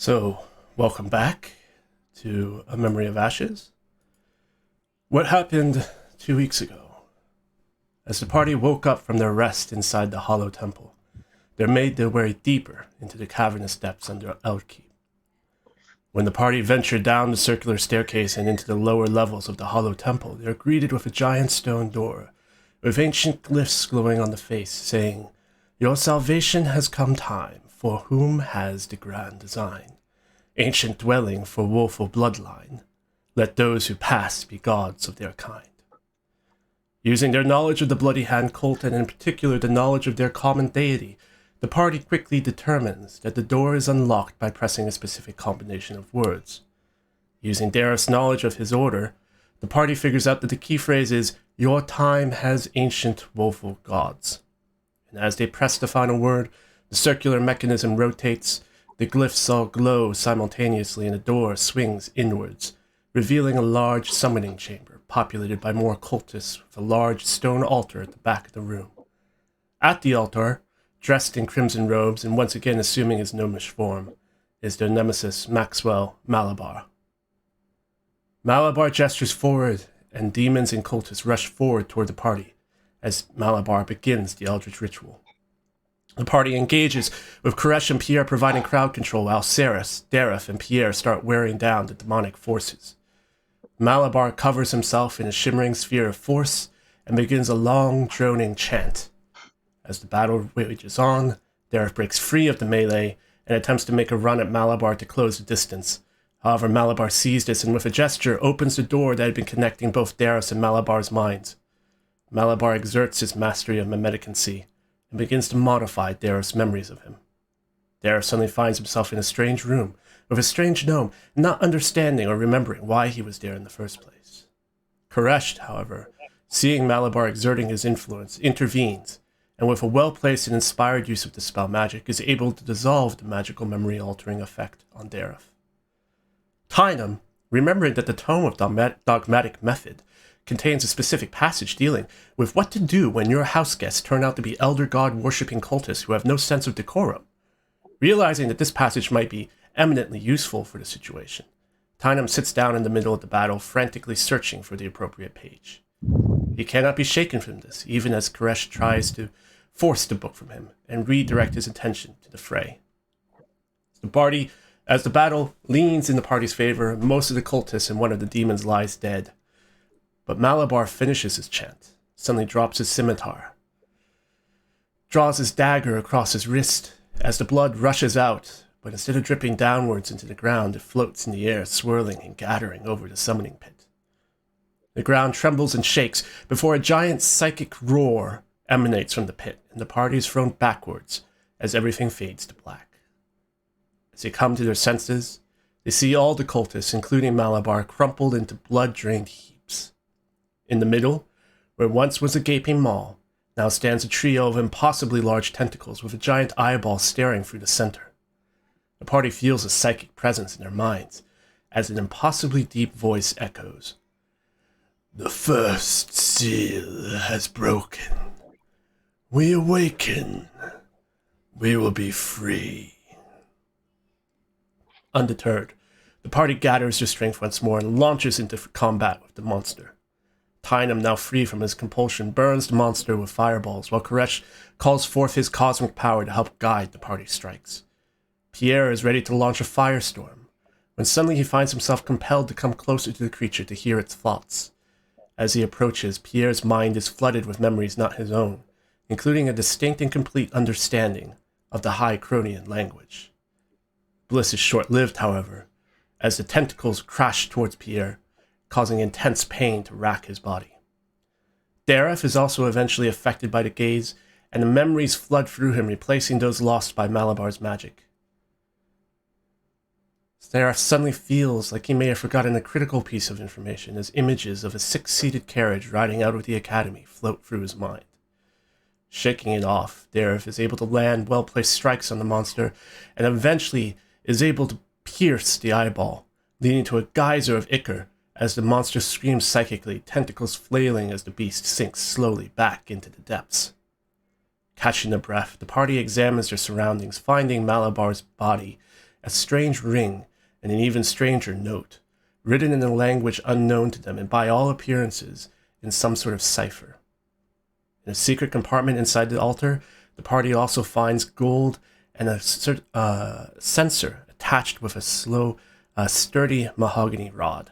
So, welcome back to A Memory of Ashes. What happened 2 weeks ago? As the party woke up from their rest inside the hollow temple, they made their way deeper into the cavernous depths under Eldkeep. When the party ventured down the circular staircase and into the lower levels of the hollow temple, they were greeted with a giant stone door, with ancient glyphs glowing on the face, saying, "Your salvation has come time, for whom has the grand design. Ancient dwelling for woeful bloodline. Let those who pass be gods of their kind." Using their knowledge of the Bloody Hand cult, and in particular the knowledge of their common deity, the party quickly determines that the door is unlocked by pressing a specific combination of words. Using Dareth's knowledge of his order, the party figures out that the key phrase is, "Your time has ancient woeful gods." And as they press the final word, the circular mechanism rotates, the glyphs all glow simultaneously, and the door swings inwards, revealing a large summoning chamber populated by more cultists with a large stone altar at the back of the room. At the altar, dressed in crimson robes and once again assuming his gnomish form, is their nemesis Maxwell Malabar. Malabar gestures forward, and demons and cultists rush forward toward the party as Malabar begins the Eldritch ritual. The party engages, with Koresh and Pierre providing crowd control, while Ceres, Dareth, and Pierre start wearing down the demonic forces. Malabar covers himself in a shimmering sphere of force and begins a long, droning chant. As the battle rages on, Dareth breaks free of the melee and attempts to make a run at Malabar to close the distance. However, Malabar sees this and with a gesture opens the door that had been connecting both Dareth's and Malabar's minds. Malabar exerts his mastery of memedecancy and begins to modify Dareth's memories of him. Dareth suddenly finds himself in a strange room with a strange gnome, not understanding or remembering why he was there in the first place. Koresh, however, seeing Malabar exerting his influence, intervenes, and with a well-placed and inspired use of the spell magic, is able to dissolve the magical memory-altering effect on Dareth. Tynum, remembering that the Tome of Dogmatic Method contains a specific passage dealing with what to do when your house guests turn out to be elder god-worshipping cultists who have no sense of decorum. Realizing that this passage might be eminently useful for the situation, Tynum sits down in the middle of the battle, frantically searching for the appropriate page. He cannot be shaken from this, even as Koresh tries to force the book from him and redirect his attention to the fray. As the battle leans in the party's favor, most of the cultists and one of the demons lies dead. But Malabar finishes his chant, suddenly drops his scimitar, draws his dagger across his wrist as the blood rushes out, but instead of dripping downwards into the ground, it floats in the air, swirling and gathering over the summoning pit. The ground trembles and shakes before a giant psychic roar emanates from the pit, and the party is thrown backwards as everything fades to black. As they come to their senses, they see all the cultists, including Malabar, crumpled into blood-drained heaps. In the middle, where once was a gaping maw, now stands a trio of impossibly large tentacles with a giant eyeball staring through the center. The party feels a psychic presence in their minds as an impossibly deep voice echoes, "The first seal has broken. We awaken. We will be free." Undeterred, the party gathers their strength once more and launches into combat with the monster. Tynum, now free from his compulsion, burns the monster with fireballs, while Koresh calls forth his cosmic power to help guide the party's strikes. Pierre is ready to launch a firestorm, when suddenly he finds himself compelled to come closer to the creature to hear its thoughts. As he approaches, Pierre's mind is flooded with memories not his own, including a distinct and complete understanding of the High Cronian language. Bliss is short-lived, however, as the tentacles crash towards Pierre, causing intense pain to rack his body. Dareth is also eventually affected by the gaze, and the memories flood through him, replacing those lost by Malabar's magic. Dareth suddenly feels like he may have forgotten a critical piece of information as images of a six-seated carriage riding out of the academy float through his mind. Shaking it off, Dareth is able to land well-placed strikes on the monster, and eventually is able to pierce the eyeball, leading to a geyser of ichor as the monster screams psychically, tentacles flailing as the beast sinks slowly back into the depths. Catching their breath, the party examines their surroundings, finding Malabar's body a strange ring and an even stranger note, written in a language unknown to them and by all appearances in some sort of cipher. In a secret compartment inside the altar, the party also finds gold and a censer attached with a sturdy mahogany rod.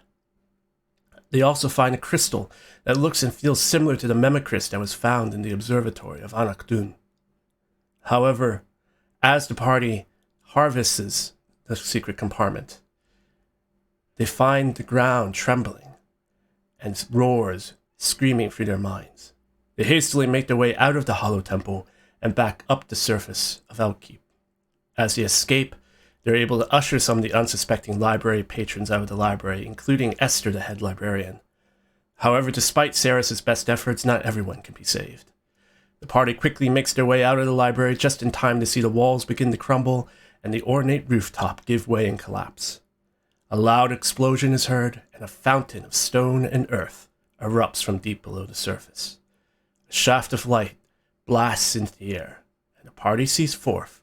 They also find a crystal that looks and feels similar to the memachrist that was found in the observatory of Anakdun. However, as the party harvests the secret compartment, they find the ground trembling and roars screaming through their minds. They hastily make their way out of the hollow temple and back up the surface of Eldkeep. As they escape, they're able to usher some of the unsuspecting library patrons out of the library, including Esther, the head librarian. However, despite Ceres's best efforts, not everyone can be saved. The party quickly makes their way out of the library just in time to see the walls begin to crumble and the ornate rooftop give way and collapse. A loud explosion is heard, and a fountain of stone and earth erupts from deep below the surface. A shaft of light blasts into the air, and the party sees forth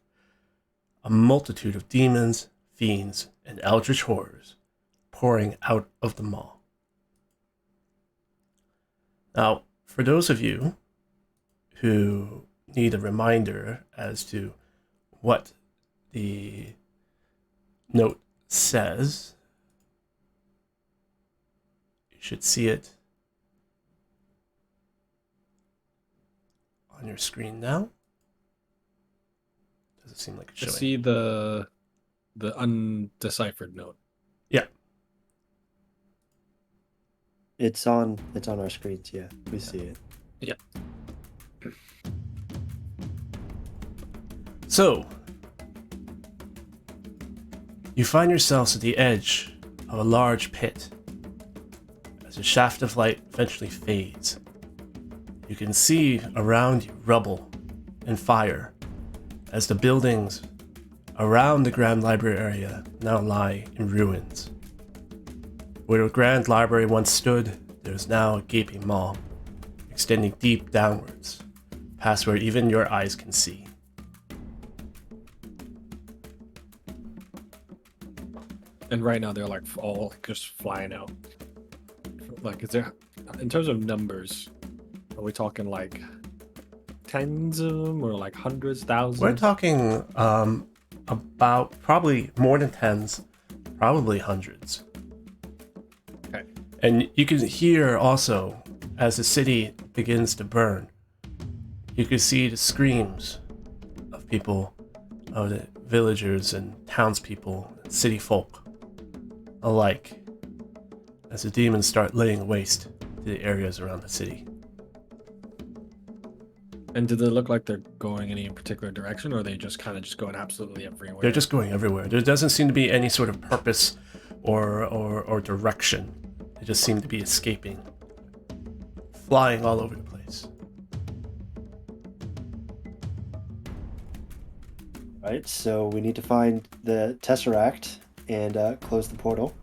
a multitude of demons, fiends, and eldritch horrors pouring out of the maw. Now, for those of you who need a reminder as to what the note says, you should see it on your screen now. Does it seem like it's showing? See the undeciphered note. Yeah. It's on our screens, yeah. We see it. Yeah. So, you find yourselves at the edge of a large pit. As a shaft of light eventually fades, you can see around you rubble and fire as the buildings around the Grand Library area now lie in ruins. Where the Grand Library once stood, there is now a gaping maw, extending deep downwards, past where even your eyes can see. And right now they're like all just flying out. Like, is there, in terms of numbers, are we talking like tens of them or like hundreds, thousands? We're talking about probably more than tens, probably hundreds. Okay. And you can hear also, as the city begins to burn, you can see the screams of people, of the villagers and townspeople, and city folk alike, as the demons start laying waste to the areas around the city. And do they look like they're going any particular direction, or are they just kind of just going absolutely everywhere? They're just going everywhere. There doesn't seem to be any sort of purpose or direction. They just seem to be escaping, flying all over the place. Right, so we need to find the Tesseract and close the portal.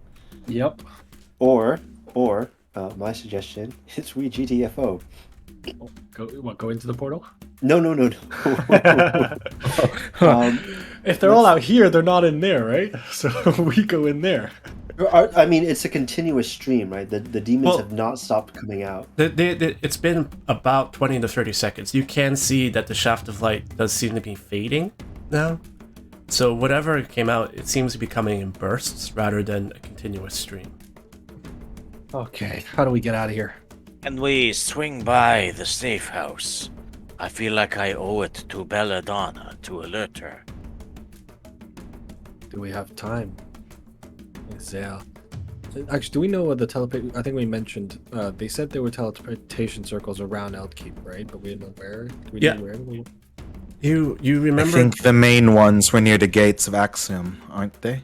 Yep. Or my suggestion is we GTFO. Go into the portal? No. If they're all out here, they're not in there, right? So we go in there. I mean, it's a continuous stream, right? The demons have not stopped coming out. It's been about 20 to 30 seconds. You can see that the shaft of light does seem to be fading now. So whatever came out, it seems to be coming in bursts rather than a continuous stream. Okay, how do we get out of here? And we swing by the safe house. I feel like I owe it to Belladonna to alert her. Do we have time? Yeah. Actually, do we know what the teleport? I think we mentioned. They said there were teleportation circles around Eldkeep, right? But we didn't know where. Do we know where? You remember? I think the main ones were near the gates of Axiom, aren't they?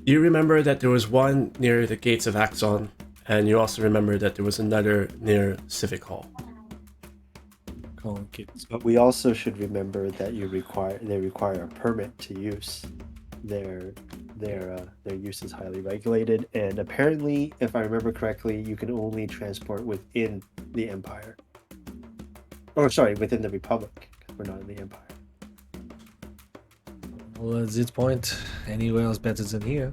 You remember that there was one near the gates of Axon, and you also remember that there was another near Civic Hall. But we also should remember that they require a permit to use. Their use is highly regulated, and apparently, if I remember correctly, you can only transport within the Empire. Or sorry, within the Republic. We're not in the Empire. Well, at this point, anywhere else better than here.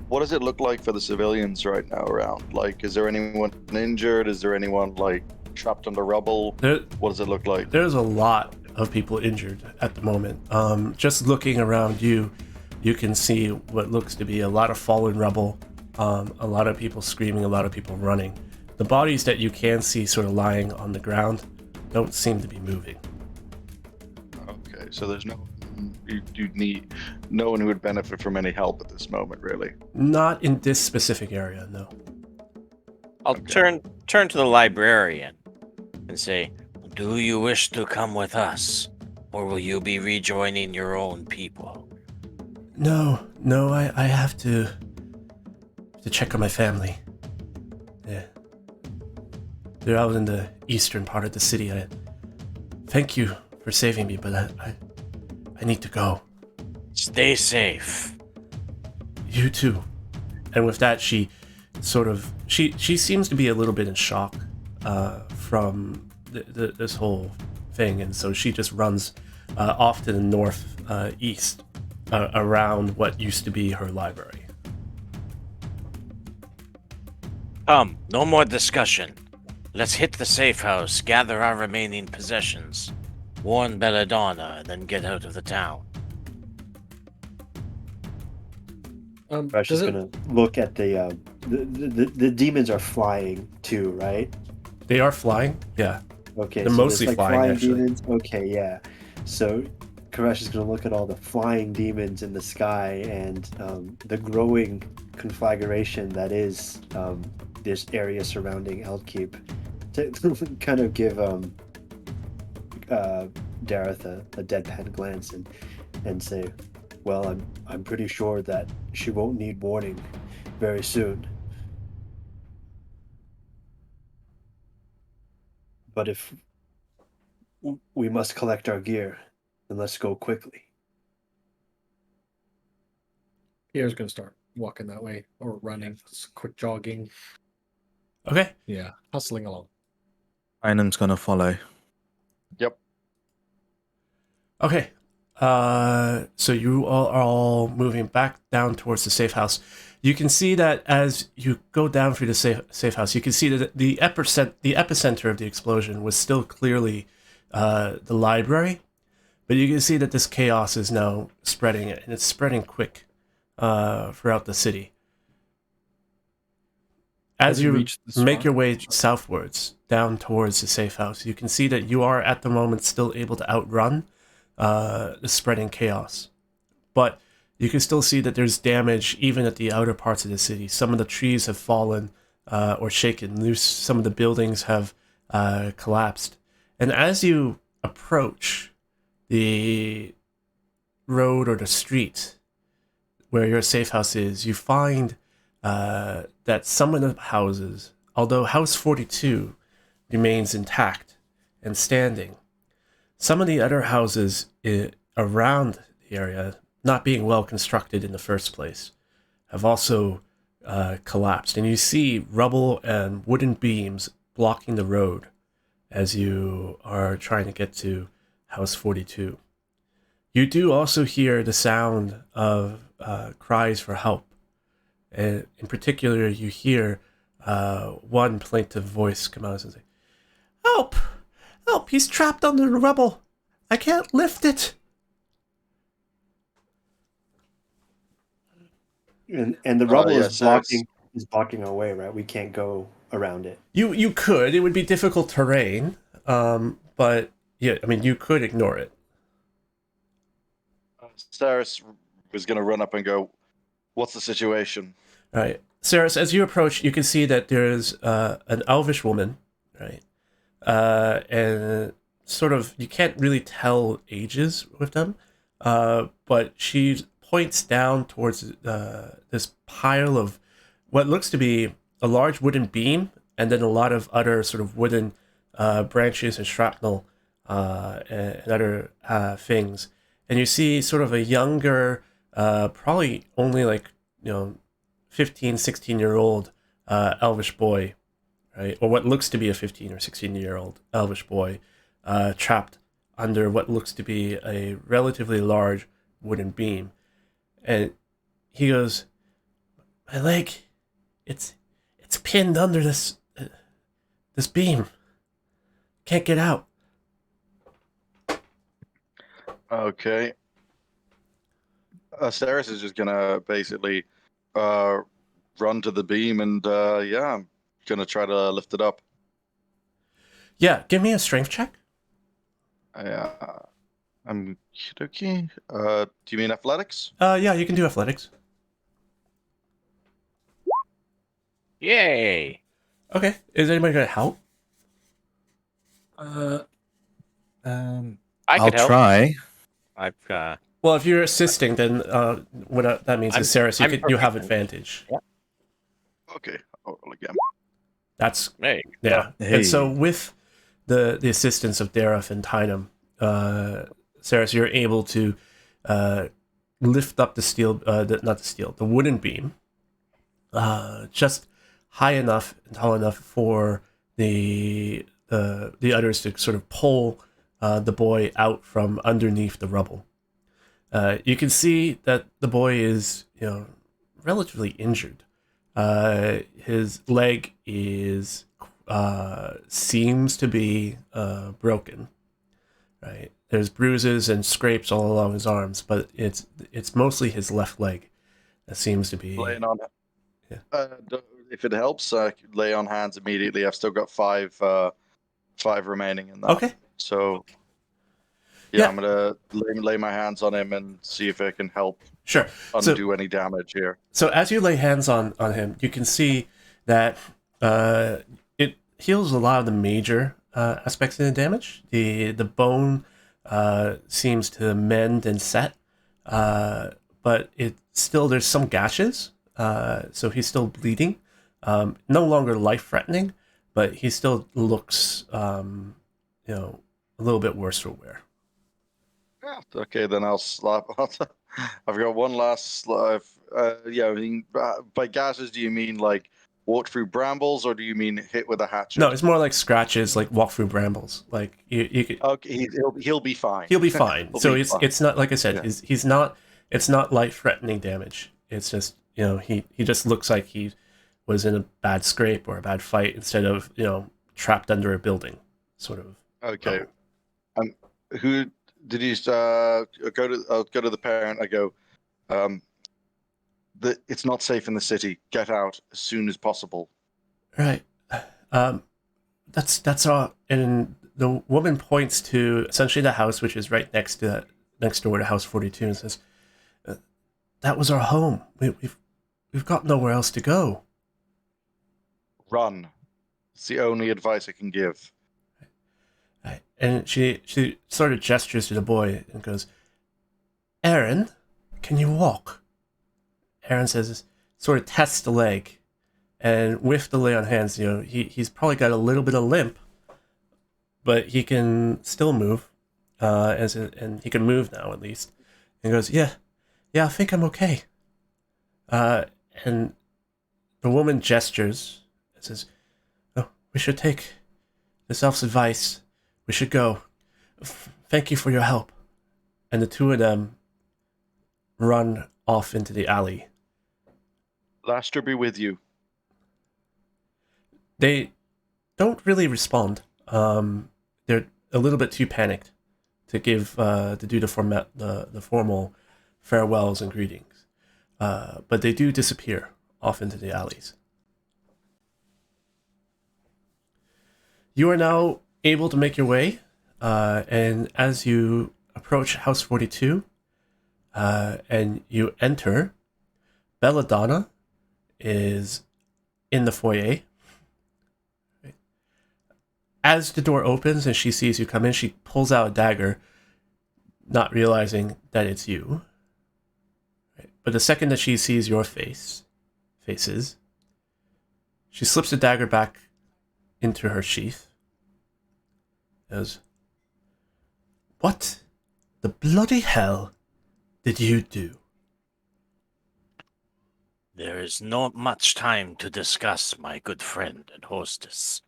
What does it look like for the civilians right now around? Like, is there anyone injured? Is there anyone, like, trapped under rubble? There, What does it look like? there's a lot of people injured at the moment. Just looking around you, you can see what looks to be a lot of fallen rubble, a lot of people screaming, a lot of people running. The bodies that you can see sort of lying on the ground don't seem to be moving. Okay, so there's no you need no one who would benefit from any help at this moment, really. Not in this specific area, no. I'll Okay. turn to the librarian and say, "Do you wish to come with us, or will you be rejoining your own people?" No, I have to check on my family. Yeah. They're out in the eastern part of the city. Thank you for saving me, but I need to go. Stay safe. You too. And with that, she sort of she seems to be a little bit in shock from this whole thing, and so she just runs off to the north east around what used to be her library. Come, no more discussion. Let's hit the safe house, gather our remaining possessions, warn Belladonna, and then get out of the town. Rush is Does it, gonna look at the demons are flying too, right? They are flying, yeah. Okay, They're so mostly there's, like, flying, actually. demons. Okay, yeah. So Koresh is gonna look at all the flying demons in the sky and the growing conflagration that is this area surrounding Eldkeep to kind of give Dareth a deadpan glance and say, "Well, I'm pretty sure that she won't need warning very soon. But if we must collect our gear, then let's go quickly." Pierre's gonna start walking that way or running, just quick jogging. Okay. Yeah, hustling along. Einan's gonna follow. Yep. Okay. So you all are all moving back down towards the safe house. You can see that as you go down through the safe house, you can see that the epicenter of the explosion was still clearly the library, but you can see that this chaos is now spreading, and it's spreading quick throughout the city. As you reach the make your swamp? way southwards down towards the safe house, you can see that you are at the moment still able to outrun the spreading chaos. But you can still see that there's damage even at the outer parts of the city. Some of the trees have fallen or shaken loose. Some of the buildings have collapsed. And as you approach the road or the street where your safe house is, you find that some of the houses, although House 42 remains intact and standing, some of the other houses around the area, not being well constructed in the first place, have also collapsed. And you see rubble and wooden beams blocking the road as you are trying to get to House 42. You do also hear the sound of cries for help. And in particular, you hear one plaintive voice come out and say, "Help! Help! He's trapped under the rubble! I can't lift it!" And the rubble yeah, is so it's- blocking our way, right? We can't go around it. You could. It would be difficult terrain, but yeah, I mean, you could ignore it. Saris was going to run up and go, "What's the situation?" Right. Saris, as you approach, you can see that there's an elvish woman, right? And sort of, you can't really tell ages with them, but she points down towards this pile of what looks to be a large wooden beam, and then a lot of other sort of wooden branches and shrapnel and other things. And you see sort of a younger, probably only like, 15, 16-year-old elvish boy, right? Or what looks to be a 15 or 16-year-old elvish boy trapped under what looks to be a relatively large wooden beam, and he goes, "My leg, it's pinned under this beam. Can't get out." Okay. Ceres is just gonna basically run to the beam and yeah, I'm gonna try to lift it up. Yeah, give me a strength check. I'm okay. Do you mean athletics? Yeah, you can do athletics. Yay! Okay, is anybody gonna help? Uh, Um, I I'll could help. try. I've Well, if you're assisting, then what that means I'm- is, Ceres, I'm you have proficient. advantage. Yeah. Okay. Oh, again. That's hey. yeah. Hey. And so with the assistance of Dareth and Tynum, Ceres, you're able to lift up the steel, the wooden beam, just high enough and tall enough for the others to sort of pull the boy out from underneath the rubble. You can see that the boy is, relatively injured. His leg is seems to be broken. Right, there's bruises and scrapes all along his arms, but it's mostly his left leg that seems to be. Laying on. Yeah. If it helps, I could lay on hands immediately. I've still got five remaining in that. Okay. So Yeah. I'm gonna lay my hands on him and see if I can help Sure. undo any damage here. So as you lay hands on him, you can see that it heals a lot of the major aspects of the damage. The bone seems to mend and set, but there's some gashes. So he's still bleeding. No longer life threatening, but he still looks a little bit worse for wear. Yeah. Okay, then I'll slap. I've got one last. I mean, by gashes, do you mean like walk through brambles, or do you mean hit with a hatchet? No, it's more like scratches, like walk through brambles. Like you could. Okay, he'll be fine. He'll be fine. He'll So be it's fine. it's not like I said. Yeah. He's not. It's not life threatening damage. It's just he just looks like he was in a bad scrape or a bad fight instead of trapped under a building, sort of. Okay. Who did you go to? I'll go to the parent. I go. It's not safe in the city. Get out as soon as possible. Right. That's all. And the woman points to essentially the house, which is right next door to House 42, and says, "That was our home. We've got nowhere else to go." Run. It's the only advice I can give. Right. And she sort of gestures to the boy and goes, "Aaron, can you walk?" Aaron says, sort of tests the leg, and with the lay on hands, he's probably got a little bit of limp, but he can still move, and he can move now at least. And he goes, yeah, I think I'm okay. And the woman gestures and says, "Oh, we should take this elf's advice. We should go. Thank you for your help." And the two of them run off into the alley. Laster be with you. They don't really respond. They're a little bit too panicked to do the formal farewells and greetings. But they do disappear off into the alleys. You are now able to make your way, and as you approach House 42, and you enter, Belladonna is in the foyer. As the door opens and she sees you come in, she pulls out a dagger, not realizing that it's you. But the second that she sees your faces, she slips the dagger back into her sheath. Goes, "What the bloody hell did you do?" There is not much time to discuss, my good friend and hostess.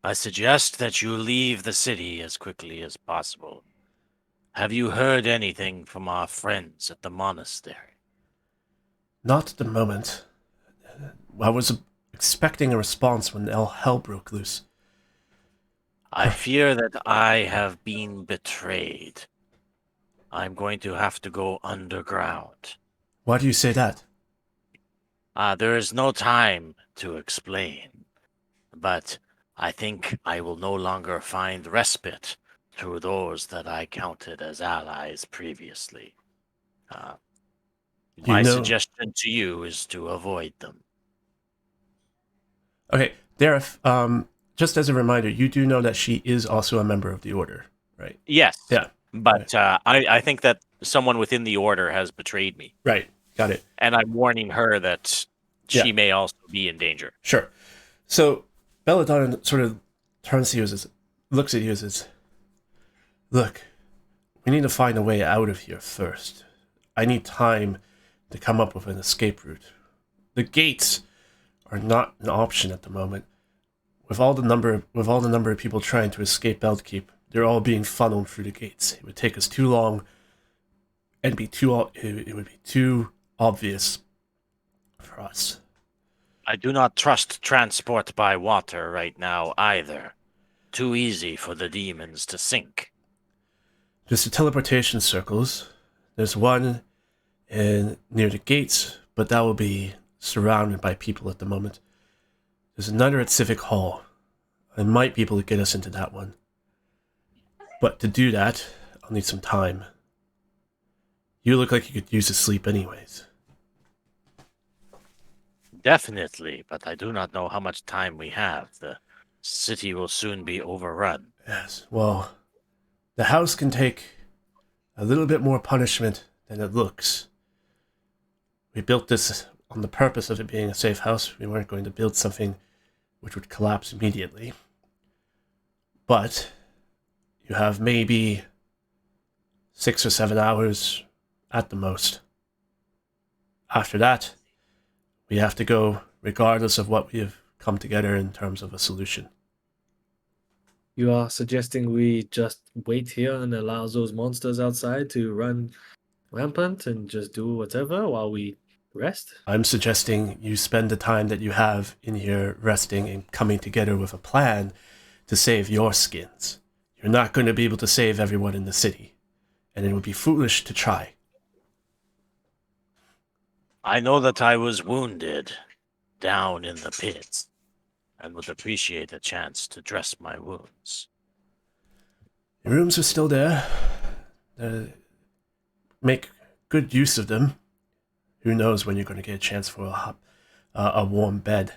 I suggest that you leave the city as quickly as possible. Have you heard anything from our friends at the monastery? Not at the moment. I was expecting a response when all hell broke loose. I fear that I have been betrayed. I'm going to have to go underground. Why do you say that? There is no time to explain, but I think I will no longer find respite through those that I counted as allies previously. Uh, You my know. suggestion to you is to avoid them. Okay, Dareth, just as a reminder, you do know that she is also a member of the Order, right? Yes, Yeah. but I think that someone within the order has betrayed me, Right. Got it. and I'm warning her that Yeah. she may also be in danger. Sure. So Belladonna sort of turns to you as looks at you as, look, we need to find a way out of here first. I need time to come up with an escape route. The gates are not an option at the moment. With all the number of people trying to escape Eldkeep, they're all being funneled through the gates. It would take us too long, and it would be too obvious for us. I do not trust transport by water right now either. Too easy for the demons to sink. There's the teleportation circles. There's one near the gates, but that will be surrounded by people at the moment. There's another at Civic Hall. I might be able to get us into that one. But to do that, I'll need some time. You look like you could use a sleep anyways. Definitely, but I do not know how much time we have. The city will soon be overrun. Yes, well, the house can take a little bit more punishment than it looks. We built this on the purpose of it being a safe house. We weren't going to build something which would collapse immediately. But you have maybe 6 or 7 hours at the most. After that, we have to go regardless of what we have come together in terms of a solution. You are suggesting we just wait here and allow those monsters outside to run rampant and just do whatever while we rest? I'm suggesting you spend the time that you have in here resting and coming together with a plan to save your skins. You're not going to be able to save everyone in the city, and it would be foolish to try. I know that I was wounded down in the pits and would appreciate a chance to dress my wounds. Your rooms are still there. Make good use of them. Who knows when you're going to get a chance for a warm bed.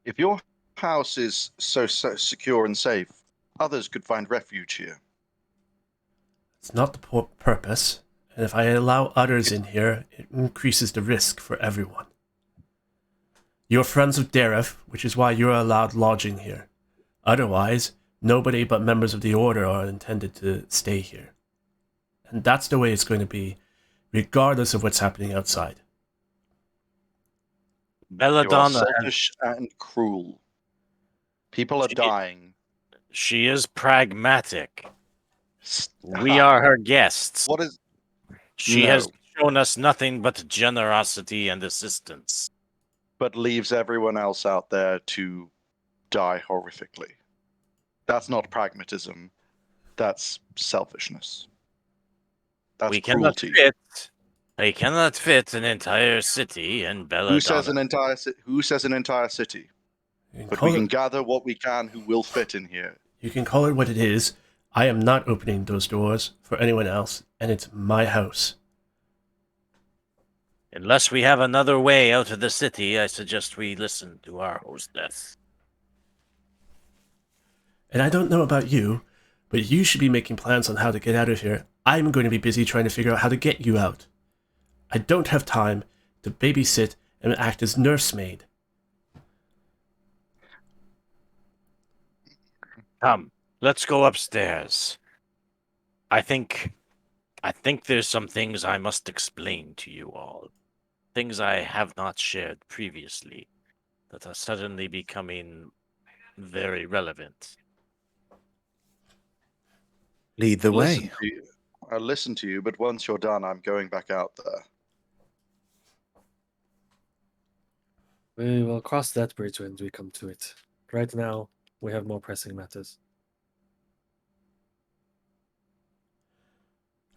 If your house is so secure and safe, others could find refuge here. It's not the purpose, and if I allow others in here, it increases the risk for everyone. You're friends of Dareth, which is why you're allowed lodging here. Otherwise, nobody but members of the Order are intended to stay here. And that's the way it's going to be, regardless of what's happening outside. You are Belladonna, selfish and cruel. People are She- dying. she is pragmatic. We Ha. are her guests. What is? She No. has shown us nothing but generosity and assistance. But leaves everyone else out there to die horrifically. That's not pragmatism. That's selfishness. That's We cannot cruelty. fit. We cannot fit an entire city in Belladonna. Who says an entire? Who says an entire city? You can But call we can it, gather what we can who will fit in here. you can call it what it is. I am not opening those doors for anyone else, and it's my house. Unless we have another way out of the city, I suggest we listen to our hostess. And I don't know about you, but you should be making plans on how to get out of here. I'm going to be busy trying to figure out how to get you out. I don't have time to babysit and act as nursemaid. Come, let's go upstairs. I think there's some things I must explain to you all. Things I have not shared previously that are suddenly becoming very relevant. Lead the Listen way. to you. I listen to you, but once you're done, I'm going back out there. We will cross that bridge when we come to it. Right now, we have more pressing matters.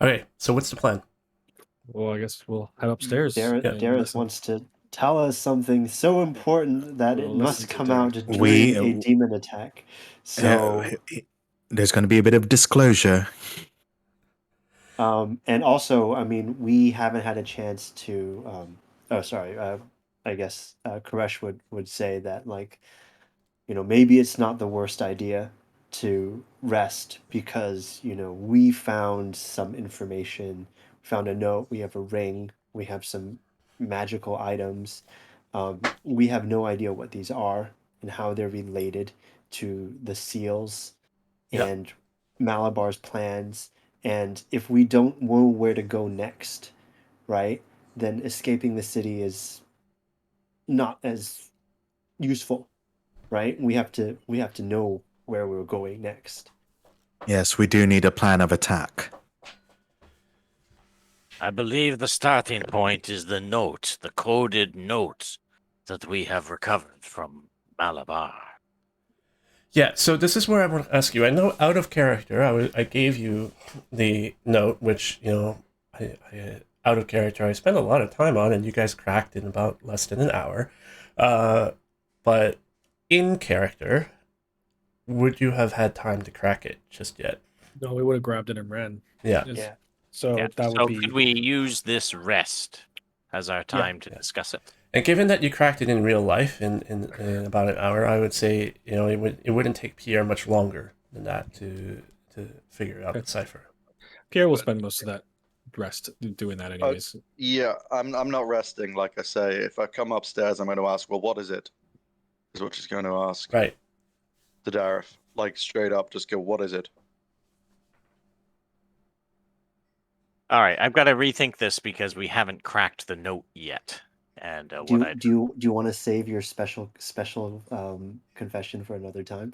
Okay, so what's the plan? Well, I guess we'll head upstairs. Dareth, and Dareth listen. wants to tell us something so important that it We'll listen must to come out Dareth. during a We demon attack. So, there's going to be a bit of disclosure. and also, I mean, we haven't had a chance to. Oh, sorry. I guess Koresh would say that, like, maybe it's not the worst idea to rest because, we found some information, found a note, we have a ring, we have some magical items. We have no idea what these are and how they're related to the seals Yeah. and Malabar's plans. And if we don't know where to go next, right, then escaping the city is not as useful, right? We have to know where we're going next. Yes, we do need a plan of attack. I believe the starting point is the note, the coded note that we have recovered from Malabar. Yeah, so this is where I want to ask you. I know out of character, I gave you the note, which, out of character, I spent a lot of time on, and you guys cracked in about less than an hour. But in character, would you have had time to crack it just yet? No, we would have grabbed it and ran. Yeah. Yeah. So Yeah, that would so be. could we use this rest as our time to yeah. discuss it? And given that you cracked it in real life in about an hour, I would say, it wouldn't take Pierre much longer than that to figure out the cipher. Pierre will spend most of that rest doing that anyways. Yeah, I'm not resting. Like I say, if I come upstairs, I'm going to ask, well, what is it? Is what she's going to ask. Right. To Dareth. Like straight up, just go, what is it? All right, I've got to rethink this because we haven't cracked the note yet. And Do you want to save your special confession for another time?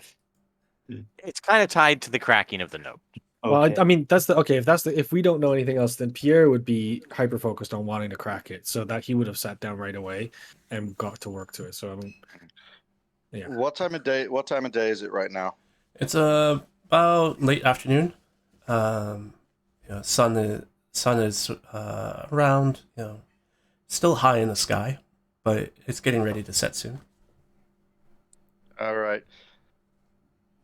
it's kind of tied to the cracking of the note. Well, Okay. I mean, that's the okay. If we don't know anything else, then Pierre would be hyper focused on wanting to crack it, so that he would have sat down right away and got to work to it. So I mean, yeah. What time of day? What time of day is it right now? It's about late afternoon. Sun is around, still high in the sky, but it's getting ready to set soon. All right.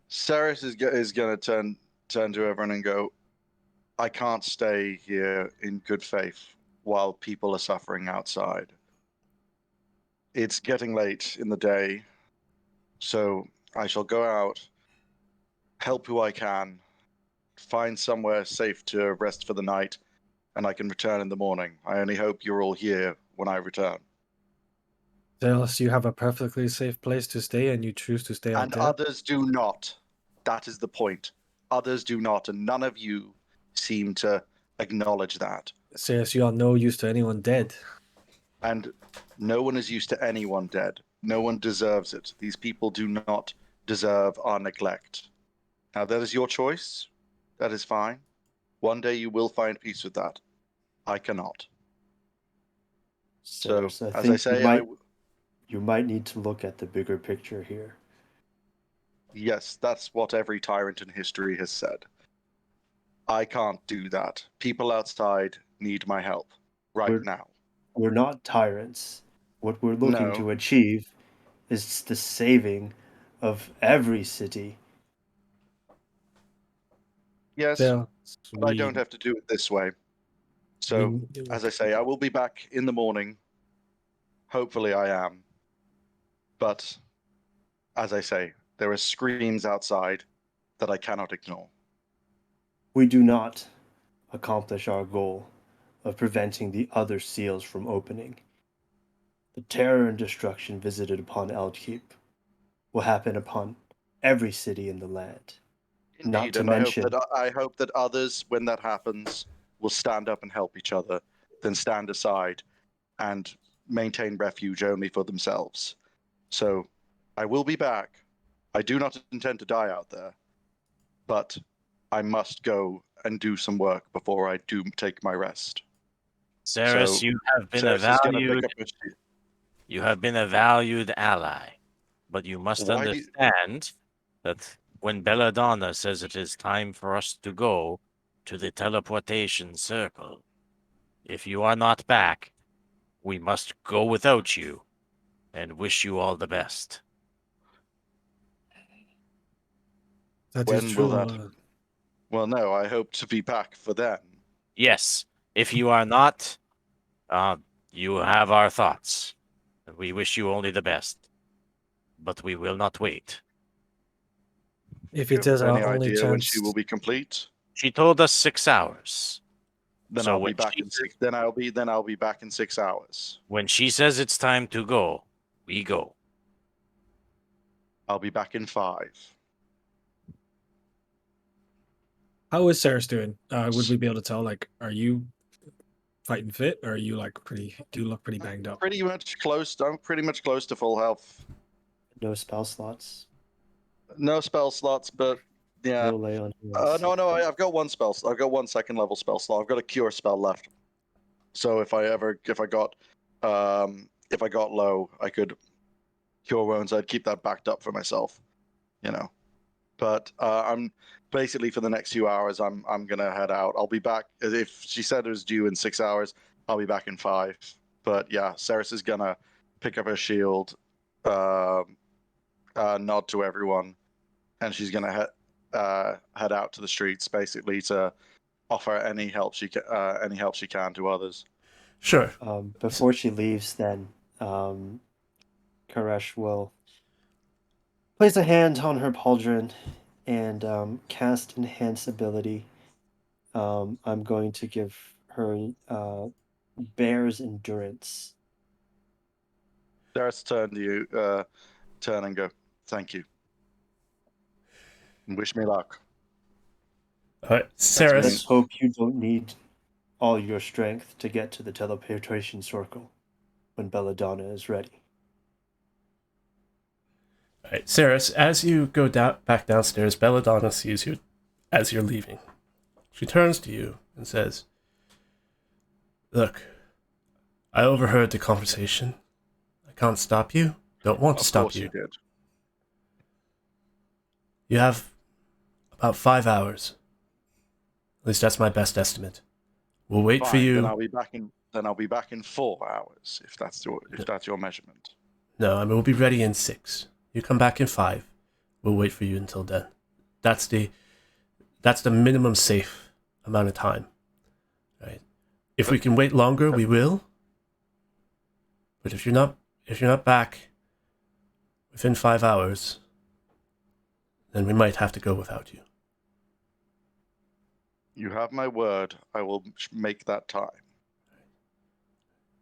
Ceres is going to turn to everyone and go, I can't stay here in good faith while people are suffering outside. It's getting late in the day, so I shall go out, help who I can, find somewhere safe to rest for the night, and I can return in the morning. I only hope you're all here when I return. Unless you have a perfectly safe place to stay and you choose to stay out And there. others do not. That is the point. Others do not, and none of you seem to acknowledge that. Serious, you are no use to anyone dead. And no one is used to anyone dead. No one deserves it. These people do not deserve our neglect. Now, that is your choice. That is fine. One day you will find peace with that. I cannot. So, Ceres, as I say, you might need to look at the bigger picture here. yes, that's what every tyrant in history has said. I can't do that. People outside need my help now. We're not tyrants. What we're looking No. to achieve is the saving of every city. Yes, There, but I don't have to do it this way. So, as I say, I will be back in the morning. Hopefully, I am. But, as I say, there are screams outside that I cannot ignore. We do not accomplish our goal of preventing the other seals from opening. The terror and destruction visited upon Eldkeep will happen upon every city in the land. Indeed, Not to and mention, I hope that others, when that happens, will stand up and help each other, then stand aside and maintain refuge only for themselves. So, I will be back. I do not intend to die out there, but I must go and do some work before I do take my rest. Ceres, So, you have been a Ceres is going to valued pick up her shield. you have been a valued ally, but you must Why do you- understand that when Belladonna says it is time for us to go to the teleportation circle, if you are not back, we must go without you and wish you all the best. That is When will true. that? Well, no, I hope to be back for then. Yes, if you are not, you have our thoughts. We wish you only the best, but we will not wait. If Do you it is have our any only idea when she chance, will be complete? She told us 6 hours. Then So I'll when be back she in 6. Then I'll be back in 6 hours. when she says it's time to go, we go. I'll be back in 5. how is Ceres doing? Would we be able to tell? Like, are you fighting fit, or are you like pretty? Do you look pretty banged up? Pretty much close. I'm pretty much close to full health. No spell slots. No spell slots, but yeah. No lay on hands. No. I've got one spell. I've got one second level spell slot. I've got a cure spell left. So if I got low, I could cure wounds. I'd keep that backed up for myself, you know. But I'm basically for the next few hours. I'm gonna head out. I'll be back if she said it was due in 6 hours. I'll be back in 5. But yeah, Ceres is gonna pick up her shield, nod to everyone, and she's gonna head out to the streets basically to offer any help she can to others. Sure. Before she leaves, then Koresh will place a hand on her pauldron and cast Enhance ability. I'm going to give her Bear's Endurance. Ceres turn to you, turn and go, "Thank you. And wish me luck." All right, Ceres. Let's hope you don't need all your strength to get to the teleportation circle when Belladonna is ready. All right, Ceres, as you go back downstairs, Belladonna sees you as you're leaving. She turns to you and says, "Look, I overheard the conversation. I can't stop you. Don't want to Of stop course you. you did. You have about 5 hours. At least that's my best estimate. We'll wait for Fine, you." then I'll be back in 4 hours if that's your measurement. No, I mean, we'll be ready in 6. You come back in 5. We'll wait for you until then. That's the minimum safe amount of time. Right? If we can wait longer, we will. But if you're not back within 5 hours, then we might have to go without you. You have my word. I will make that time.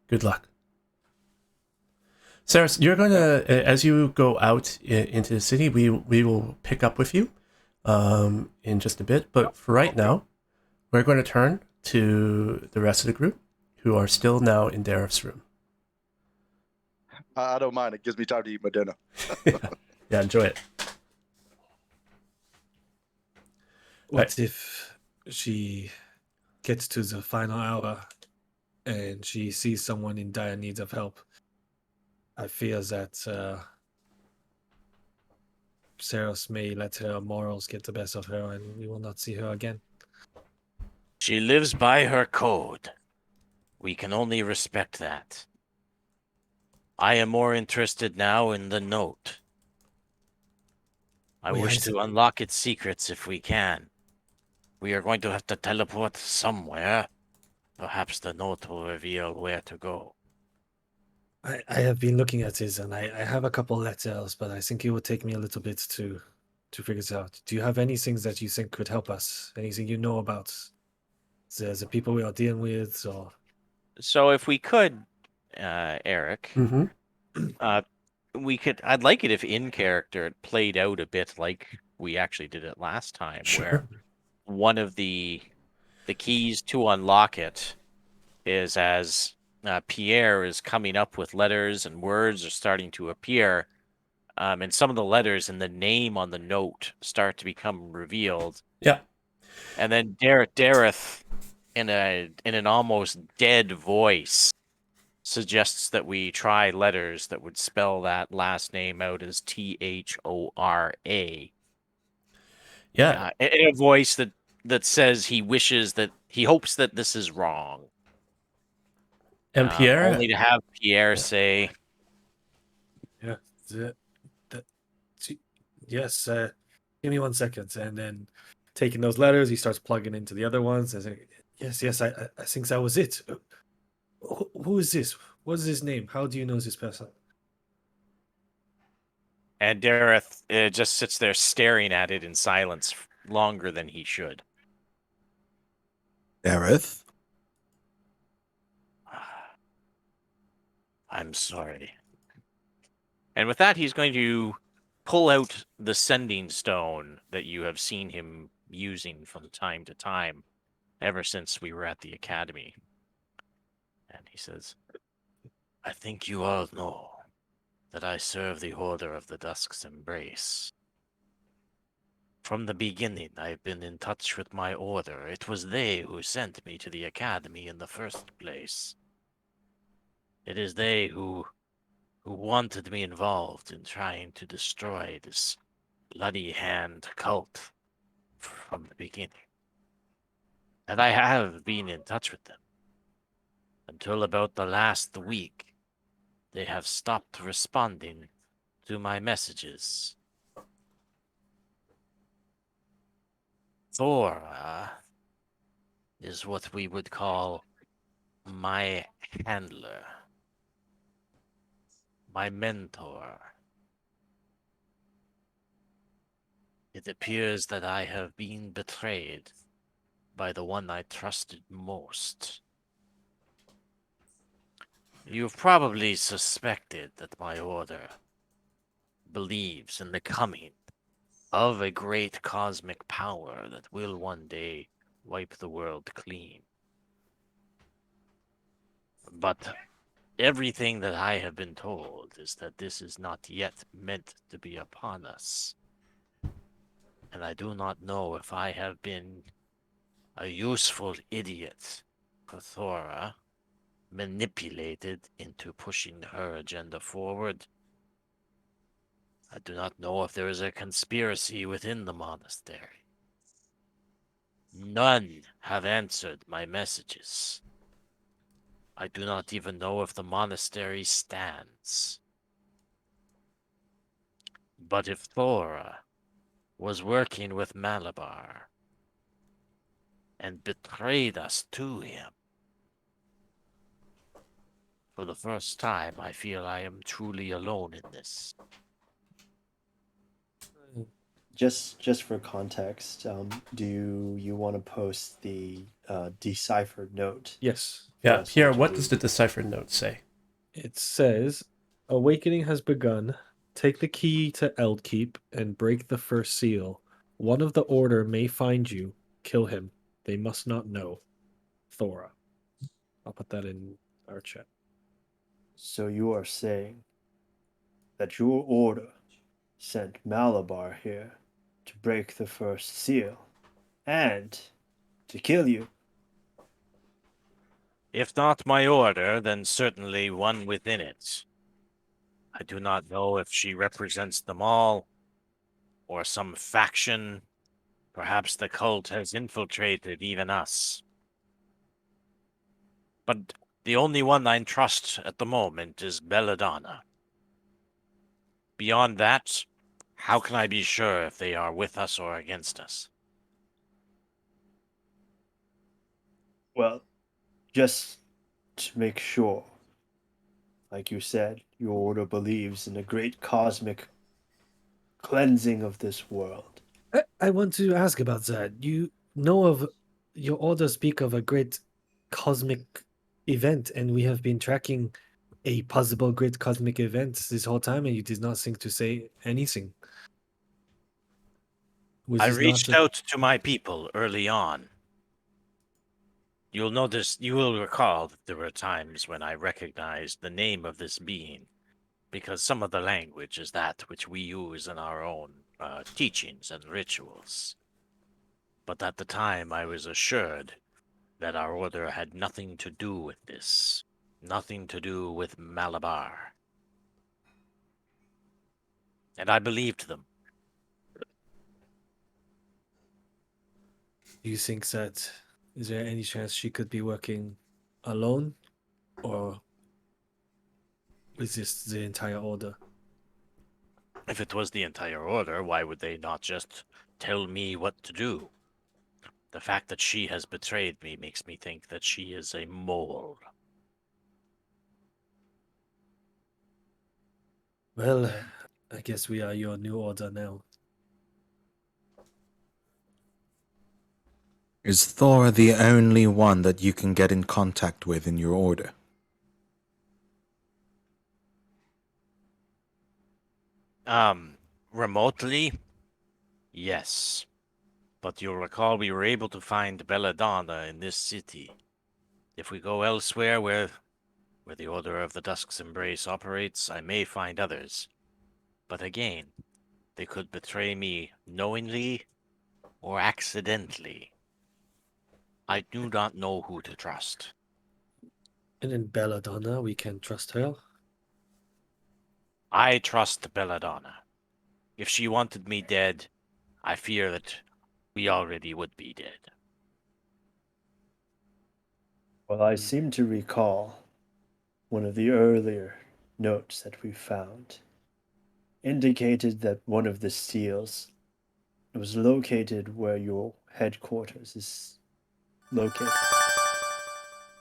Good luck. Ceres, you're going to, as you go out into the city, we will pick up with you in just a bit. But for right now, we're going to turn to the rest of the group who are still now in Dareth's room. I don't mind. It gives me time to eat my dinner. Yeah, enjoy it. What if she gets to the final hour and she sees someone in dire need of help? I fear that Ceres may let her morals get the best of her and we will not see her again. She lives by her code. We can only respect that. I am more interested now in the note. I Wait, wish I see. to unlock its secrets if we can. We are going to have to teleport somewhere. Perhaps the note will reveal where to go. I have been looking at it and I have a couple letters, but I think it would take me a little bit to figure it out. Do you have any things that you think could help us? Anything you know about the people we are dealing with, or So if we could, Eric, Mm-hmm. I'd like it if in character it played out a bit like we actually did it last time, Sure. where one of the keys to unlock it is as Pierre is coming up with letters and words are starting to appear, and some of the letters and the name on the note start to become revealed. Yeah. And then Dareth, in an almost dead voice, suggests that we try letters that would spell that last name out as Thora. Yeah, In a voice that says he hopes that this is wrong. and Pierre, Only to have Pierre Yeah. say, Yeah. The, yes. Give me 1 second, and then taking those letters, he starts plugging into the other ones. And saying, yes. I think that was it. Who is this? What is his name? How do you know this person? and Dareth just sits there staring at it in silence longer than he should. Dareth? I'm sorry. And with that, he's going to pull out the sending stone that you have seen him using from time to time ever since we were at the academy. And he says, I think you all know that I serve the Order of the Dusk's Embrace. From the beginning, I've been in touch with my order. It was they who sent me to the academy in the first place. It is they who wanted me involved in trying to destroy this bloody hand cult from the beginning. And I have been in touch with them. Until about the last week, they have stopped responding to my messages. Thora is what we would call my handler, my mentor. It appears that I have been betrayed by the one I trusted most. You've probably suspected that my order believes in the coming of a great cosmic power that will one day wipe the world clean. But everything that I have been told is that this is not yet meant to be upon us. And I do not know if I have been a useful idiot for Thora, manipulated into pushing her agenda forward. I do not know if there is a conspiracy within the monastery. None have answered my messages. I do not even know if the monastery stands. But if Thora was working with Malabar and betrayed us to him, for the first time, I feel I am truly alone in this. Just for context, do you want to post the deciphered note Yes. for yeah, us Pierre. all to What does the read? deciphered note say? It says, Awakening has begun. Take the key to Eldkeep and break the first seal. One of the Order may find you. Kill him. They must not know. Thora. I'll put that in our chat. So you are saying that your order sent Malabar here to break the first seal and to kill you. If not my order, then certainly one within it. I do not know if she represents them all, or some faction. Perhaps the cult has infiltrated even us. But the only one I trust at the moment is Belladonna. Beyond that, how can I be sure if they are with us or against us? Well, just to make sure, like you said, your order believes in a great cosmic cleansing of this world. I want to ask about that. You know of your Order speak of a great cosmic event, and we have been tracking a possible great cosmic event this whole time, and you did not seem to say anything. Was I this not reached out to my people early on. You will recall that there were times when I recognized the name of this being, because some of the language is that which we use in our own teachings and rituals. But at the time, I was assured that our order had nothing to do with this. Nothing to do with Malabar. And I believed them. Do you think that is there any chance she could be working alone, or is this the entire order? If it was the entire order, why would they not just tell me what to do? The fact that she has betrayed me makes me think that she is a mole. Well, I guess we are your new order now. Is Thor the only one that you can get in contact with in your order? Remotely? Yes. But you'll recall we were able to find Belladonna in this city. If we go elsewhere where the Order of the Dusk's Embrace operates, I may find others. But again, they could betray me knowingly or accidentally. I do not know who to trust. And in Belladonna, we can trust her. I trust Belladonna. If she wanted me dead, I fear that we already would be dead. Well, I seem to recall one of the earlier notes that we found indicated that one of the seals was located where your headquarters is located.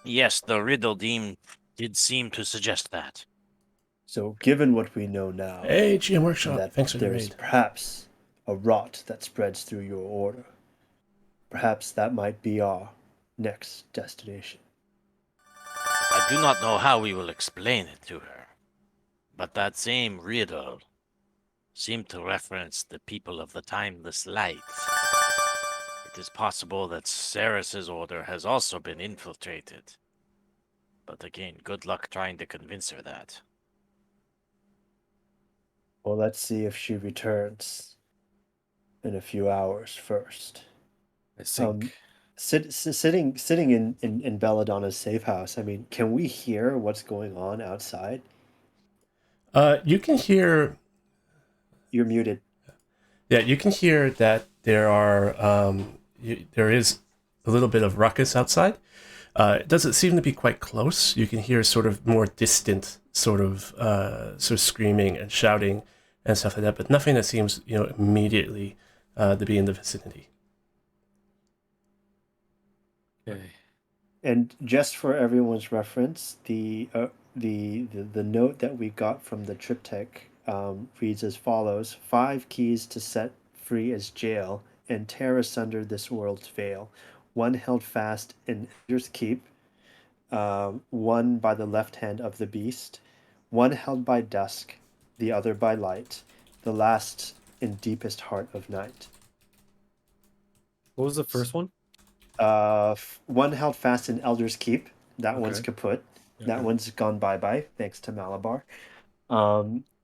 Yes, the riddle did seem to suggest that. So, given what we know now, Hey, GM and Workshop. that Thanks for the there is raid. perhaps a rot that spreads through your order, perhaps that might be our next destination. I do not know how we will explain it to her, but that same riddle seemed to reference the people of the Timeless Light. It is possible that Ceres's order has also been infiltrated. But again, good luck trying to convince her that. Well, let's see if she returns in a few hours first. I think. Sitting in Belladonna's safe house, I mean, can we hear what's going on outside? You can hear, You're muted. yeah, you can hear that there is a little bit of ruckus outside. It doesn't seem to be quite close. You can hear sort of more distant, sort of screaming and shouting and stuff like that, but nothing that seems, immediately to be in the vicinity. Okay. And just for everyone's reference, the note that we got from the triptych reads as follows: 5 keys to set free as jail and tear asunder this world's veil. 1 held fast in Eldkeep, 1 by the left hand of the beast, 1 held by dusk, the other by light, the last in deepest heart of night. What was the first one? 1 held fast in Elder's Keep. That one's Okay. kaput. That Okay. one's gone bye-bye, thanks to Malabar.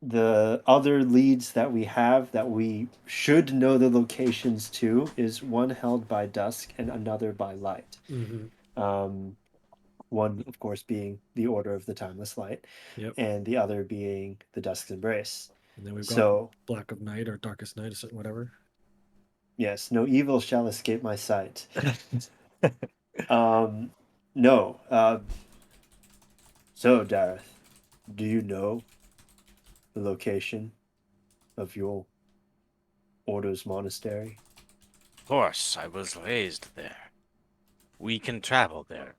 The other leads that we have that we should know the locations to is 1 held by dusk and another by light. Mm-hmm. One, of course, being the Order of the Timeless Light, Yep. and the other being the Dusk's Embrace. And then we've got So, Black of Night or Darkest Night, or whatever. yes, no evil shall escape my sight. No. So, Dareth, do you know the location of your Order's monastery? Of course, I was raised there. We can travel there.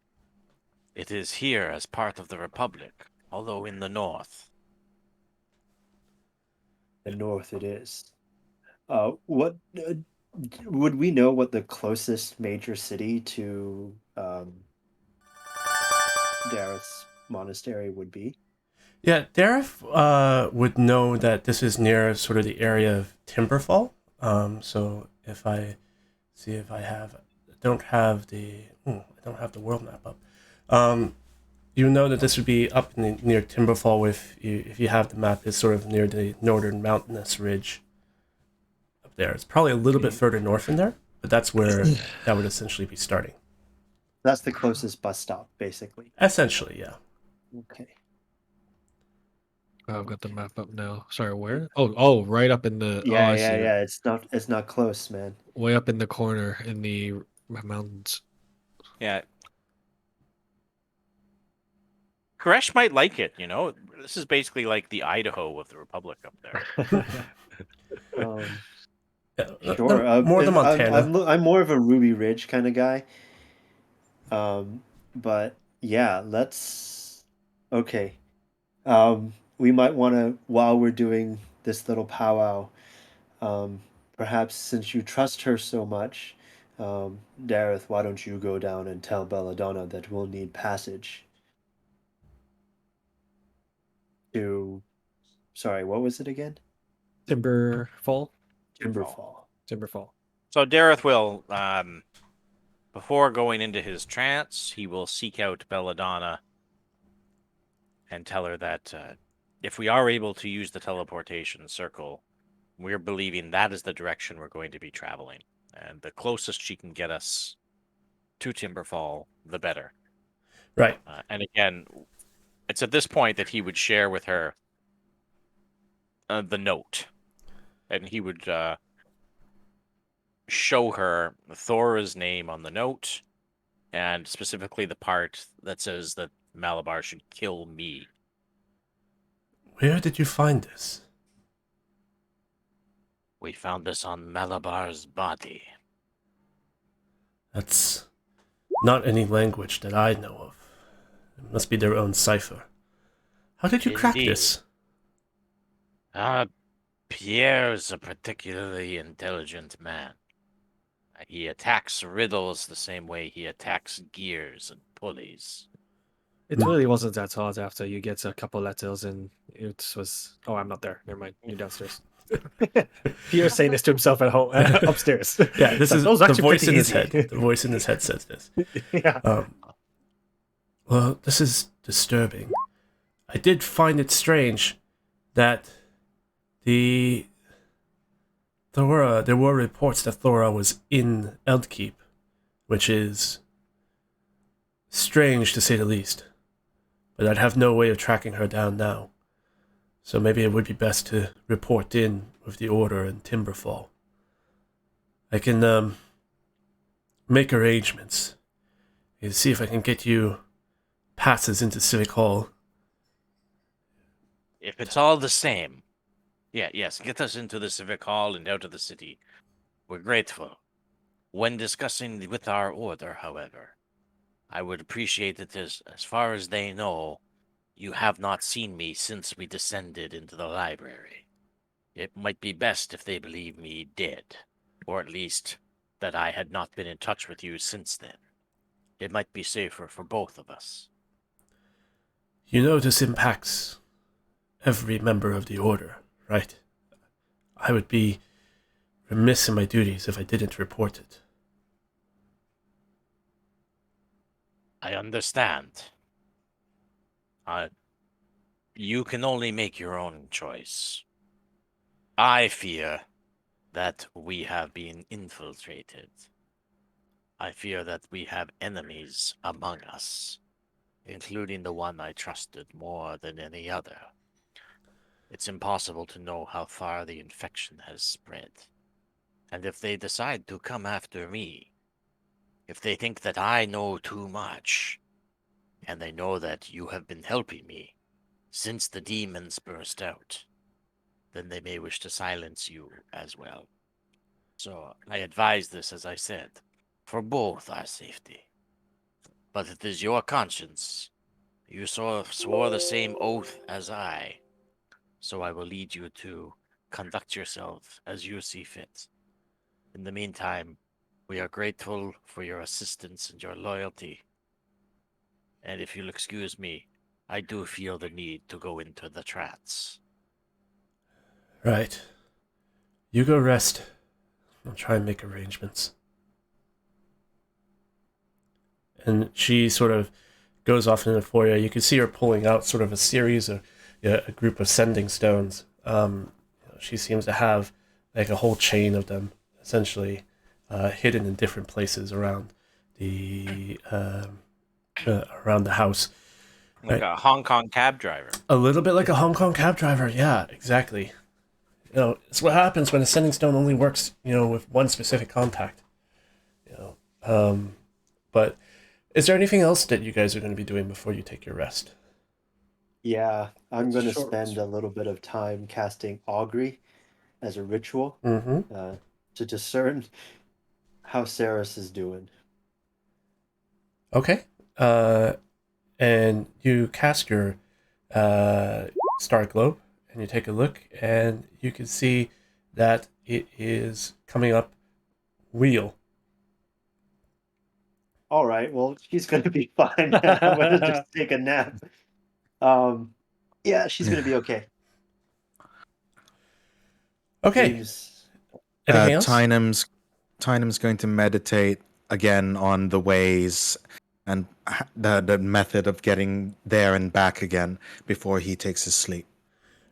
It is here as part of the Republic, although in the north. The north it is. What would we know what the closest major city to Dareth's monastery would be? Yeah, Dareth would know that this is near sort of the area of Timberfall. So if I see if I have, I don't have the world map up. You know that this would be up near Timberfall if you have the map. It's sort of near the northern mountainous ridge up there. It's probably a little bit further north in there, but that's where that would essentially be starting. That's the closest bus stop, basically. Essentially, yeah. Okay. Oh, I've got the map up now. Sorry, where? Oh, right up in the. Oh, Yeah, I see it. yeah. It's not close, man. Way up in the corner in the mountains. Yeah. Koresh might like it, you know? This is basically like the Idaho of the Republic up there. Sure. More the Montana. I'm more of a Ruby Ridge kind of guy. But yeah, let's. Okay. We might want to, while we're doing this little powwow, perhaps since you trust her so much, Dareth, why don't you go down and tell Belladonna that we'll need passage to. Sorry, what was it again? Timberfall. Timberfall. So Dareth will, before going into his trance, he will seek out Belladonna and tell her that if we are able to use the teleportation circle, we're believing that is the direction we're going to be traveling. And the closest she can get us to Timberfall, the better. Right. And again, it's at this point that he would share with her the note. And he would show her Thora's name on the note, and specifically the part that says that Malabar should kill me. Where did you find this? We found this on Malabar's body. That's not any language that I know of. It must be their own cipher. How did you crack Indeed. this? Pierre's a particularly intelligent man. He attacks riddles the same way he attacks gears and pulleys. It really wasn't that hard after you get a couple letters and it was. Oh, I'm not there. Never mind. You're downstairs. Pierre's saying this to himself at home, upstairs. Yeah, this is That was the actually voice pretty in his easy. head. The voice in his head says this. Yeah. Well, this is disturbing. I did find it strange that there were reports that Thora was in Eldkeep, which is strange to say the least. But I'd have no way of tracking her down now. So maybe it would be best to report in with the Order in Timberfall. I can make arrangements and see if I can get you passes into Civic Hall. If it's all the same, yes, get us into the Civic Hall and out of the city. We're grateful. When discussing with our Order, however, I would appreciate it as far as they know, you have not seen me since we descended into the library. It might be best if they believe me dead, or at least that I had not been in touch with you since then. It might be safer for both of us. You know this impacts every member of the Order, right? I would be remiss in my duties if I didn't report it. I understand. You can only make your own choice. I fear that we have been infiltrated. I fear that we have enemies among us, including the one I trusted more than any other. It's impossible to know how far the infection has spread. And if they decide to come after me, if they think that I know too much, and they know that you have been helping me since the demons burst out, then they may wish to silence you as well. So I advise this, as I said, for both our safety. But it is your conscience. You swore the same oath as I, so I will lead you to conduct yourself as you see fit. In the meantime, we are grateful for your assistance and your loyalty. And if you'll excuse me, I do feel the need to go into the trance. Right. You go rest. I'll try and make arrangements. And she sort of goes off into the foyer. You can see her pulling out sort of a series of a group of sending stones. She seems to have like a whole chain of them, essentially. hidden in different places around the house. Like a Hong Kong cab driver. A little bit like a Hong Kong cab driver. Yeah, exactly. It's what happens when a sending stone only works, with one specific contact. But is there anything else that you guys are going to be doing before you take your rest? Yeah, I'm It's a going to short spend rest. a little bit of time casting augury as a ritual Mm-hmm. to discern how Saris is doing. Okay. And you cast your star globe, and you take a look, and you can see that it is coming up wheel. All right, well, she's going to be fine. I'm going to just take a nap. Yeah, she's going to be okay. Okay. Seems Anything else? Tynam's going to meditate again on the ways and the method of getting there and back again before he takes his sleep.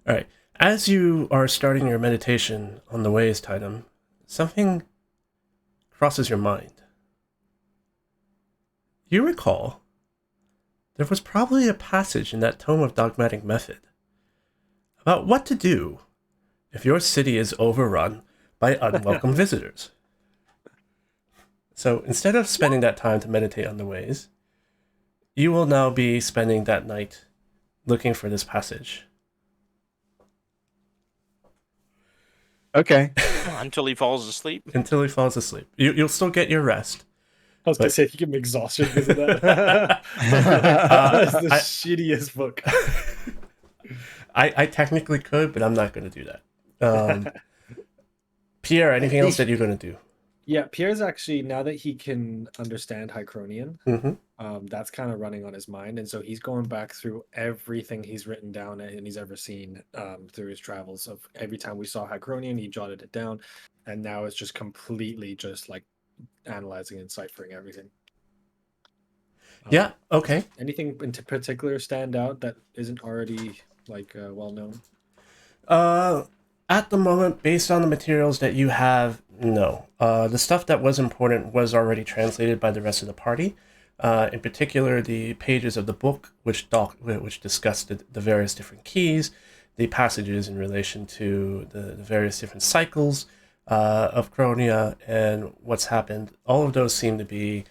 All right. As you are starting your meditation on the ways, Titan, something crosses your mind. You recall there was probably a passage in that tome of dogmatic method about what to do if your city is overrun by unwelcome visitors. So instead of spending that time to meditate on the ways, you will now be spending that night looking for this passage. Okay. Until he falls asleep. Until he falls asleep. You'll still get your rest. I was gonna But- say you can exhaustion because of that. That's the I- shittiest book. I technically could, but I'm not going to do that. Pierre, anything else that you're going to do? Yeah, Pierre's actually, now that he can understand Hycronian, Mm-hmm. that's kind of running on his mind, and so he's going back through everything he's written down and he's ever seen through his travels. Of every time we saw Hycronian, he jotted it down, and now it's just completely just like analyzing and ciphering everything. Yeah, okay. Anything in particular stand out that isn't already like well known? At the moment, based on the materials that you have, no. The stuff that was important was already translated by the rest of the party. In particular, the pages of the book which discussed the various different keys, the passages in relation to the various different cycles of Chronia and what's happened. All of those seem to be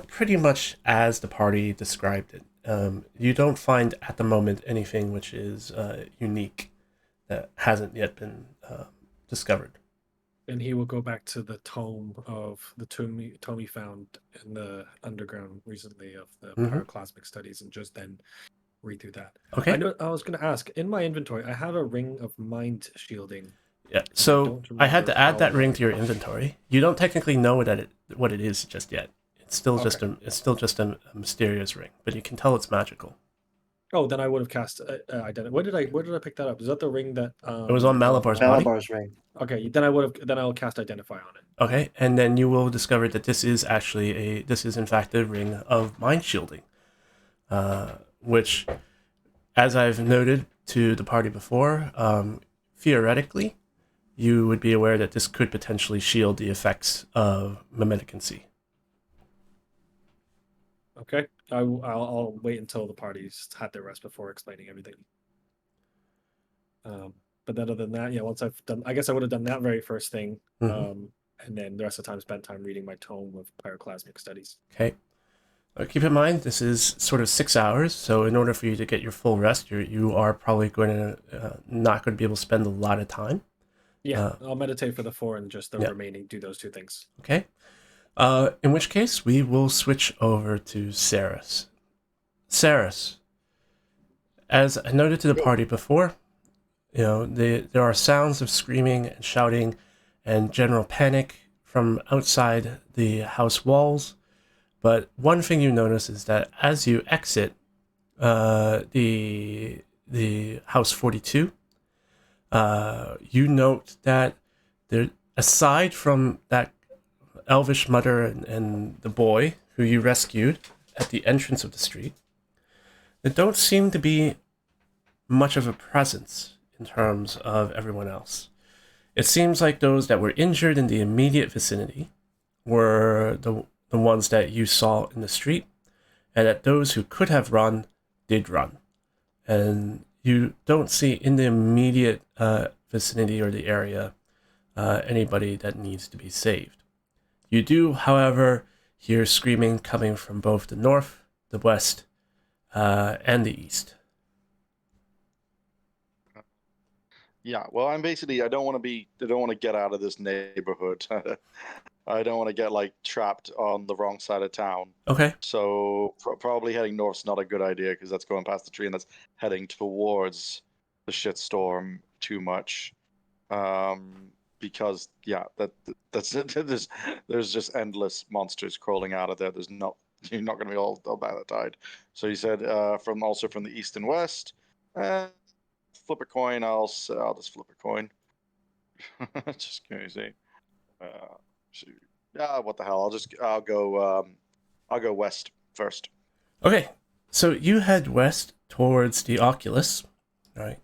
pretty much as the party described it. You don't find at the moment anything which is unique that hasn't yet been discovered. And he will go back to the tome he found in the underground recently of the pyroclasmic studies, and just then read through that. Okay. I was going to ask, in my inventory, I have a ring of mind shielding. Yeah. So I had remember to add that how- ring to your inventory. You don't technically know what it is just yet. It's still just a mysterious ring, but you can tell it's magical. Oh, then I would have cast identity. Where did I pick that up? Is that the ring that It was on Malabar's body. Malabar's ring. Okay, then I'll cast identify on it. Okay, and then you will discover that this is in fact a ring of mind shielding, which, as I've noted to the party before, theoretically, you would be aware that this could potentially shield the effects of memeticancy. Okay, I'll wait until the party's had their rest before explaining everything. But then other than that, yeah, once I've done, I guess I would have done that very first thing, and then the rest of the time spent time reading my tome of pyroclasmic studies. Okay. Keep in mind, this is sort of 6 hours, so in order for you to get your full rest, you are probably going to not going to be able to spend a lot of time. Yeah, I'll meditate for the 4 and just the remaining do those 2 things. Okay. In which case, we will switch over to Saris. Saris, as I noted to the party before, there are sounds of screaming and shouting and general panic from outside the house walls. But one thing you notice is that as you exit the house 42, you note that there, aside from that elvish mother and the boy who you rescued at the entrance of the street, there don't seem to be much of a presence in terms of everyone else. It seems like those that were injured in the immediate vicinity were the ones that you saw in the street, and that those who could have run did run. And you don't see in the immediate vicinity or the area anybody that needs to be saved. You do, however, hear screaming coming from both the north, the west, and the east. Yeah, well, I don't want to get out of this neighborhood. I don't want to get like trapped on the wrong side of town. Okay. So probably heading north's not a good idea because that's going past the tree and that's heading towards the shitstorm too much. Because yeah, that's there's just endless monsters crawling out of there. There's not You're not going to be all by the tide. So you said from the east and west. Flip a coin. I'll just flip a coin. Just can you see? Shoot. What the hell? I'll go west first. Okay. So you head west towards the Oculus, right?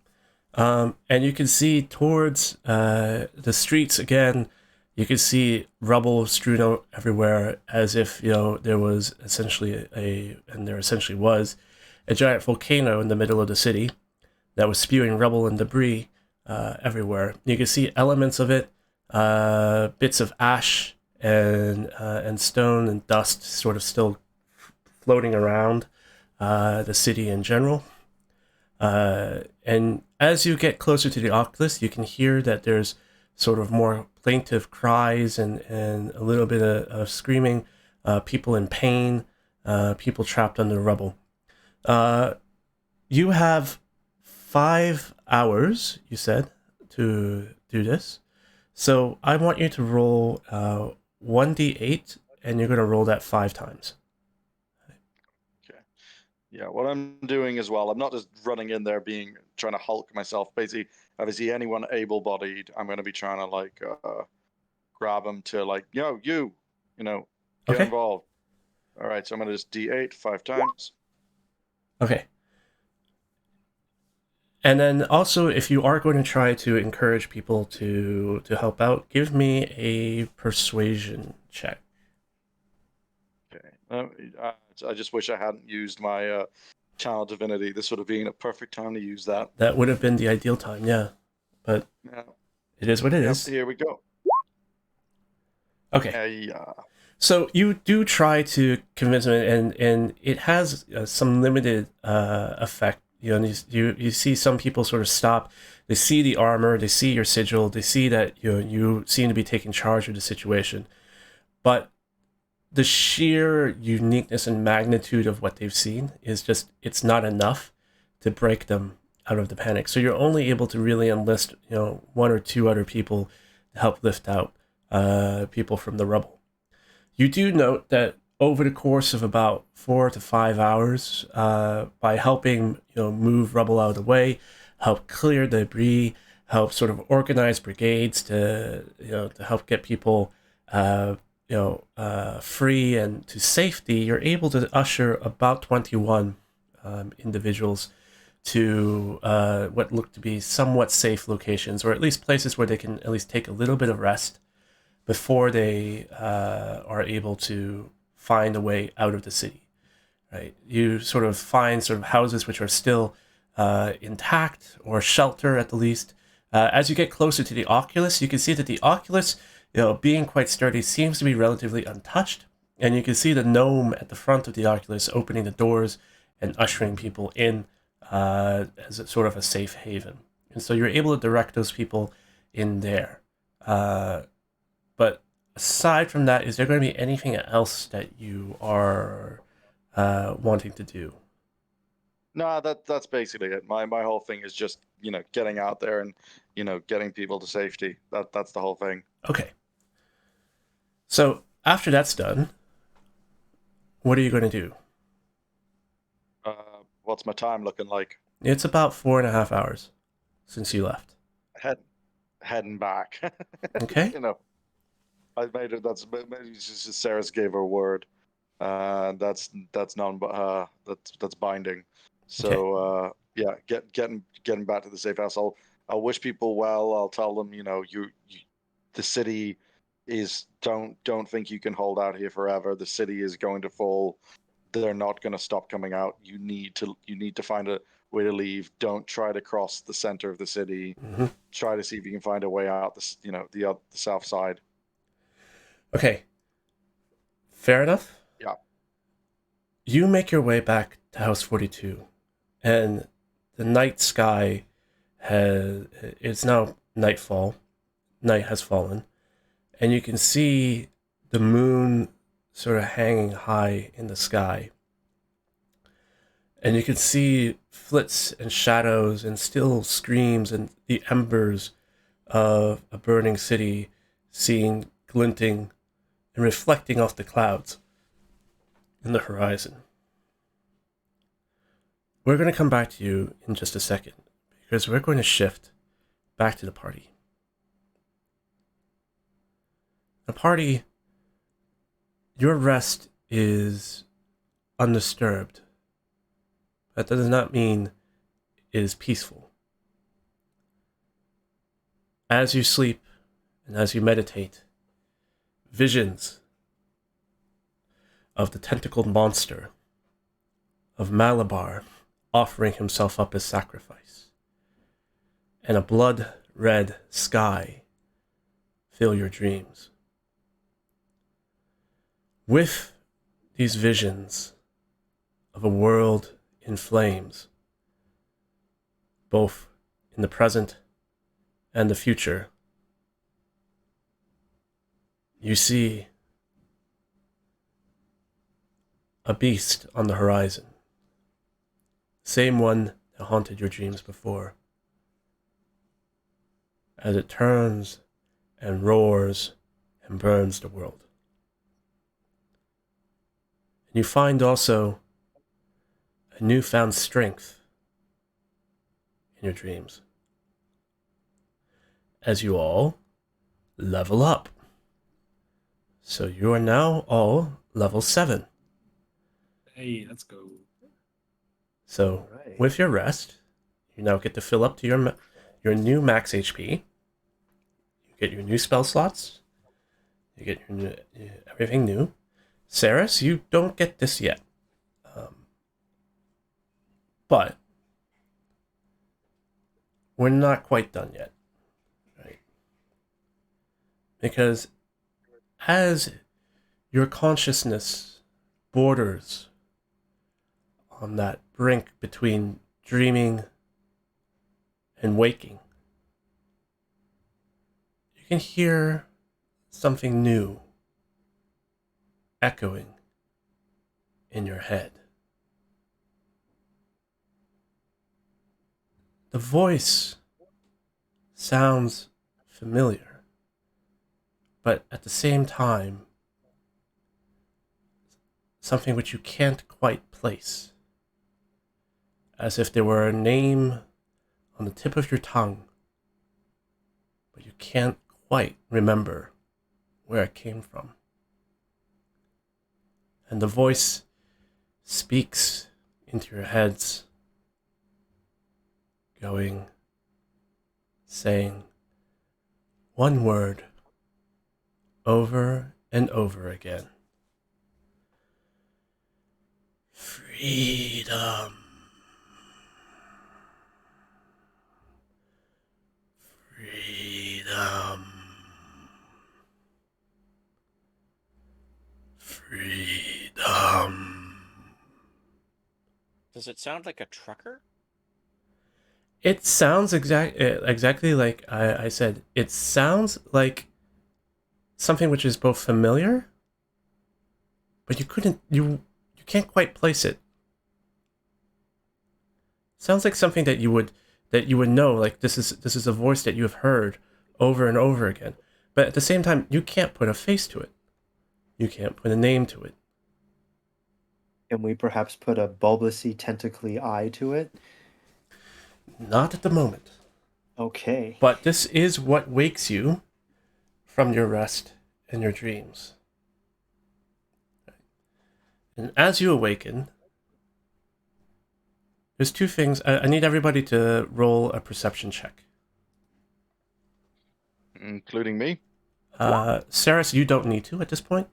And you can see towards the streets again. You can see rubble strewn out everywhere, as if there was essentially there essentially was a giant volcano in the middle of the city that was spewing rubble and debris everywhere. You can see elements of it, bits of ash and stone and dust, sort of still floating around the city in general. And as you get closer to the Oculus, you can hear that there's sort of more plaintive cries and a little bit of screaming, people in pain, people trapped under rubble. You have 5 hours, you said, to do this. So I want you to roll 1d8, and you're going to roll that 5 times. Yeah, what I'm doing as well, I'm not just running in there trying to Hulk myself. Basically, if I see anyone able-bodied, I'm going to be trying to like grab them to like, get Okay. involved. All right, so I'm going to just D8 5 times. Okay. And then also, if you are going to try to encourage people to help out, give me a persuasion check. Okay. I just wish I hadn't used my channel divinity. This would have been a perfect time to use that. That would have been the ideal time, yeah. But Yeah. it is what it is. Here we go. Okay. So you do try to convince them, and it has some limited effect. You see some people sort of stop. They see the armor, they see your sigil, they see that you seem to be taking charge of the situation, but the sheer uniqueness and magnitude of what they've seen is just, it's not enough to break them out of the panic. So you're only able to really enlist 1 or 2 other people to help lift out people from the rubble. You do note that over the course of about 4 to 5 hours, by helping move rubble out of the way, help clear debris, help sort of organize brigades to help get people free and to safety, you're able to usher about 21 individuals to what look to be somewhat safe locations, or at least places where they can at least take a little bit of rest before they are able to find a way out of the city. Right? You sort of find houses which are still intact, or shelter at the least. As you get closer to the Oculus, you can see that the Oculus, being quite sturdy, seems to be relatively untouched. And you can see the gnome at the front of the Oculus opening the doors and ushering people in as a sort of a safe haven. And so you're able to direct those people in there. But aside from that, is there going to be anything else that you are wanting to do? No, that's basically it. My whole thing is just getting out there and getting people to safety. That's the whole thing. Okay. So after that's done, what are you going to do? What's my time looking like? It's about 4.5 hours since you left. Heading back. Okay. I made it. That's just Sarah's gave her word. That's that's binding. So yeah, getting back to the safe house. I'll wish people well. I'll tell them the city is don't think you can hold out here forever. The city is going to fall. They're not going to stop coming out. You need to find a way to leave. Don't try to cross the center of the city. Mm-hmm. Try to see if you can find a way out the south side. Okay. Fair enough. Yeah. You make your way back to House 42, and the night sky it's now nightfall. Night has fallen, and you can see the moon sort of hanging high in the sky. And you can see flits and shadows and still screams and the embers of a burning city seen glinting and reflecting off the clouds in the horizon. We're going to come back to you in just a second because we're going to shift back to the party. The party, your rest is undisturbed. That does not mean it is peaceful. As you sleep and as you meditate, visions of the tentacled monster, of Malabar offering himself up as sacrifice, and a blood-red sky fill your dreams. With these visions of a world in flames, both in the present and the future, you see a beast on the horizon, same one that haunted your dreams before, as it turns and roars and burns the world. And you find also a newfound strength in your dreams as you all level up. So you are now all level 7. Hey, let's go. So Alright. with your rest, you now get to fill up to your new max HP. You get your new spell slots. You get your new, everything new. Saris, you don't get this yet. But we're not quite done yet, right? Because as your consciousness borders on that brink between dreaming and waking, you can hear something new echoing in your head. The voice sounds familiar, but at the same time, something which you can't quite place, as if there were a name on the tip of your tongue, but you can't quite remember where it came from. And the voice speaks into your heads, saying one word over and over again. Freedom. Freedom. Freedom. Does it sound like a trucker? It sounds exactly like I said. It sounds like something which is both familiar, but you can't quite place it. Sounds like something that you would know, like this is a voice that you have heard over and over again. But at the same time, you can't put a face to it. You can't put a name to it. Can we perhaps put a bulbousy, tentacly eye to it? Not at the moment. Okay. But this is what wakes you from your rest and your dreams. And as you awaken, there's two things. I need everybody to roll a perception check. Including me. Saris, you don't need to at this point.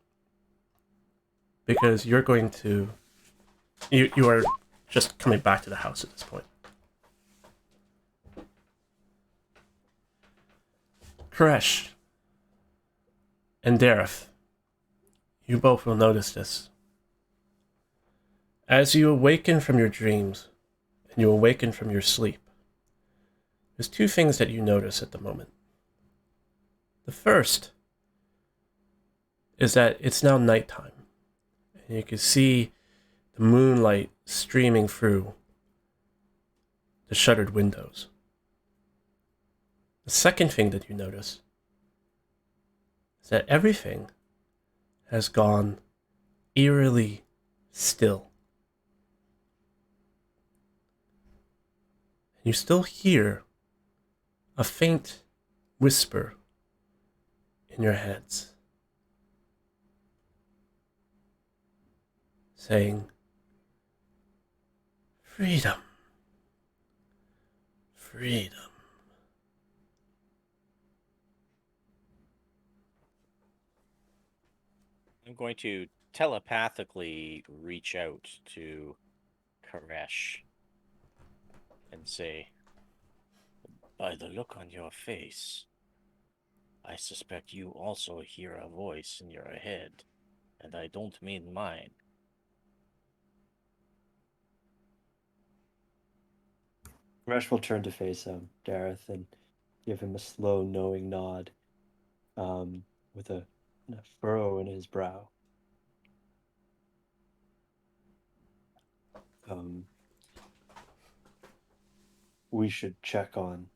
Because you're going to... You are just coming back to the house at this point. Koresh and Dareth, you both will notice this. As you awaken from your dreams, and you awaken from your sleep, there's two things that you notice at the moment. The first is that it's now nighttime, and you can see the moonlight streaming through the shuttered windows. The second thing that you notice is that everything has gone eerily still. And you still hear a faint whisper in your heads saying, "Freedom, freedom." I'm going to telepathically reach out to Koresh and say, by the look on your face, I suspect you also hear a voice in your head, and I don't mean mine. Resh will turn to face Dareth and give him a slow, knowing nod, with a furrow in his brow. We should check on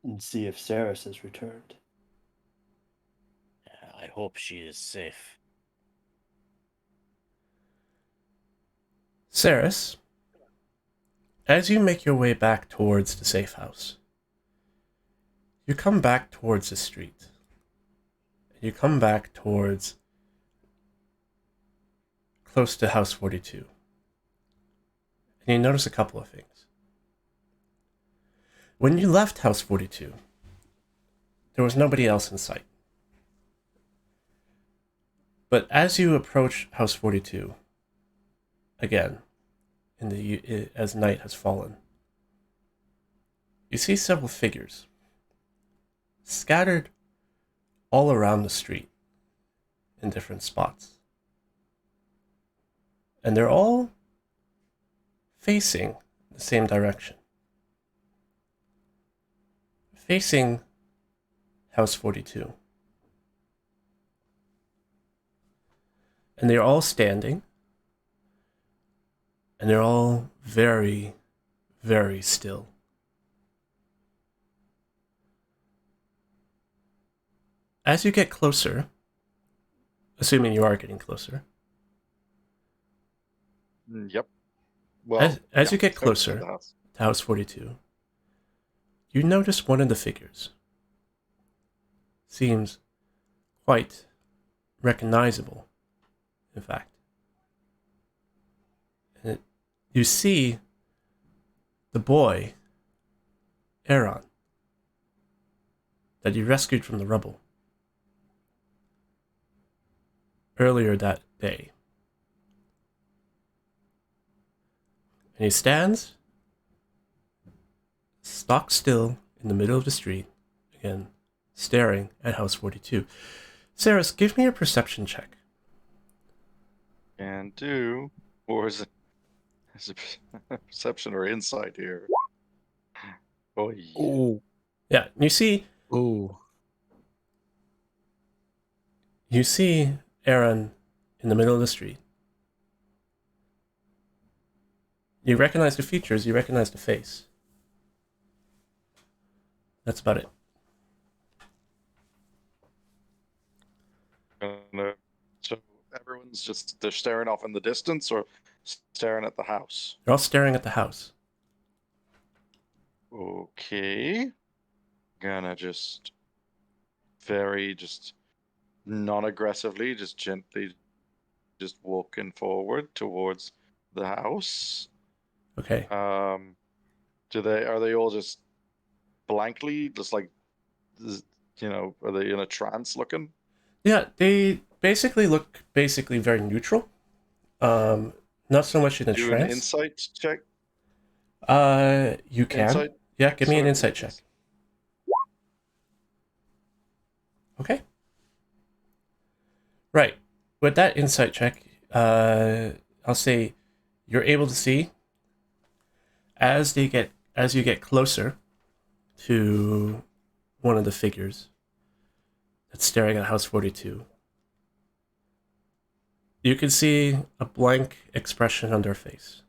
and see if Saris has returned. I hope she is safe. Saris, as you make your way back towards the safe house, you come back towards the street. You come back towards close to House 42. And you notice a couple of things. When you left House 42, there was nobody else in sight. But as you approach House 42, again, as night has fallen, you see several figures scattered all around the street in different spots. And they're all facing the same direction. Facing House 42. And they're all standing. And they're all very, very still. As you get closer, assuming you are getting closer, Yep. Well, as yeah, you get outside closer the house. to House 42, you notice one of the figures seems quite recognizable, in fact. And you see the boy, Aaron, that you rescued from the rubble earlier that day. And he stands stock still in the middle of the street, again, staring at House 42. Saris, give me a perception check. Can do. Or is it perception or insight here? Oh, yeah. Ooh. Yeah, you see Ooh. Aaron in the middle of the street. You recognize the features, you recognize the face. That's about it. So everyone's just they're staring off in the distance or staring at the house. They're all staring at the house. Okay. Gonna just non-aggressively, just gently just walking forward towards the house. Okay. Are they all just blankly just like Are they in a trance looking? Yeah, they basically look very neutral. Not so much in a Do an trance. insight check. You can. Insight. Yeah, give me an Sorry. insight check. Okay. Right. With that insight check, I'll say you're able to see as you get closer to one of the figures that's staring at House 42. You can see a blank expression on their face.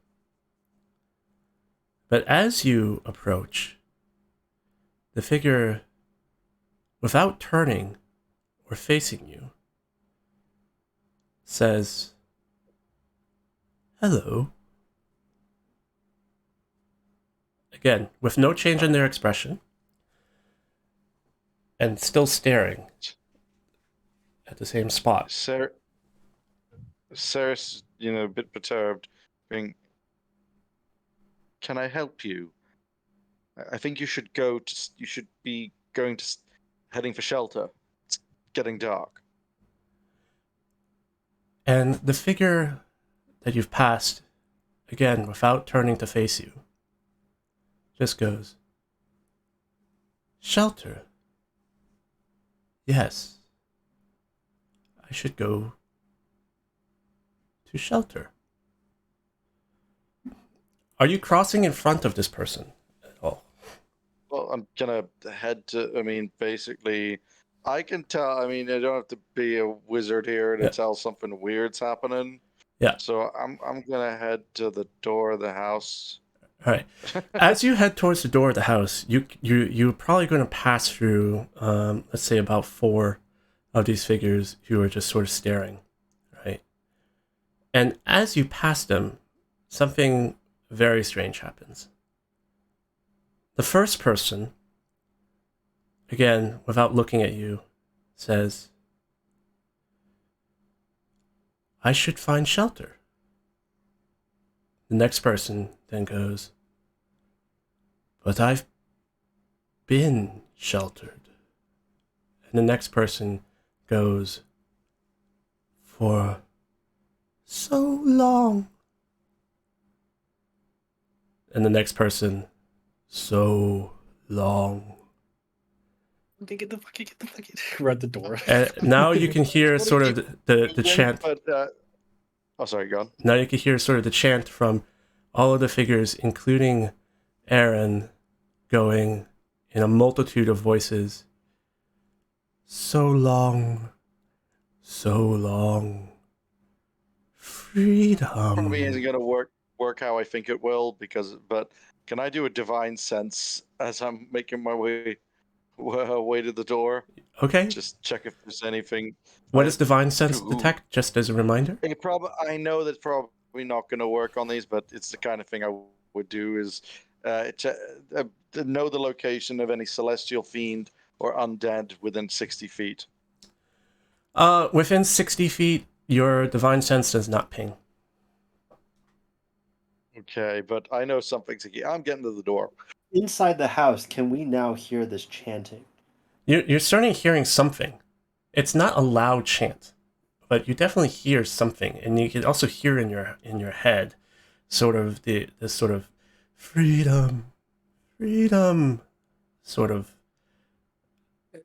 But as you approach, the figure, without turning or facing you, says, "Hello." Again, with no change in their expression, and still staring at the same spot. Ceres, a bit perturbed, being, "Can I help you? I think you should go to. You should be going to, heading for shelter. It's getting dark." And the figure that you've passed, again, without turning to face you, just goes, "Shelter? Yes. I should go to shelter." Are you crossing in front of this person at all? Well, I'm gonna head to. I mean, basically, I can tell. I mean, I don't have to be a wizard here to Yeah. tell something weird's happening. Yeah. So I'm gonna head to the door of the house. All right. As you head towards the door of the house, you're probably going to pass through, let's say, about 4 of these figures who are just sort of staring, right? And as you pass them, something very strange happens. The first person, again, without looking at you, says, "I should find shelter." The next person then goes, "But I've been sheltered." And the next person goes, "For so long." And the next person, "So long." Okay, get the fucking. We're at the door. And now you can hear sort of the chant. But oh, sorry, go on. Now you can hear sort of the chant from all of the figures, including Aaron, going in a multitude of voices. "So long, so long. Freedom." Probably isn't gonna work how I think it will but can I do a divine sense as I'm making my way to the door? Okay. Just check if there's anything. What does Divine Sense Ooh. detect, just as a reminder? I know that's probably not going to work on these, but it's the kind of thing I would do is to know the location of any celestial fiend or undead within 60 feet. Within 60 feet, your Divine Sense does not ping. Okay, but I know something's. I'm getting to the door. Inside the house, can we now hear this chanting? You're starting hearing something. It's not a loud chant, but you definitely hear something, and you can also hear in your head, sort of the sort of freedom, sort of.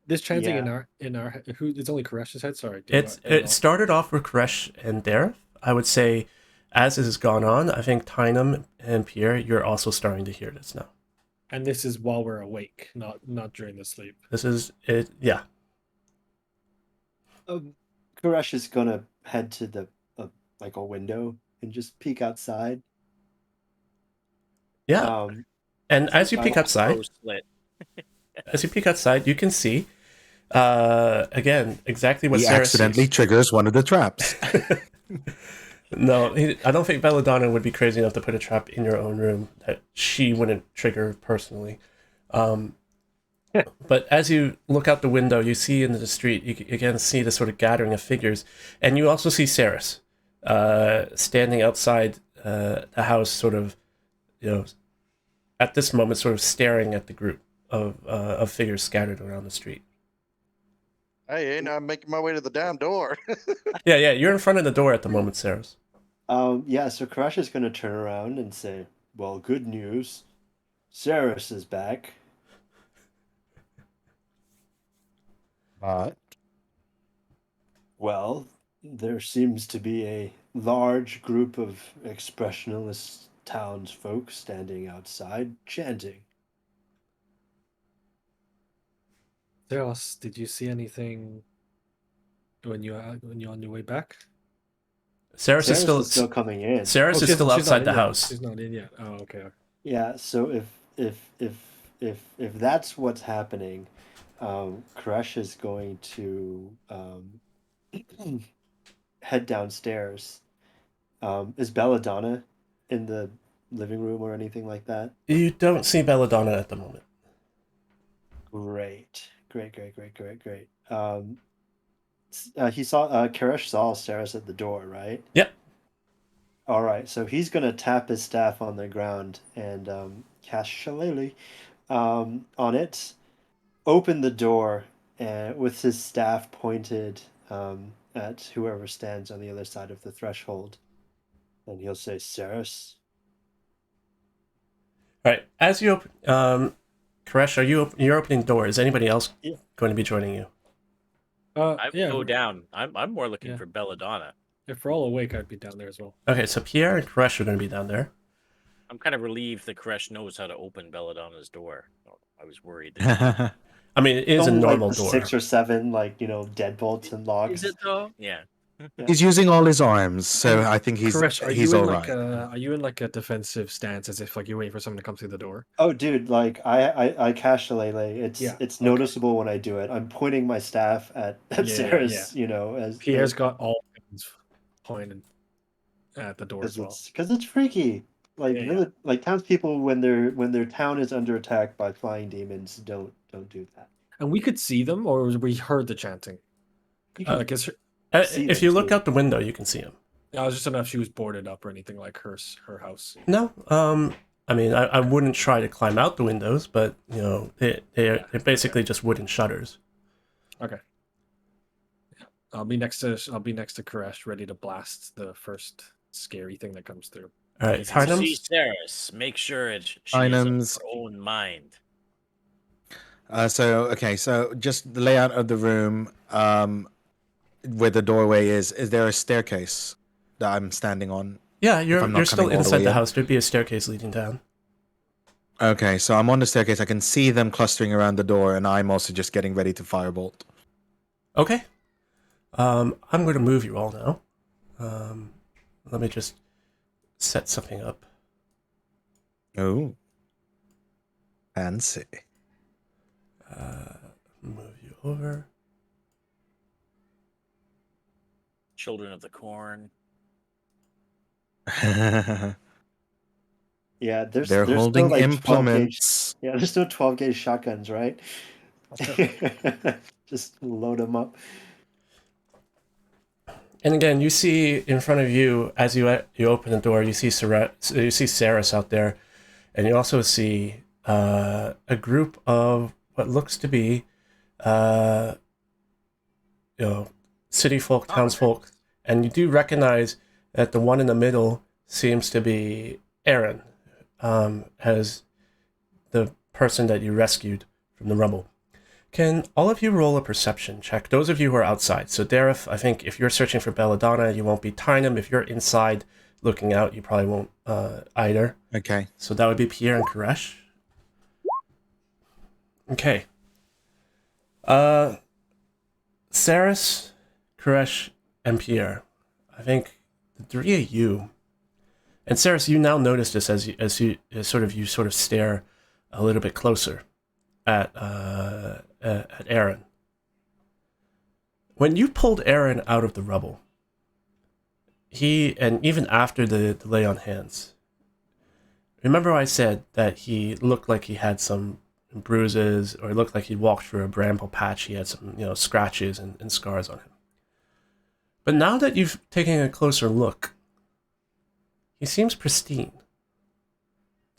This chanting Yeah. in our who it's only Koresh's head. Sorry, It started off with Koresh and Dareth. I would say, as it has gone on, I think Tynum and Pierre, you're also starting to hear this now. And this is while we're awake, not during the sleep. This is it. Yeah. Koresh is gonna head to the like a window and just peek outside. Yeah. And as you peek outside, Slit. you can see again exactly what He Sarah accidentally sees. triggers one of the traps. No, I don't think Belladonna would be crazy enough to put a trap in your own room that she wouldn't trigger personally. But as you look out the window, you see into the street, you again see the sort of gathering of figures, and you also see Saris standing outside the house, sort of, at this moment, sort of staring at the group. of figures scattered around the street. Hey, ain't I'm making my way to the damn door. Yeah, you're in front of the door at the moment, Saris. Yeah, so Crush is gonna turn around and say, "Well, good news. Saris is back." But Well, there seems to be a large group of expressionless townsfolk standing outside chanting. Theos, did you see anything when you're on your way back? Saris is Saris still is still coming in. Saris is still she's not outside in the yet. house. She's not in yet. Oh, okay. Yeah, so if that's what's happening, Koresh is going to head downstairs. Is Belladonna in the living room or anything like that? You don't see Belladonna at the moment. Great. He saw Koresh saw Saris at the door, right? Yep. All right, so he's gonna tap his staff on the ground and cast Shillelagh on it. Open the door and with his staff pointed at whoever stands on the other side of the threshold, and he'll say, "Saris." All right. As you open, Koresh, you're opening the door. Is anybody else Yeah. going to be joining you? I would Yeah. go down. I'm more looking Yeah. for Belladonna. If we're all awake, I'd be down there as well. Okay, so Pierre and Koresh are going to be down there. I'm kind of relieved that Koresh knows how to open Belladonna's door. I was worried. That I mean, it is a Only normal like the door. 6 or 7 deadbolts and locks. Is it though? Yeah. he's using all his arms, so I think Koresh, are he's you in all like right. are you in like a defensive stance as if like you're waiting for someone to come through the door? Oh, dude, I cast Shillelagh. It's Yeah, it's okay. noticeable when I do it. I'm pointing my staff at Yeah, Saris, yeah. as Pierre's got all hands pointed at the door as well. because it's freaky. Like Yeah. like townspeople when their town is under attack by flying demons don't do that. And we could see them, or we heard the chanting. You can Like, is see If them you look too. out the window, you can see him. I was just wondering if she was boarded up or anything like her house. No, I mean, I wouldn't try to climb out the windows, but you know, they're basically just wooden shutters. Okay. Yeah. I'll be next to Koresh, ready to blast the first scary thing that comes through. All right, If you see Tarnum. Saris, make sure she is of Dynam's- her own mind. So just the layout of the room, where the doorway is there a staircase that I'm standing on? Yeah, I'm you're not still coming all the inside way the in? house. There'd be a staircase leading down. Okay, so I'm on the staircase. I can see them clustering around the door, and I'm also just getting ready to firebolt. Okay. I'm going to move you all now. Let me just set something up. Oh. Fancy. Move you over. Children of the Corn. Yeah, there's They're still holding like 12 gauge. implements. Yeah, there's still 12 gauge shotguns, right? Just load them up. And again, you see in front of you as you open the door, you see Saris out there, and you also see a group of what looks to be, city folk, townsfolk, and you do recognize that the one in the middle seems to be Aaron, as the person that you rescued from the rubble. Can all of you roll a perception check? Those of you who are outside. So, Dareth, I think if you're searching for Belladonna, you won't be Tynum. If you're inside looking out, you probably won't either. Okay. So that would be Pierre and Koresh. Okay. Saris, Koresh, and Pierre. I think the three of you. And Saris, you now notice this as you sort of stare a little bit closer at Aaron. When you pulled Aaron out of the rubble, and even after the lay on hands, remember I said that he looked like he had some bruises, or it looked like he walked through a bramble patch. He had some, scratches and scars on him. But now that you've taken a closer look, he seems pristine.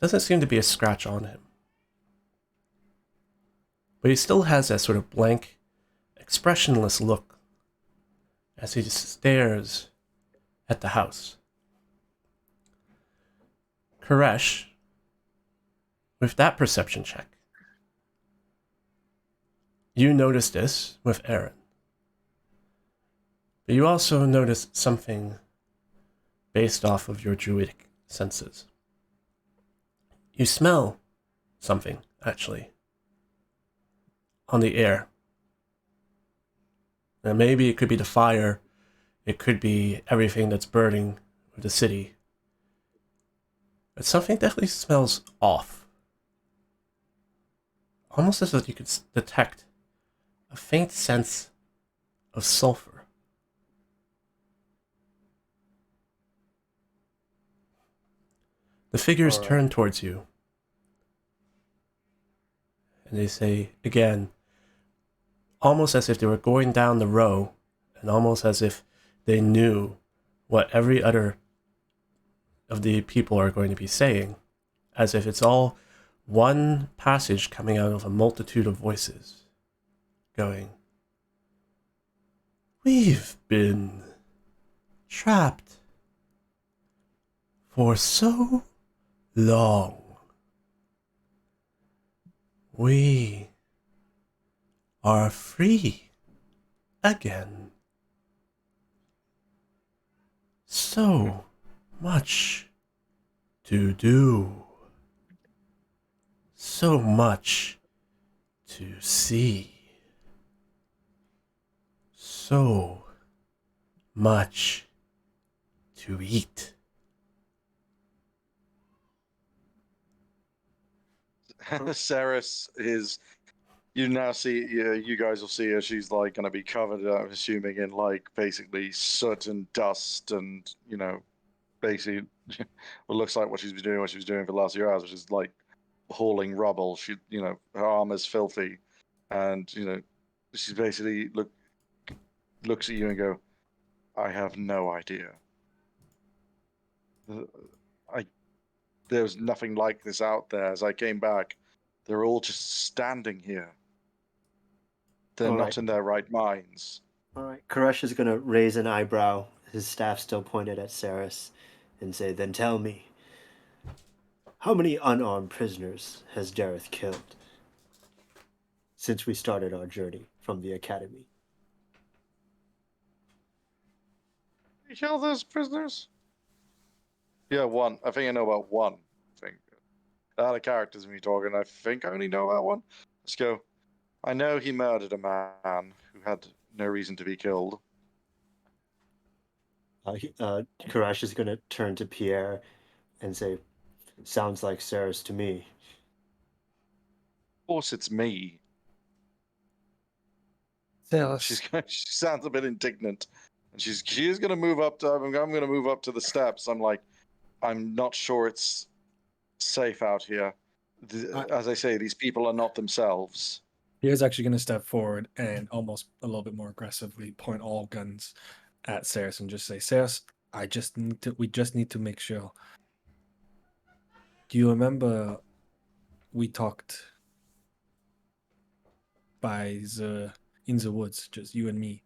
Doesn't seem to be a scratch on him. but he still has that sort of blank, expressionless look as he just stares at the house. Koresh, with that perception check, you notice this with Aaron. But you also notice something based off of your druidic senses. You smell something, actually, on the air. And maybe it could be the fire, it could be everything that's burning with the city. But something definitely smells off. Almost as if you could detect a faint sense of sulfur. The figures Alright. turn towards you. And they say, again, almost as if they were going down the row, and almost as if they knew what every other of the people are going to be saying, as if it's all one passage coming out of a multitude of voices, going, "We've been trapped for so long. We are free again. So much to do. So much to see. So much to eat." Ceres is. You now see, you guys will see her. She's like going to be covered, I'm assuming, in like basically soot and dust, and basically, what looks like what she's been doing, what she was doing for the last few hours, which is like hauling rubble. She, her armor's filthy, and she's basically looks at you and go, "I have no idea. I There's nothing like this out there. As I came back, they're all just standing here. They're All not right. in their right minds." All right. Koresh is going to raise an eyebrow, his staff still pointed at Saris, and say, "Then tell me, how many unarmed prisoners has Dareth killed since we started our journey from the academy?" You kill those prisoners? Yeah, one. I think I know about one. I think. Out of characters when you're talking, I think I only know about one. Let's go. I know he murdered a man who had no reason to be killed. Koresh is going to turn to Pierre and say, "Sounds like Saris to me." Of course, it's me. Ceres, She sounds a bit indignant, and she is going to move up to. I'm going to move up to the steps. I'm like, I'm not sure it's safe out here. As I say, these people are not themselves. Pierre's actually going to step forward and almost a little bit more aggressively point all guns at Ceres and just say, "Ceres, we just need to make sure. Do you remember we talked in the woods, just you and me?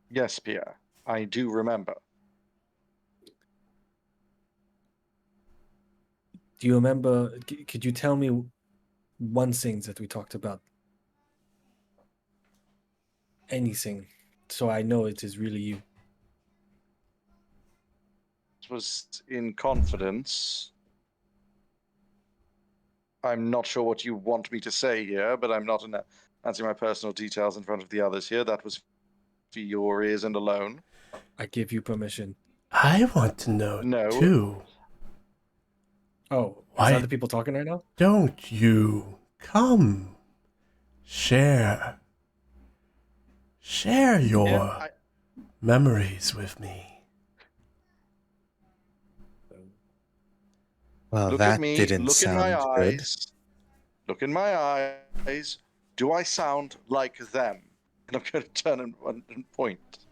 Yes, Pierre, I do remember. Do you remember? Could you tell me one thing that we talked about? Anything, so I know it is really you." It was in confidence. I'm not sure what you want me to say here, but I'm not announcing my personal details in front of the others here. That was for your ears and alone. I give you permission. I want to know No. too. Oh, is Why that the people talking right now? don't you come share your Yeah, memories with me? Well, look at that me. didn't Look in my sound good. eyes. Look in my eyes. Do I sound like them? And I'm going to turn and point.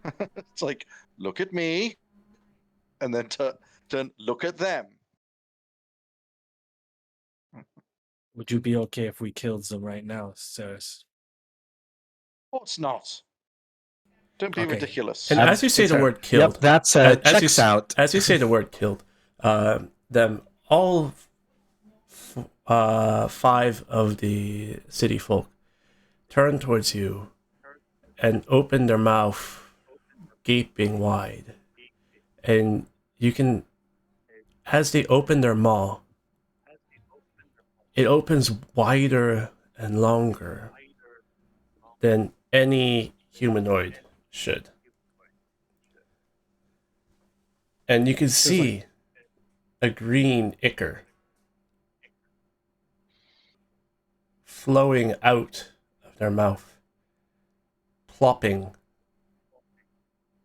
It's like, look at me, and then turn, look at them. Would you be okay if we killed them right now, Ceres? Of course not. Don't be Okay. ridiculous. And as you say It's the her. word killed, Yep, that's as you checks out. as you say the word killed, them all 5 of the city folk turn towards you and open their mouth gaping wide, and you can, as they open their maw, it opens wider and longer than any humanoid should. And you can see a green ichor flowing out of their mouth, plopping,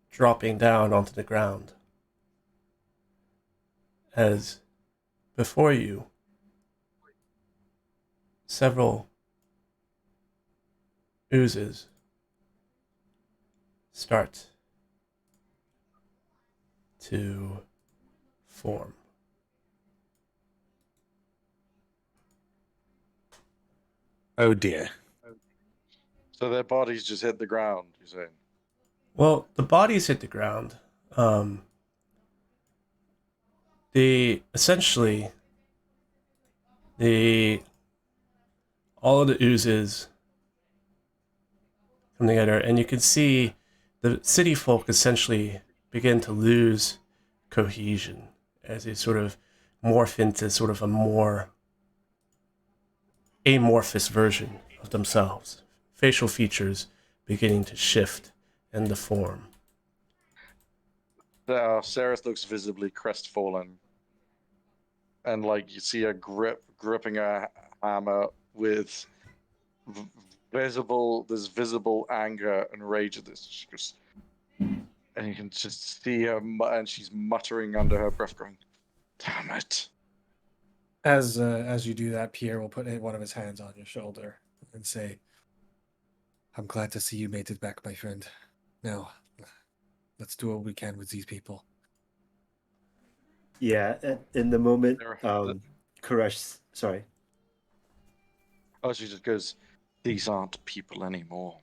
dropping down onto the ground. As before you, several oozes start to form. Oh dear. So their bodies just hit the ground, you're saying? Well, the bodies hit the ground. They essentially, all of the oozes come together, and you can see the city folk essentially begin to lose cohesion as they sort of morph into sort of a more amorphous version of themselves. Facial features beginning to shift and deform. Ceres looks visibly crestfallen. And like you see her gripping a hammer with visible anger and rage at this. She goes, and you can just see her, and she's muttering under her breath, going, "Damn it!" As you do that, Pierre will put one of his hands on your shoulder and say, "I'm glad to see you made it back, my friend. Now, let's do what we can with these people." Yeah, in the moment, There- Koresh, sorry. Oh, she just goes, "These aren't people anymore."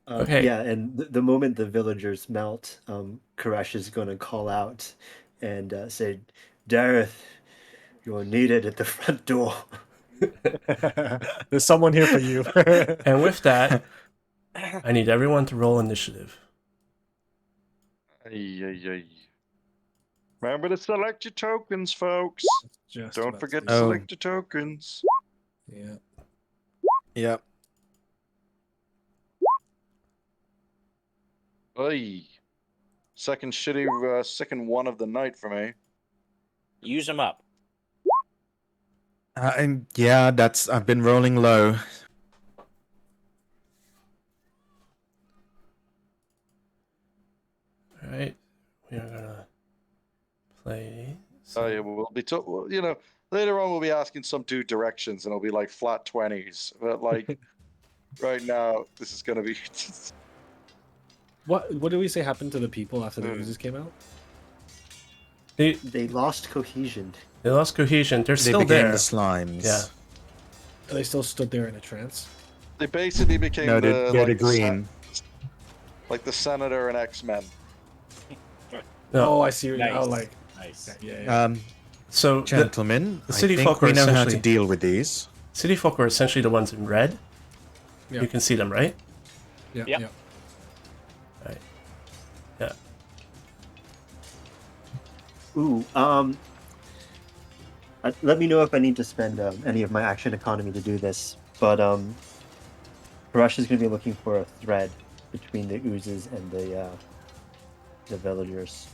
Okay. Yeah, and the moment the villagers melt, Koresh is going to call out and say, Dareth, you're needed at the front door. There's someone here for you. And with that, I need everyone to roll initiative. Ay, ay, ay. Remember to select your tokens, folks. Just Don't about forget to to do- select your tokens. Yeah. Yep. Ay. Second one of the night for me. Use them up. Yeah, I've been rolling low. All right, we are gonna play. Oh yeah, we'll be later on we'll be asking some 2 directions and it'll be like flat 20s. But like right now, this is gonna be What did we say happened to the people after the oozes came out? They lost cohesion. They lost cohesion. They're They still became there. the slimes. Yeah. They still stood there in a trance. they basically became No, the they're like the green. like the Senator and X-Men. No. Oh, I see. Nice. Oh, like Nice. yeah. So Gentlemen, the city I think folk we are know how to essentially- deal with these. city folk are essentially the ones in red. Yeah. You can see them, right? Yeah. Yep. Yeah. Right. Yeah. Ooh, let me know if I need to spend any of my action economy to do this. But Koresh is going to be looking for a thread between the oozes and the villagers.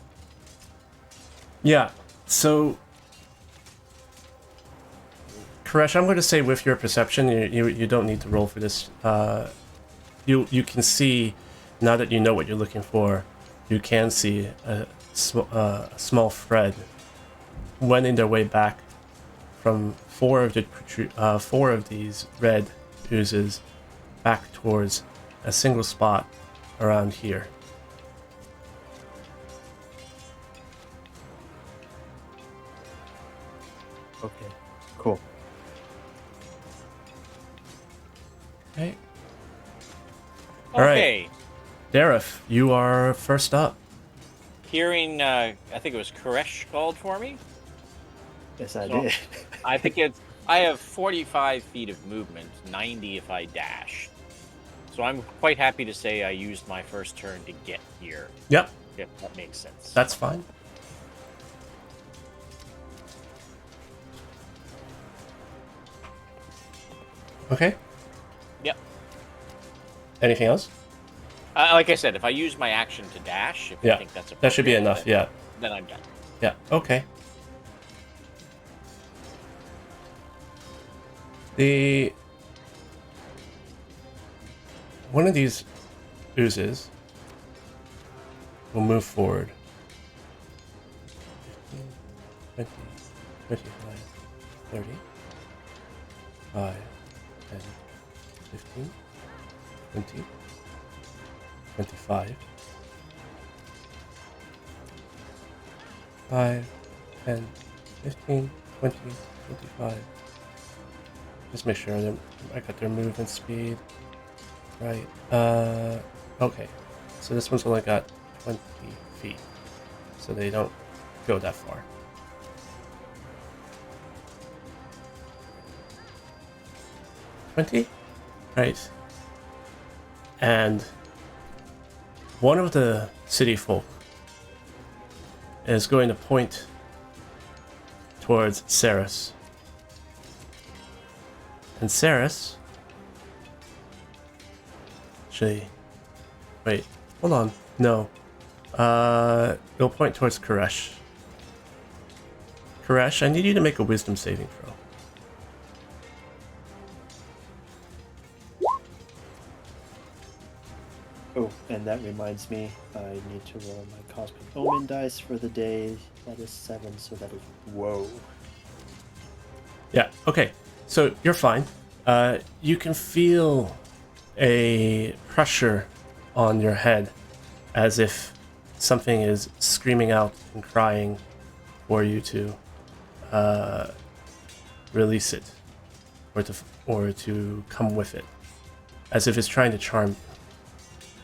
Yeah. So, Koresh, I'm going to say with your perception, you don't need to roll for this. You can see, now that you know what you're looking for, you can see a small thread wending their way back from four of these red oozes back towards a single spot around here. Okay. All right. Okay. Dareth, you are first up. Hearing, I think it was Koresh called for me. Yes, I So- did. I think I have 45 feet of movement, 90 if I dash. So I'm quite happy to say I used my first turn to get here, Yep, if that makes sense. that's fine. Okay. Yep. Anything else? Like I said, if I use my action to dash, if Yeah, you think that's that should be appropriate, enough. Yeah. then I'm done. Yeah. Okay. The one of these oozes will move forward. 15, 20, 25, 30, 5, 10, 15, 20, 25, 5, 10, 15, 20, 25. Just make sure that I got their movement speed right. Okay. So this one's only got 20 feet. So they don't go that far. Right. And one of the city folk is going to point towards Saris. And Saris... Actually... Wait, hold on. No. It'll point towards Koresh. Koresh, I need you to make a wisdom saving throw. Oh, and that reminds me, I need to roll my Cosmic Omen dice for the day. That is 7, so that is... Whoa. Yeah, okay. So you're fine. You can feel a pressure on your head as if something is screaming out and crying for you to release it or to come with it, as if it's trying to charm you.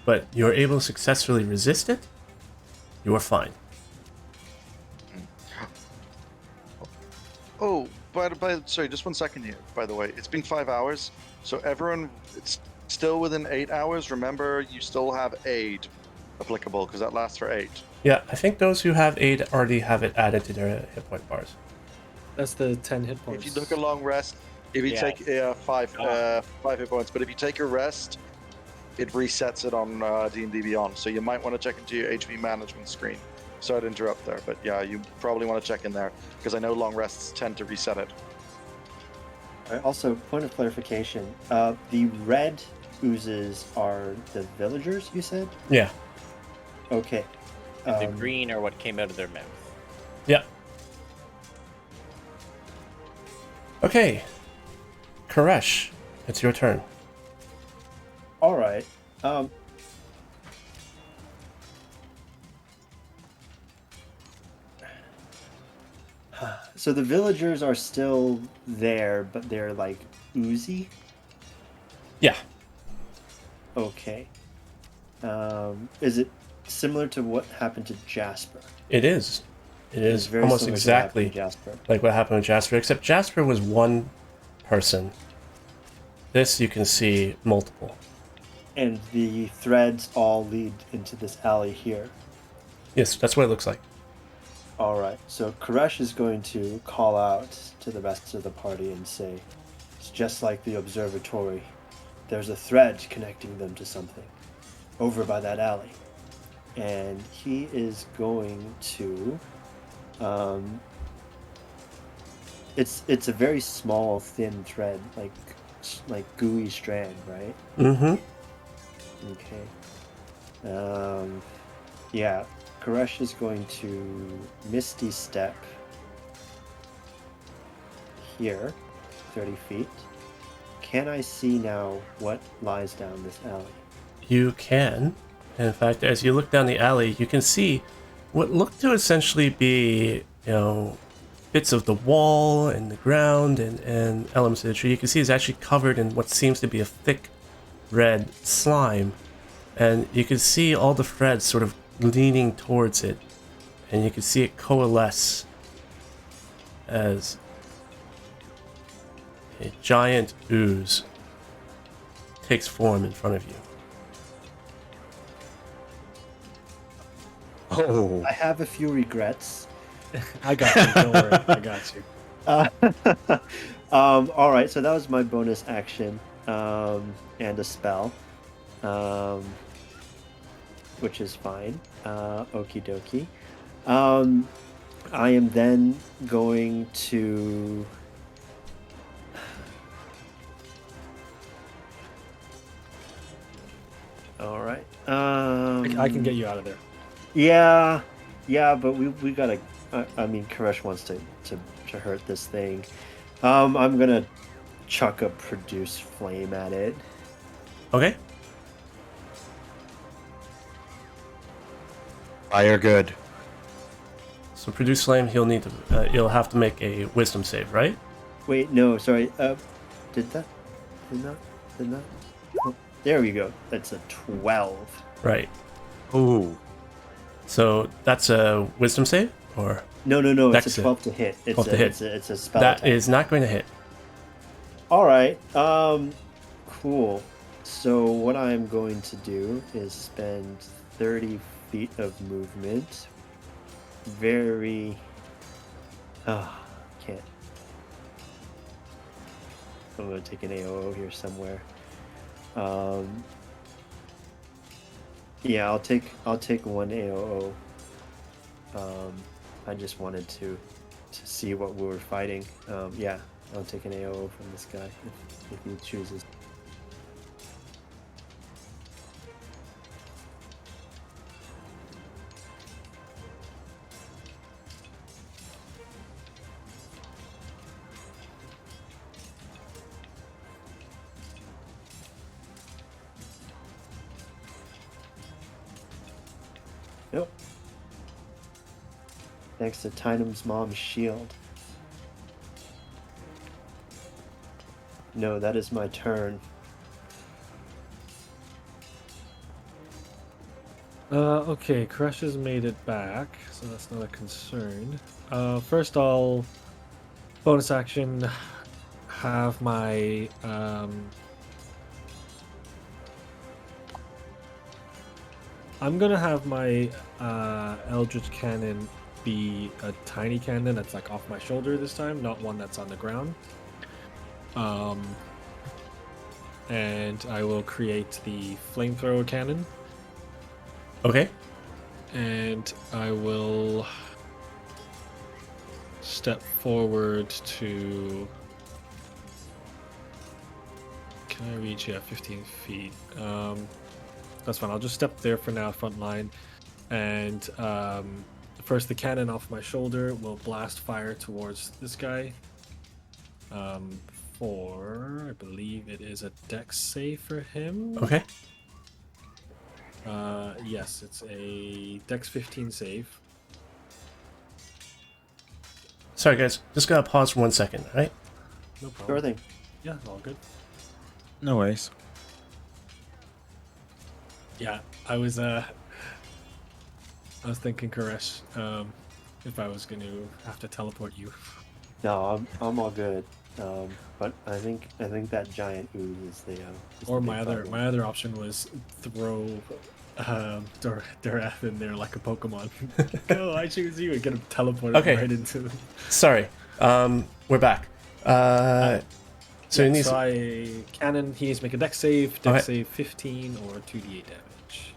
But you're able to successfully resist it. You are fine. Oh, sorry, just 1 second here, by the way. It's been 5 hours, so everyone, it's still within 8 hours. Remember, you still have aid applicable, because that lasts for 8. Yeah, I think those who have aid already have it added to their hit point bars. That's the 10 hit points. If you took a long rest, if you take 5 hit points, but if you take a rest, it resets it on D&D Beyond. So you might want to check into your HP management screen. Sorry to interrupt there, but yeah, you probably want to check in there, because I know long rests tend to reset it. Also, point of clarification, the red oozes are the villagers, you said? Yeah. Okay. And the green are what came out of their mouth. Yeah. Okay. Koresh, it's your turn. All right. So the villagers are still there, but they're like oozy? Yeah. Okay. Is it similar to what happened to Jasper? It is. It is very almost similar to what happened exactly to Jasper. like what happened with Jasper, except Jasper was one person. This you can see multiple. And the threads all lead into this alley here. Yes, that's what it looks like. All right. So Koresh is going to call out to the rest of the party and say, it's just like the observatory. There's a thread connecting them to something over by that alley. And he is going to... It's a very small, thin thread, like gooey strand, right? Mm-hmm. Okay. Yeah. Koresh is going to Misty Step here, 30 feet. Can I see now what lies down this alley? You can. In fact, as you look down the alley, you can see what look to essentially be, bits of the wall and the ground and elements of the tree. You can see it's actually covered in what seems to be a thick red slime, and you can see all the threads sort of leaning towards it, and you can see it coalesce as a giant ooze takes form in front of you. Oh, I have a few regrets. I got you. Don't worry. I got you. All right, so that was my bonus action and a spell, which is fine. Okie dokie. I am then going to. All right. I can get you out of there. Yeah, but we gotta. I mean, Koresh wants to hurt this thing. I'm gonna chuck a produce flame at it. Okay? fire good. So produce flame, he'll have to make a wisdom save, right? Wait, no, sorry. Did not. Oh, there we go. That's a 12. Right. Ooh. So that's a wisdom save, or No. It's Dex a 12 to hit. 12 to hit. It's a spell that attack. is not going to hit. All right. Cool. So what I'm going to do is spend 30 feet of movement. Very. Can't. I'm gonna take an AOO here somewhere. Yeah, I'll take one AOO. I just wanted to see what we were fighting. Yeah, I'll take an AOO from this guy if he chooses. Nope. Thanks to Tynum's mom's shield. No, that is my turn. Okay, Crush has made it back, so that's not a concern. First I'll bonus action have my I'm gonna have my Eldritch Cannon be a tiny cannon that's like off my shoulder this time, not one that's on the ground. And I will create the flamethrower cannon. Okay. And I will step forward to. Can I reach? Yeah, 15 feet. That's fine. I'll just step there for now, front line. And first, the cannon off my shoulder will blast fire towards this guy. I believe it is a dex save for him. Okay. Yes, it's a dex 15 save. Sorry, guys. Just gotta pause for 1 second, all right? No problem. Sure thing. Yeah, all good. No worries. Yeah, I was thinking, Koresh, if I was going to have to teleport you. No, I'm all good. But I think that giant ooze is the. Is Or the my big other problem. option was throw Dorath in there like a Pokemon. Go, I choose you, and get him teleported Okay. right into the. Sorry. We're back. So he needs. Cannon. He needs to make a dex save. Dex save 15 or 2d8 damage.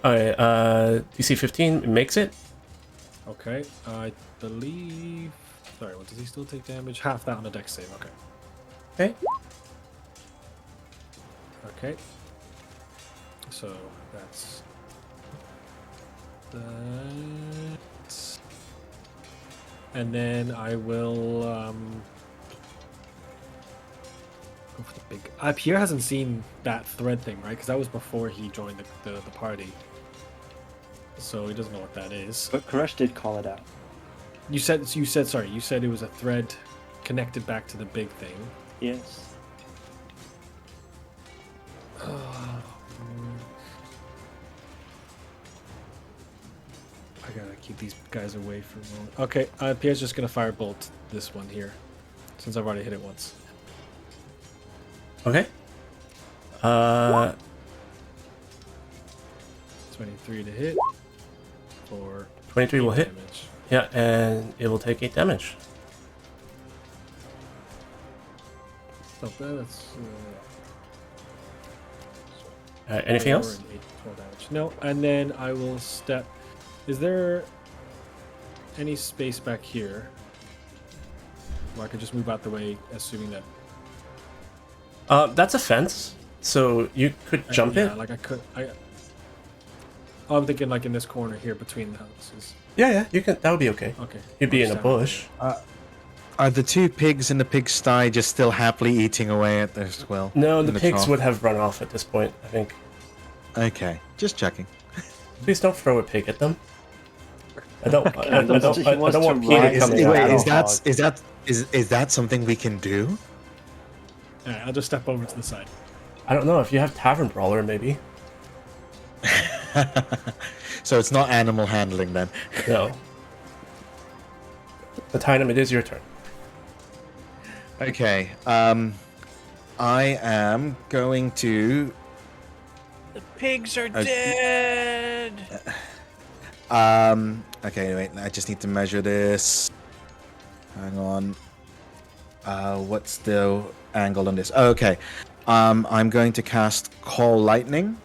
Alright, DC 15 makes it. Okay, I believe. Sorry, what does he still take damage? Half that on a dex save. Okay. Okay. Okay. So that's that. And then I will go for the big. Pierre hasn't seen that thread thing, right? Because that was before he joined the party. So he doesn't know what that is. But Koresh did call it out. You said it was a thread connected back to the big thing. Yes. Keep these guys away for a moment. Okay, Pierre's just gonna firebolt this one here, since I've already hit it once. Okay. 23 to hit for 23 will 8 hit. damage. Yeah, and it will take 8 damage. Not bad. That's Anything 4 else? and 8, 12 damage. No, and then I will step. Is there any space back here where I could just move out the way, assuming that? That's a fence, so you could jump yeah, it. like I could. I'm thinking like in this corner here between the houses. Yeah, you can. That would be okay. Okay. You'd be I'll in a stand right bush. Are the two pigs in the pigsty just still happily eating away at their swill? No, in the pigs trough? would have run off at this point, I think. Okay, just checking. Please don't throw a pig at them. I don't. I He don't wants want to Peter ride to come the down. Wait, battle is that something we can do? Alright, I'll just step over to the side. I don't know if you have tavern brawler, maybe. So it's not animal handling then. No. The Tynum, it is your turn. Okay. I am going to. The pigs are dead. Okay, wait. I just need to measure this. Hang on. What's the angle on this? Okay. I'm going to cast Call Lightning,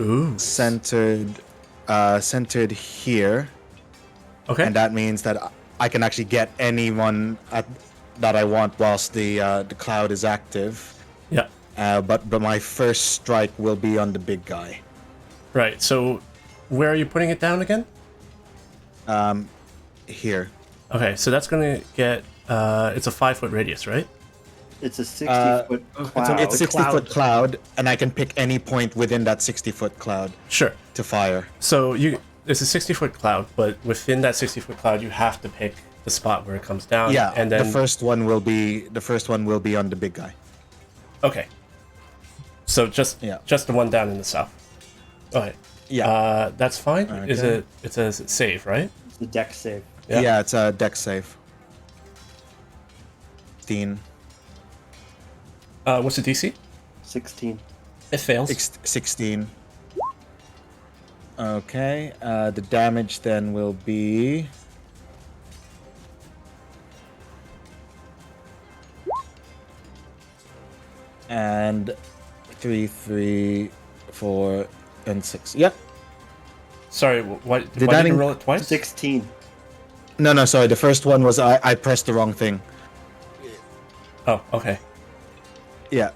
Ooh. centered here, Okay. and that means that I can actually get anyone that I want whilst the cloud is active. Yeah. But my first strike will be on the big guy. Right. So, where are you putting it down again? Here. Okay. So that's gonna get. It's a 5-foot radius, right? It's a 60-foot cloud. It's 60-foot cloud, and I can pick any point within that 60-foot cloud Sure. to fire. So it's a 60-foot cloud, but within that 60-foot cloud, you have to pick the spot where it comes down. Yeah, And then the first one will be on the big guy. Okay. So just the one down in the south. Okay. Yeah. That's fine. Is Okay. it? It says it's save, right? It's the deck save. Yeah, it's a dex save. 15. What's the DC? 16. It fails. 16. Okay, the damage then will be. And 3, 4, and 6. Yep. Sorry. What? Did Why that did you in- roll it twice? 16. No, sorry. The first one was I pressed the wrong thing. Oh, okay. Yeah.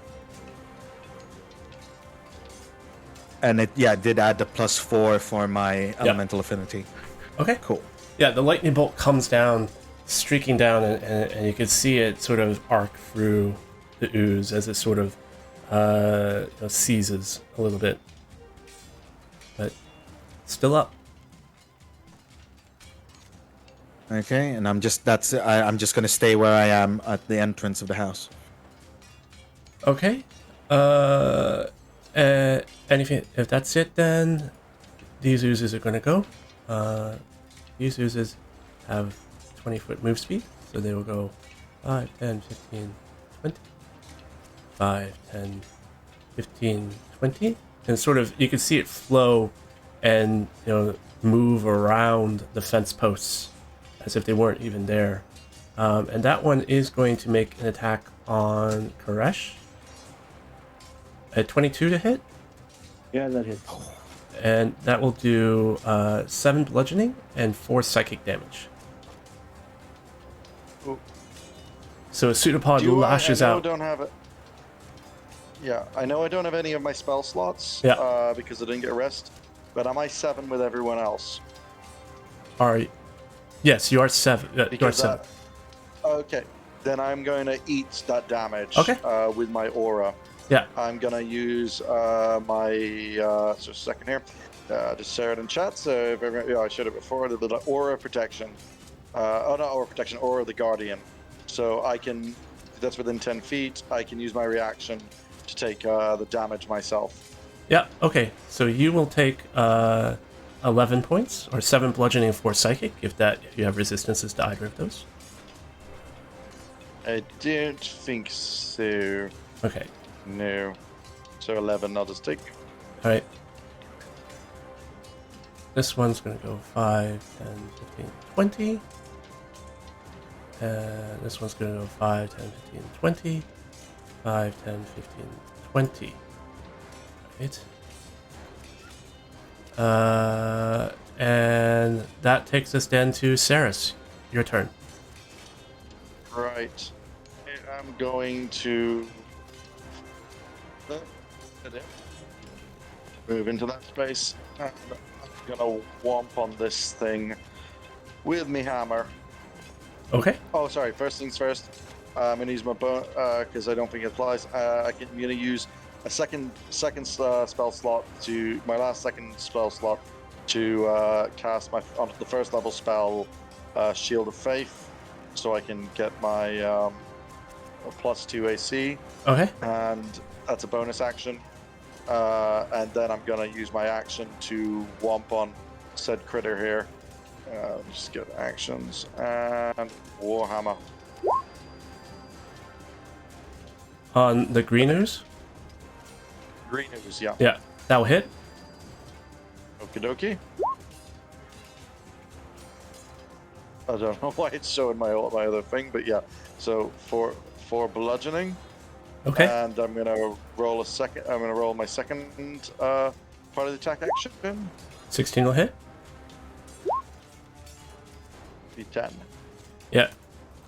And it did add the +4 for my elemental affinity. Okay. Cool. Yeah, the lightning bolt comes down, streaking down, and you can see it sort of arc through the ooze as it sort of seizes a little bit, but still up. Okay, and I'm just gonna stay where I am at the entrance of the house. Okay. Anything? If that's it, then these oozes are gonna go. These oozes have 20-foot move speed, so they will go 5, 10, 15, 20. 5, 10, 15, 20. And sort of, you can see it flow and, move around the fence posts as if they weren't even there. And that one is going to make an attack on Koresh at 22 to hit. Yeah, that hits. And that will do 7 bludgeoning and 4 psychic damage. Ooh. So a pseudopod lashes I know out. I don't have it. Yeah, I know I don't have any of my spell slots. Yeah. Because I didn't get rest. But am I 7 with everyone else? Yes, you are 7. You are Because 7. okay, then I'm going to eat that damage. Okay. With my aura. Yeah. I'm gonna use my just a second here. Just share it in chat. So if everyone, I showed it before. The aura protection. Not aura protection. Aura of the guardian. So I can. That's within 10 feet. I can use my reaction to take the damage myself. Yeah, okay. So you will take 11 points, or 7 bludgeoning, 4 psychic, if you have resistances to either of those. I don't think so. Okay, No. So 11, I'll just take. alright. This one's going to go 5, 10, 15, 20. And this one's going to go 5, 10, 15, 20. 5, 10, 15, 20. Right. And that takes us then to Saris. Your turn. Right. I'm going to move into that space. And I'm gonna whomp on this thing with me hammer. Okay. Oh, sorry. First things first. I'm gonna use my bone because I don't think it applies. I'm gonna use a second spell slot to my last second spell slot to cast my onto the first level spell, Shield of Faith, so I can get my +2 AC, Okay. and that's a bonus action. And then I'm gonna use my action to whomp on said critter here. Just get actions and Warhammer. On the green ooze? Green ooze, yeah. Yeah. That will hit. Okie dokie. I don't know why it's showing my other thing, but yeah. So for bludgeoning, Okay. and I'm gonna roll my second part of the attack action. 16 will hit. D10. Yeah.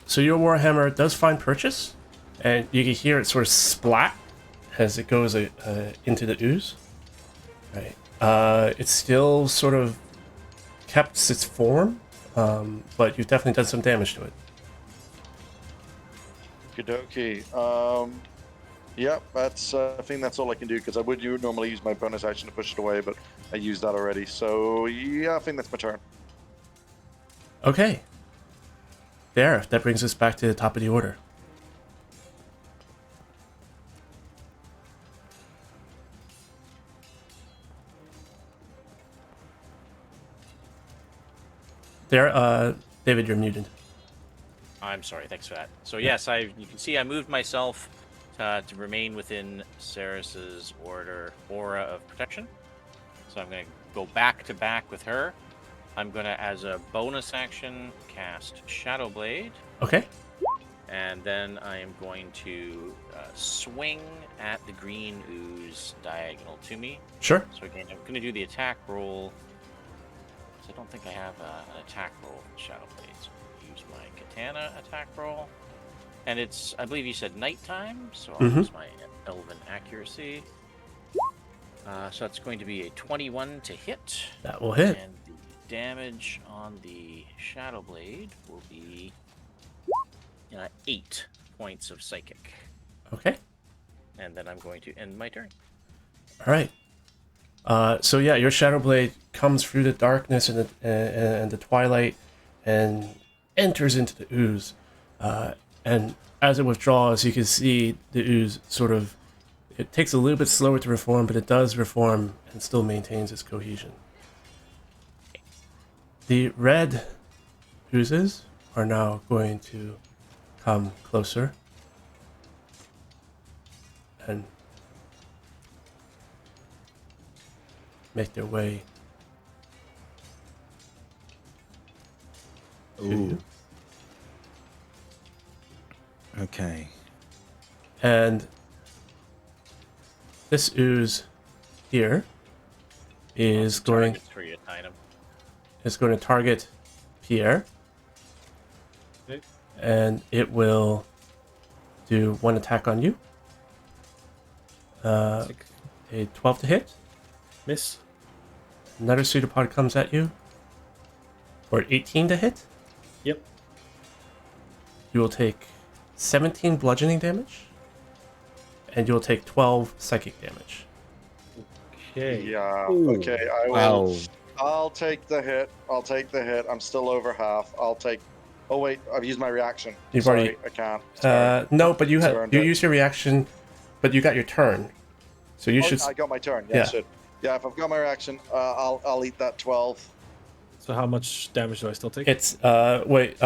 So your Warhammer does find purchase, and you can hear it sort of splat as it goes into the ooze. Right. It's still sort of kept its form, but you've definitely done some damage to it. Okie dokie. Yep, that's. I think that's all I can do because I would normally use my bonus action to push it away, but I used that already. So yeah, I think that's my turn. Okay. There. That brings us back to the top of the order. There, David, you're muted. I'm sorry. Thanks for that. So yes, you can see I moved myself to remain within Saris's aura of protection. So I'm going to go back to back with her. I'm going to, as a bonus action, cast Shadow Blade. Okay. And then I am going to swing at the green ooze diagonal to me. Sure. So again, I'm going to do the attack roll. I don't think I have an attack roll for Shadow Blade. So I'm going to use my katana attack roll. And it's, I believe you said nighttime, so I'll use my elven accuracy. So it's going to be a 21 to hit. That will hit. And the damage on the Shadow Blade will be 8 points of psychic. Okay. And then I'm going to end my turn. All right. So yeah, your Shadow Blade comes through the darkness and the twilight and enters into the ooze. And as it withdraws, you can see the ooze sort of, it takes a little bit slower to reform, but it does reform and still maintains its cohesion. The red oozes are now going to come closer and make their way to you. Okay. And this ooze here is going Targets for you, Tynum. to target Pierre, Okay. and it will do one attack on you. A 12 to hit. Miss. Another pseudopod comes at you for 18 to hit. Yep. You will take 17 bludgeoning damage, and you will take 12 psychic damage. Okay. Yeah. Ooh. Okay. I will. Wow. I'll take the hit. I'm still over half. I'll take. Oh wait, I've used my reaction. You've Sorry, already- I can't. No, but you Burned you it. used your reaction, but you got your turn, so you should. I got my turn. Yeah. Shit. Yeah, if I've got my reaction, I'll eat that 12. So how much damage do I still take? It's wait,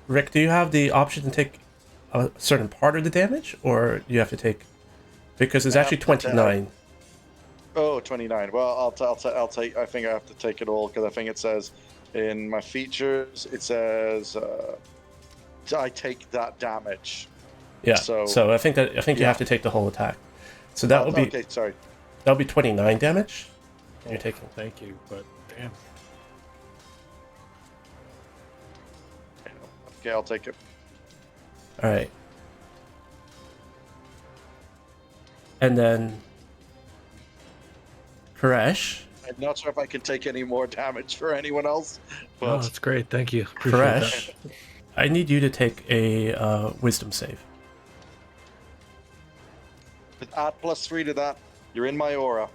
Rick, do you have the option to take a certain part of the damage, or you have to take? Because it's I actually have to 29. Oh, 29. Well, I'll take. I think I have to take it all because I think it says in my features it says I take that damage. Yeah. So, So I think you yeah. have to take the whole attack. So that would be Okay. Sorry. 29 damage. You're taking. Thank you, but damn. Okay, I'll take it. All right. And then Koresh. I'm not sure if I can take any more damage for anyone else, Oh, but that's great. Thank you. Appreciate Koresh, I need you to take a wisdom save. add +3 to that. You're in my aura.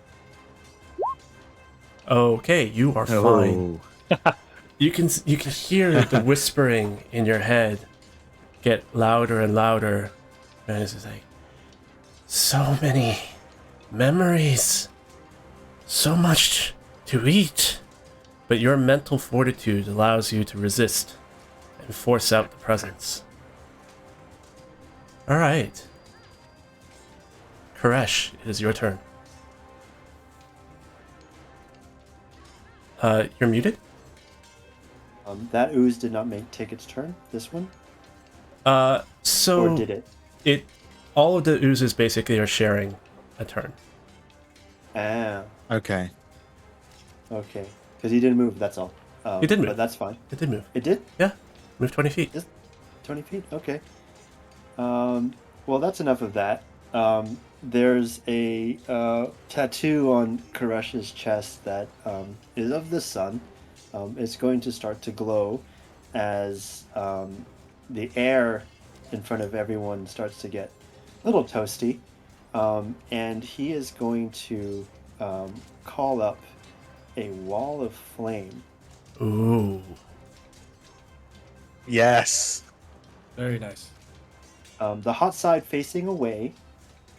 Okay, you are fine. Oh. You can hear the whispering in your head get louder and louder, and it's just like, so many memories, so much to eat. But your mental fortitude allows you to resist and force out the presence. All right, Koresh, it is your turn. You're muted. That ooze did not take its turn. This one, So or did it? all of the oozes basically are sharing a turn. Ah, Okay. okay. Because he didn't move. That's all. He did move. But that's fine. It did move. It did. Yeah, move 20 feet. 20 feet. Okay. Well, that's enough of that. There's a tattoo on Koresh's chest that is of the sun. It's going to start to glow as the air in front of everyone starts to get a little toasty. And he is going to call up a wall of flame. Ooh. Yes. Very nice. The hot side facing away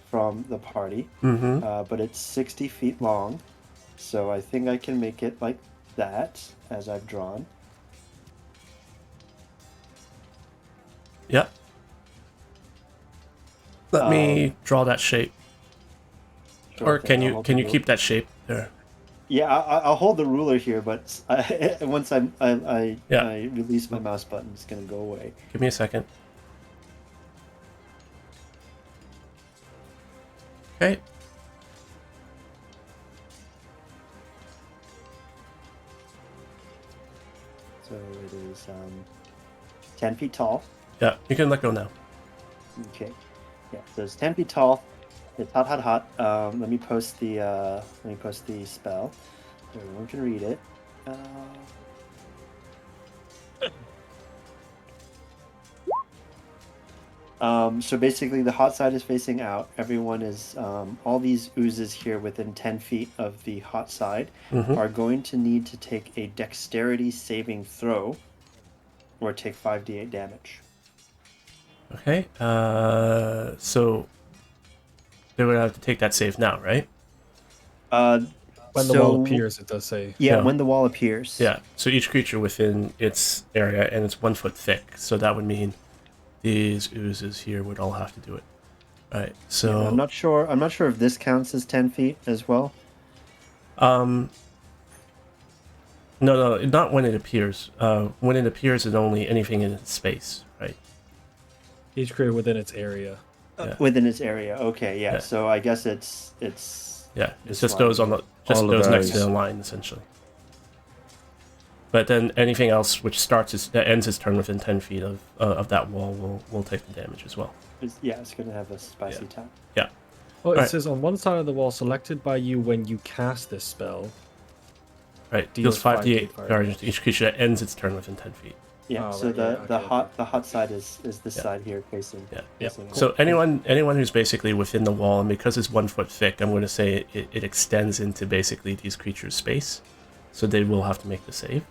from the party, Mm-hmm. but it's 60 feet long, so I think I can make it like that as I've drawn. Yep. Let me draw that shape. Sure Or thing. can I'll you hold can the you ru- keep that shape there? Yeah, I'll hold the ruler here, but once I release my mouse button, it's gonna go away. Give me a second. Okay. So it is 10 feet tall. Yeah, you can let go now. Okay. Yeah, so it's 10 feet tall. It's hot, hot, hot. Let me post the spell. So everyone can read it. So basically, the hot side is facing out. Everyone is all these oozes here within 10 feet of the hot side Mhm. are going to need to take a dexterity saving throw, or take 5d8 damage. Okay. So they would have to take that save now, right? When the wall appears, it does say. Yeah, Yeah. when the wall appears. Yeah. So each creature within its area, and it's 1 foot thick. So that would mean these oozes here would all have to do it. All right. So Yeah, I'm not sure. I'm not sure if this counts as 10 feet as well. No, not when it appears. When it appears, it's only anything in its space, right? Each creature within its area. Yeah. Within its area. Okay, yeah. Yeah. So I guess it's Yeah, it's This just line. those on the just All of those next to those. the line essentially. But then anything else which that ends its turn within 10 feet of that wall will take the damage as well. it's going to have a spicy tap. Yeah. Well, it Alright. says on one side of the wall selected by you when you cast this spell. Right. Deals Deals 5d8 fire damage to each creature that ends its turn within 10 feet. Yeah. Oh, so right, the okay. the hot side is this Yeah. side here facing. Yeah. facing out. So anyone who's basically within the wall, and because it's 1 foot thick, I'm going to say it extends into basically these creatures' space, so they will have to make the save.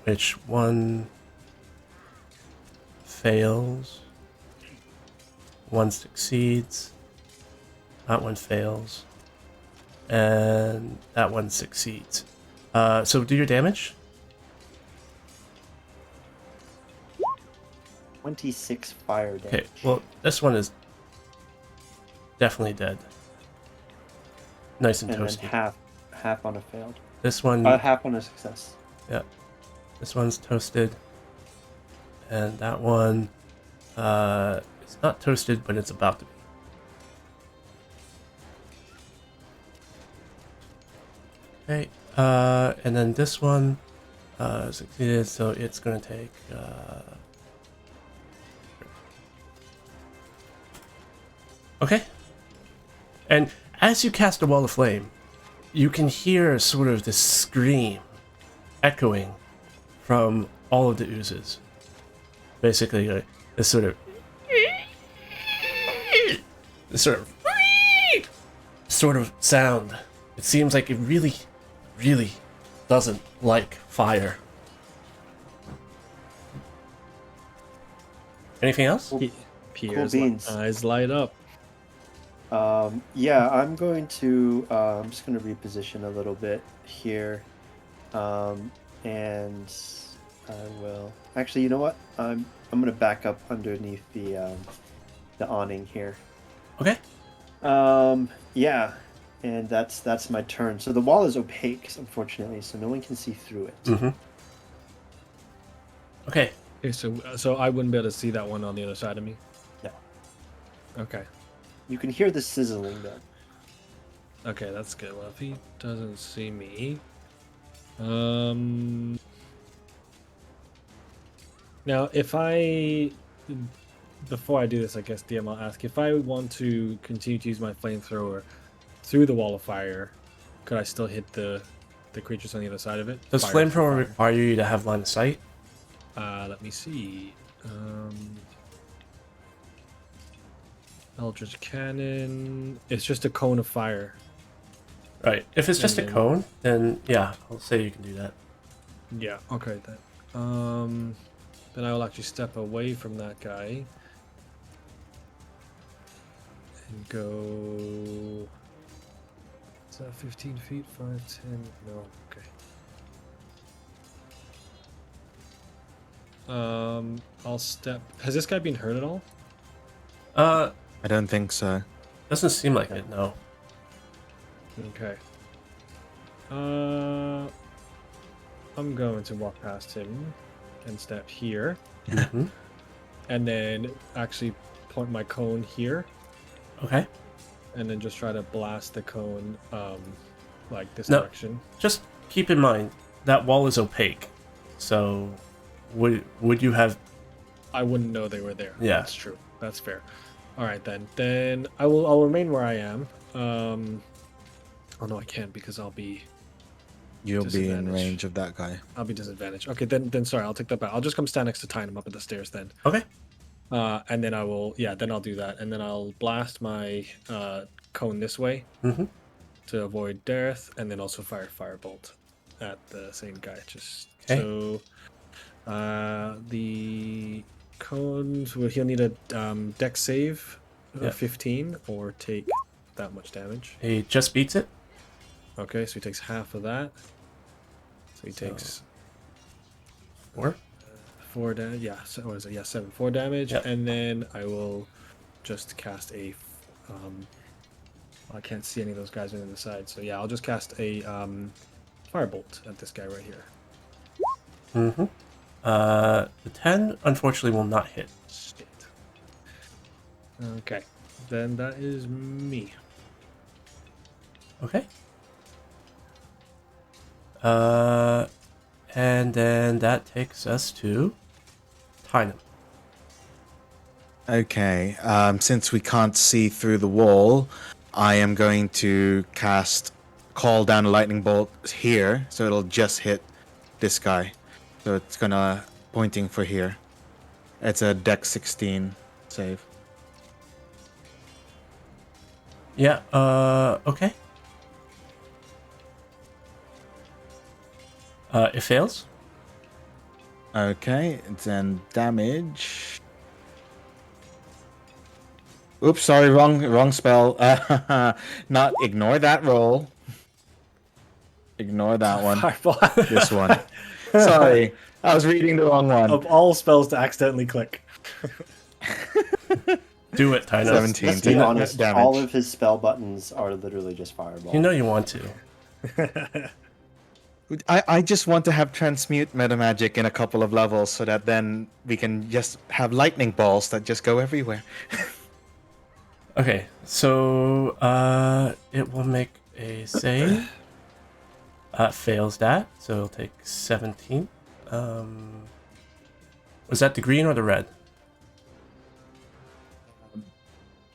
Which one fails, one succeeds, That one fails. And that one succeeds. So do your damage. 26 fire damage. Okay, well, this one is definitely dead. Nice and and then toasty. half on a failed. This one, Half on a success. yeah. This one's toasted. And that one, it's not toasted, but it's about to be. Okay, and then this one, succeeded, so it's gonna take, okay. And as you cast a wall of flame, you can hear sort of this scream echoing from all of the oozes. Basically, this sort of sound. It seems like it really, really doesn't like fire. Anything else? Pierre's beans. eyes light up. Yeah, I'm going to. I'm just going to reposition a little bit here, and I will. Actually, you know what? I'm going to back up underneath the awning here. Okay. Yeah, and that's my turn. So the wall is opaque, unfortunately, so no one can see through it. Mm-hmm. Okay. Okay, so I wouldn't be able to see that one on the other side of me. No. Okay. You can hear the sizzling though. Okay, that's good. Well, if he doesn't see me, now if before I do this, I guess DM, I'll ask if I want to continue to use my flamethrower through the wall of fire, could I still hit the creatures on the other side of it? Does Fire flamethrower through require you to have line of sight? let me see. Eldritch Cannon. It's just a cone of fire. Right. If it's just a then- cone, then yeah, I'll say you can do that. Yeah. Okay then. Then I will actually step away from that guy and go. Is that 15 feet? 5, 10? No. Okay. I'll step. Has this guy been hurt at all? I don't think so. Doesn't seem like it, no. Okay. I'm going to walk past him and step here, Mm-hmm. and then actually point my cone here, Okay. and then just try to blast the cone, like this No. direction. Just keep in mind that wall is opaque, so would you have? I wouldn't know they were there. Yeah. That's true. That's fair. All right then. Then I'll remain where I am. Oh no, I can't because I'll be You'll be in Disadvantage. range of that guy. disadvantaged. Okay, then sorry, I'll take that back. I'll just come stand next to Tynum up at the stairs then. Okay. And then then I'll do that, and then I'll blast my cone this way Mm-hmm. to avoid death, and then also fire firebolt at the same guy. Just Okay. so the cones he'll need a dex save of Yeah. 15 or take that much damage. He just beats it. Okay, so he takes half of that. So he So- takes 4. 4 damage. Yeah, so what is it? Yeah, 7. 4 damage, Yep. and then I will just cast a. I can't see any of those guys on the other side, so yeah, I'll just cast a firebolt at this guy right here. Mm-hmm. The 10 unfortunately will not hit. Shit. Okay, then that is me. Okay. And then that takes us to Tynum. Okay, since we can't see through the wall, I am going to call down a lightning bolt here, so it'll just hit this guy. So it's gonna pointing for here. It's a Dex 16 save. Yeah, okay. It fails. Okay, then damage. Oops, sorry, wrong spell. Not ignore that roll. Ignore that one. Fireball. This one. Sorry, I was reading the wrong one. Of all spells to accidentally click. Do it, Tynos. 17. Let's be Take honest. damage. All of his spell buttons are literally just fireball. You know you want to. I just want to have transmute meta magic in a couple of levels so that then we can just have lightning balls that just go everywhere. Okay, so it will make a save. Fails that, so it'll take 17. Was that the green or the red?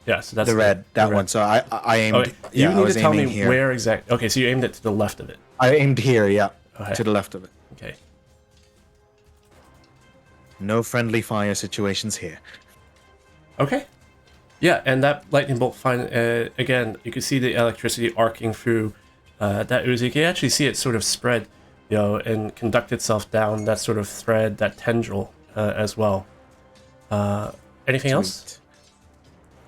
Yeah, so that's The red, that red. one. So I aimed. Okay, you I need was to tell me aiming here. where exactly. Okay, so you aimed it to the left of it. I aimed here, yeah, Okay. to the left of it. Okay. No friendly fire situations here. Okay. Yeah, and that lightning bolt again, you can see the electricity arcing through that ooze. You can actually see it sort of spread, and conduct itself down that sort of thread, that tendril as well. Anything else? Sweet.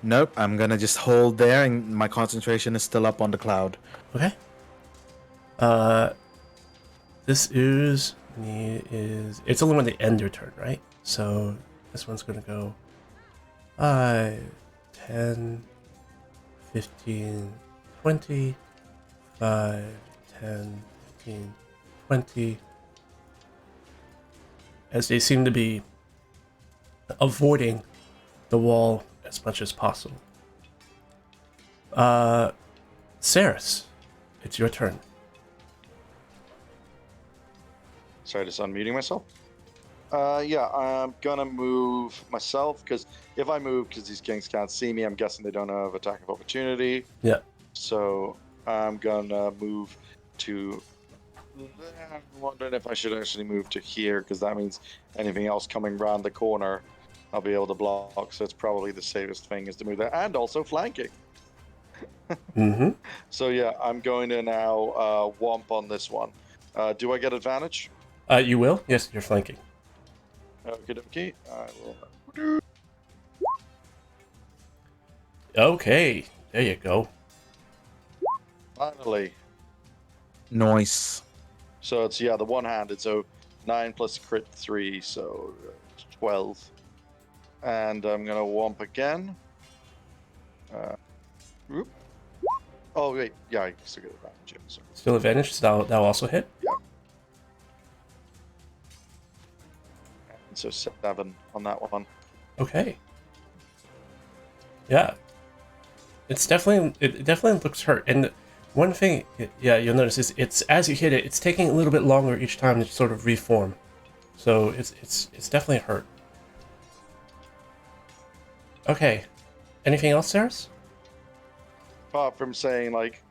Nope, I'm gonna just hold there, and my concentration is still up on the cloud. Okay. This ooze it's only when they end your turn, right? So this one's gonna go 5, 10, 15, 20, 5, 10, 15, 20. As they seem to be avoiding the wall as much as possible. Saris, it's your turn. Sorry, just unmuting myself. Yeah, I'm gonna move myself because if I move, because these kings can't see me, I'm guessing they don't have attack of opportunity. Yeah. So I'm gonna move to. I'm wondering if I should actually move to here because that means anything else coming around the corner, I'll be able to block. So it's probably the safest thing is to move there, and also flanking. Mm-hmm. So yeah, I'm going to now womp on this one. Do I get advantage? You will? Yes, you're flanking. Okie dokie. I will. Okay, there you go. Finally. Noise. So it's the one-handed. So 9 plus crit 3, so 12. And I'm gonna womp again. Whoop. Oh wait, yeah, I still get advantage. Yeah, sorry. Still advantage, so that'll also hit. And so 7 on that one. Okay. Yeah. It definitely looks hurt. And one thing, you'll notice is it's as you hit it, it's taking a little bit longer each time to sort of reform. So it's definitely hurt. Okay. Anything else, Saris? Apart from saying like,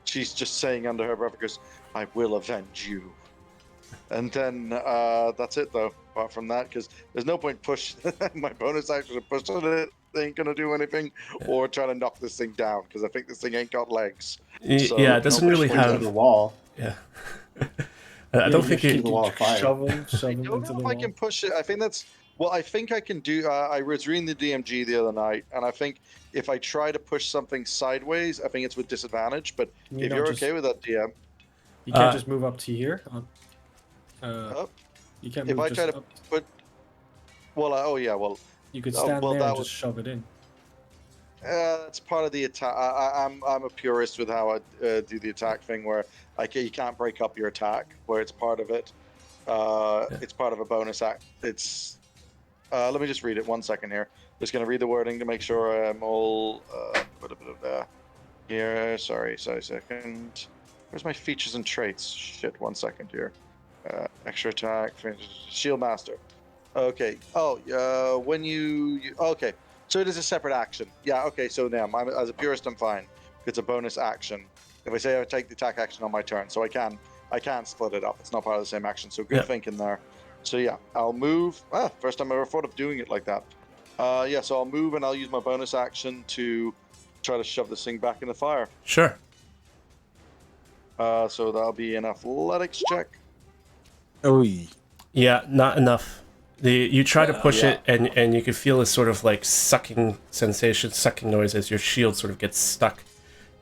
she's just saying under her breath, because I will avenge you. And then that's it though. Apart from that, because there's no point push my bonus action to push on it. They ain't gonna do anything, or try to knock this thing down because I think this thing ain't got legs. So Yeah, it doesn't no really push Into have. the wall. Yeah. I don't think keep it. the wall of fire. Shove them I into don't the know if wall. I can push it. I think that's I think I can do. I was reading the DMG the other night, and I think if I try to push something sideways, I think it's with disadvantage. But Can you if not you're just- okay with that, DM, You can't just move up to here. Up? You can't if move I just try to up. put, well, You could Oh, stand well, there that and would- just shove it in. it's part of the attack. I'm a purist with how I do the attack thing, where you can't break up your attack, where it's part of it. It's part of a bonus act. It's. Let me just read it 1 second here. Just gonna read the wording to make sure I'm all. Here, sorry, a second. Where's my features and traits? Shit, 1 second here. Extra attack, shield master. Okay. Oh, when okay. So it is a separate action. Yeah. Okay. So now, as a purist, I'm fine. It's a bonus action. If I say I take the attack action on my turn, so I can split it up. It's not part of the same action. So good thinking there. So yeah, I'll move. First time I ever thought of doing it like that. Yeah. So I'll move and I'll use my bonus action to try to shove this thing back in the fire. Sure. So that'll be an athletics check. Oh, Yeah, not enough. You try to push Yeah. it, and you can feel this sort of like sucking sensation, sucking noise as your shield sort of gets stuck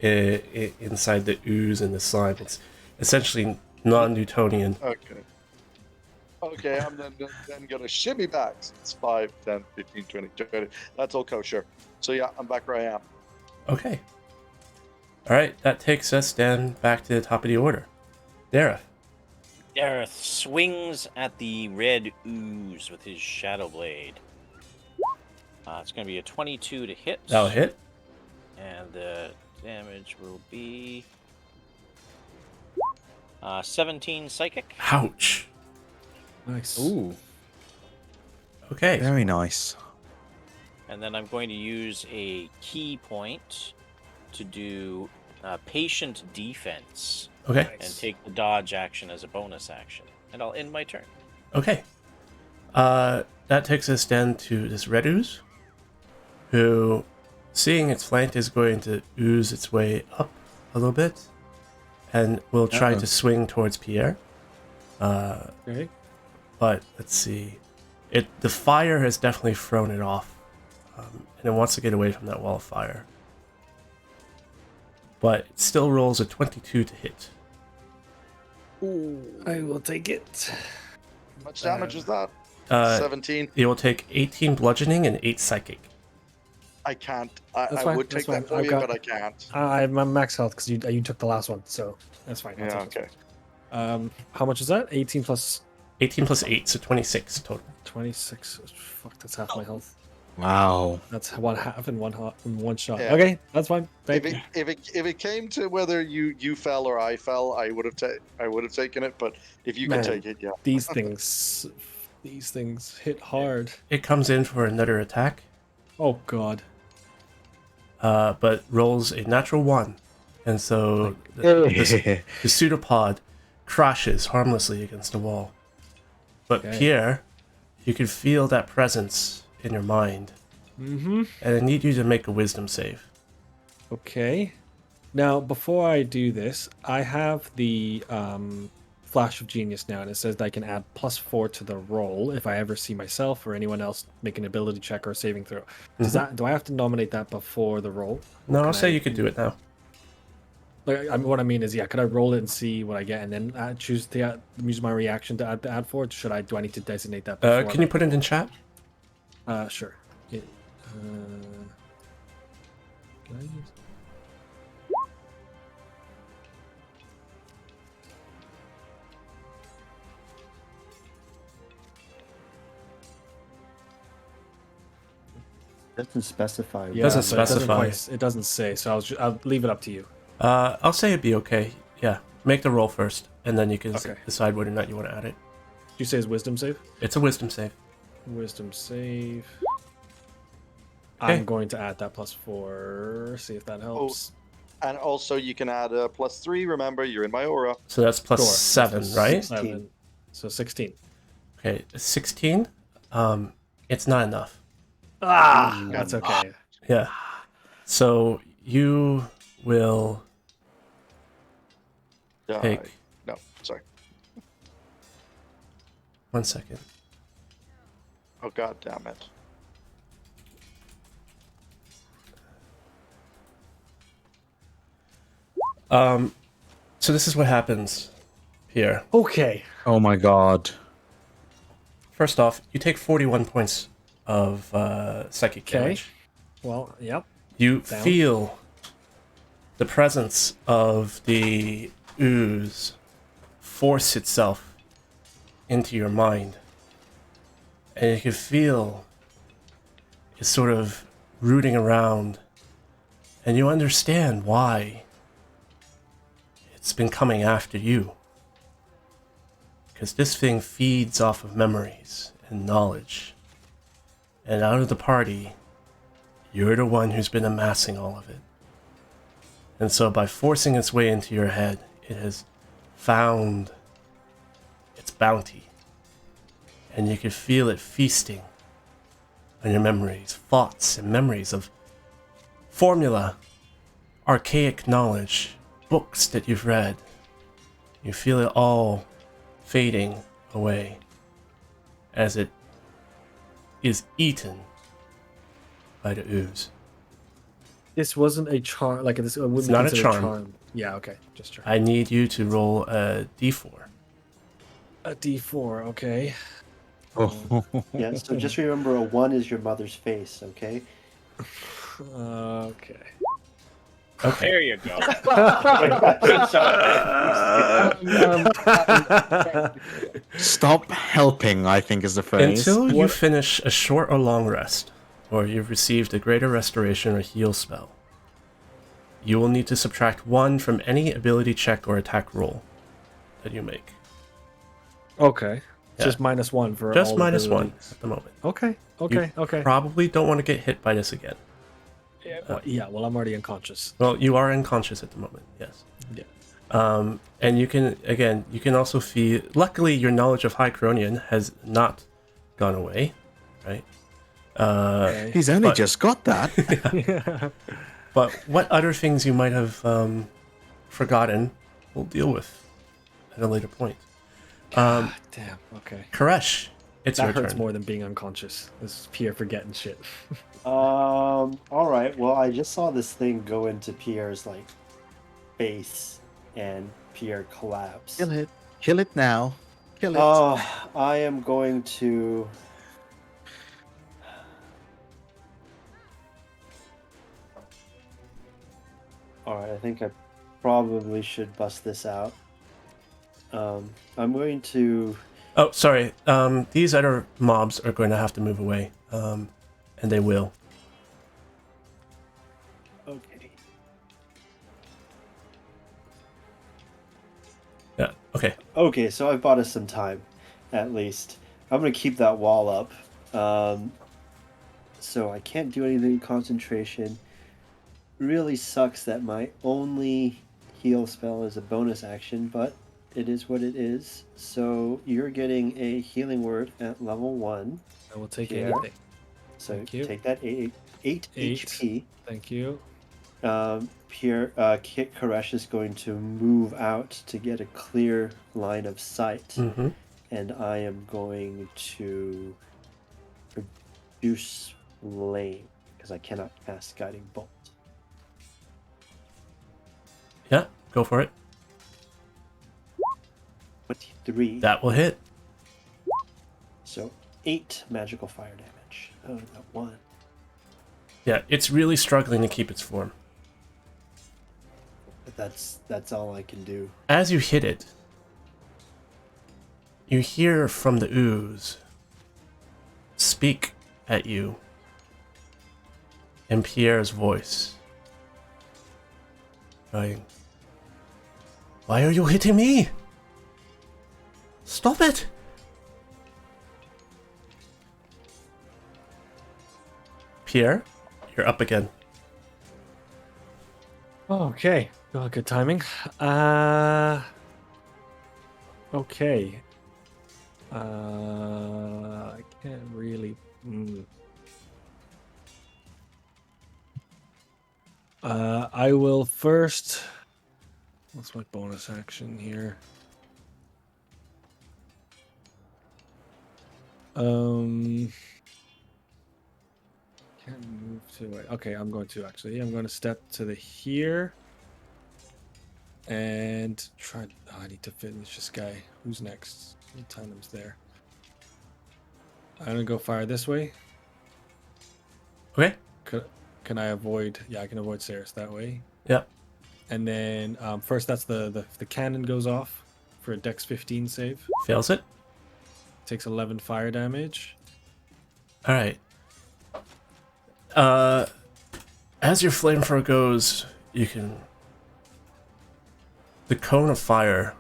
inside the ooze and the slime. It's essentially non-Newtonian. Okay. Okay, I'm then gonna shimmy back. It's 5, 10, 15, 20, 30. That's all kosher. So yeah, I'm back where I am. Okay. All right, that takes us then back to the top of the order. Dareth. Dareth swings at the red ooze with his shadow blade. It's going to be a 22 to hit. That'll hit. And the damage will be 17 psychic. Ouch. Nice. Ooh, Okay. very nice. And then I'm going to use a key point to do patient defense Okay. and take the dodge action as a bonus action. And I'll end my turn. Okay. That takes us then to this red ooze, who, seeing its flank, is going to ooze its way up a little bit, and will try Uh-oh. to swing towards Pierre. Okay. But let's see. The fire has definitely thrown it off, and it wants to get away from that wall of fire. But it still rolls a 22 to hit. I will take it. How much damage is that? 17. It will take 18 bludgeoning and 8 psychic. I can't. That's I fine, would that's take that fine. for I've you, got- but I can't. I'm max health because you took the last one, so that's fine. I'll Yeah, take it. okay. How much is that? 18 plus 18 plus 8, so 26 total. 26. Fuck, that's half my health. Wow. That's one half in one shot. Yeah. Okay, that's fine. Thank If you. it came to whether you fell or I fell, I would have taken it. But if you Man. can take it, yeah. These things hit hard. It comes in for another attack, Oh god. but rolls a natural 1. And so the pseudopod crashes harmlessly against the wall. But Okay. Pierre, you can feel that presence in your mind. Mm-hmm. And I need you to make a wisdom save. Okay. Now, before I do this, I have the Flash of Genius now, and it says that I can add +4 to the roll if I ever see myself or anyone else make an ability check or a saving throw. Do I have to nominate that before the roll? No, Or I'll can say I- you could do it now. Like, what I mean is, yeah, could I roll it and see what I get, and then choose to use my reaction to add for it? Do I need to designate that? Before Can you put it in chat? Sure. Yeah. Can I use? Doesn't specify. Yeah, Doesn't but specify. It doesn't say, so I'll leave it up to you. I'll say it'd be okay. Yeah, make the roll first, and then you can Okay. decide whether or not you want to add it. Did you say his wisdom save? It's a wisdom save. Wisdom save. Okay. I'm going to add that +4. See if that helps. And also, you can add a +3. Remember, you're in my aura. So that's plus Sure. 7, right? 7. So 16. Okay, 16. It's not enough. That's okay. Yeah. So you will Die. take No, sorry. 1 second. Oh god damn it. So this is what happens here. Okay. Oh my god. First off, you take 41 points of psychic Okay. damage. Well, yep. You Down. feel the presence of the ooze force itself into your mind. And you can feel it sort of rooting around. And you understand why it's been coming after you. Because this thing feeds off of memories and knowledge. And out of the party, you're the one who's been amassing all of it. And so by forcing its way into your head, it has found its bounty. And you can feel it feasting on your memories, thoughts and memories of formula, archaic knowledge, books that you've read. You feel it all fading away as it is eaten by the ooze. This wasn't a charm. Like this wouldn't It's be not a considered charm. Yeah. Okay. Just try. I need you to roll a d4. A D4. Okay. Oh, Yeah, so just remember a 1 is your mother's face, okay? Okay. Okay. There you go. stop helping, I think is the phrase. Until you What- finish a short or long rest, or you've received a greater restoration or heal spell, you will need to subtract 1 from any ability check or attack roll that you make. Okay. Yeah. Just -1 for Just all minus 1 abilities. at the moment. Okay. Okay. Okay. Probably don't want to get hit by this again. Yeah. Well, I'm already unconscious. Well, you are unconscious at the moment, yes. Yeah. And you can also feel. Luckily, your knowledge of High Cronian has not gone away, right? Okay. He's only But- just got that. But what other things you might have forgotten, we'll deal with at a later point. Damn. Okay. Koresh, it's That your hurts turn. more than being unconscious. This is Pierre forgetting shit. All right. Well, I just saw this thing go into Pierre's like face, and Pierre collapse. Kill it. Kill it now. Kill it. Oh, I am going to. All right. I think I probably should bust this out. I'm going to. Oh, sorry. These other mobs are going to have to move away, and they will. Okay. Yeah. Okay. Okay, so I've bought us some time, at least. I'm gonna keep that wall up. So I can't do anything concentration. Really sucks that my only heal spell is a bonus action, but it is what it is. So you're getting a healing word at level 1. I will take Pierre. anything. So Thank you. take that 8 Eight. HP. Thank you. Kit Koresh is going to move out to get a clear line of sight. Mm-hmm. And I am going to produce flame because I cannot cast guiding bolt. Yeah. Go for it. 23. That will hit. So 8 magical fire damage. Oh, that 1. Yeah. It's really struggling to keep its form. But that's all I can do. As you hit it, you hear from the ooze speak at you in Pierre's voice, going, "Why are you hitting me? Stop it!" Pierre, you're up again. Okay. Oh, good timing. Okay. I can't really. I will first. What's my bonus action here? Can't move to it. Okay, I'm going to actually. I'm going to step to the here. And try. Oh, I need to finish this guy. Who's next? Tandem's there. I'm gonna go fire this way. Okay. Can I avoid? Yeah, I can avoid Ceres that way. Yeah. And then first, that's the cannon goes off for a Dex 15 save. Fails it. Takes 11 fire damage. All right. As your flamethrower goes, you can. The cone of fire,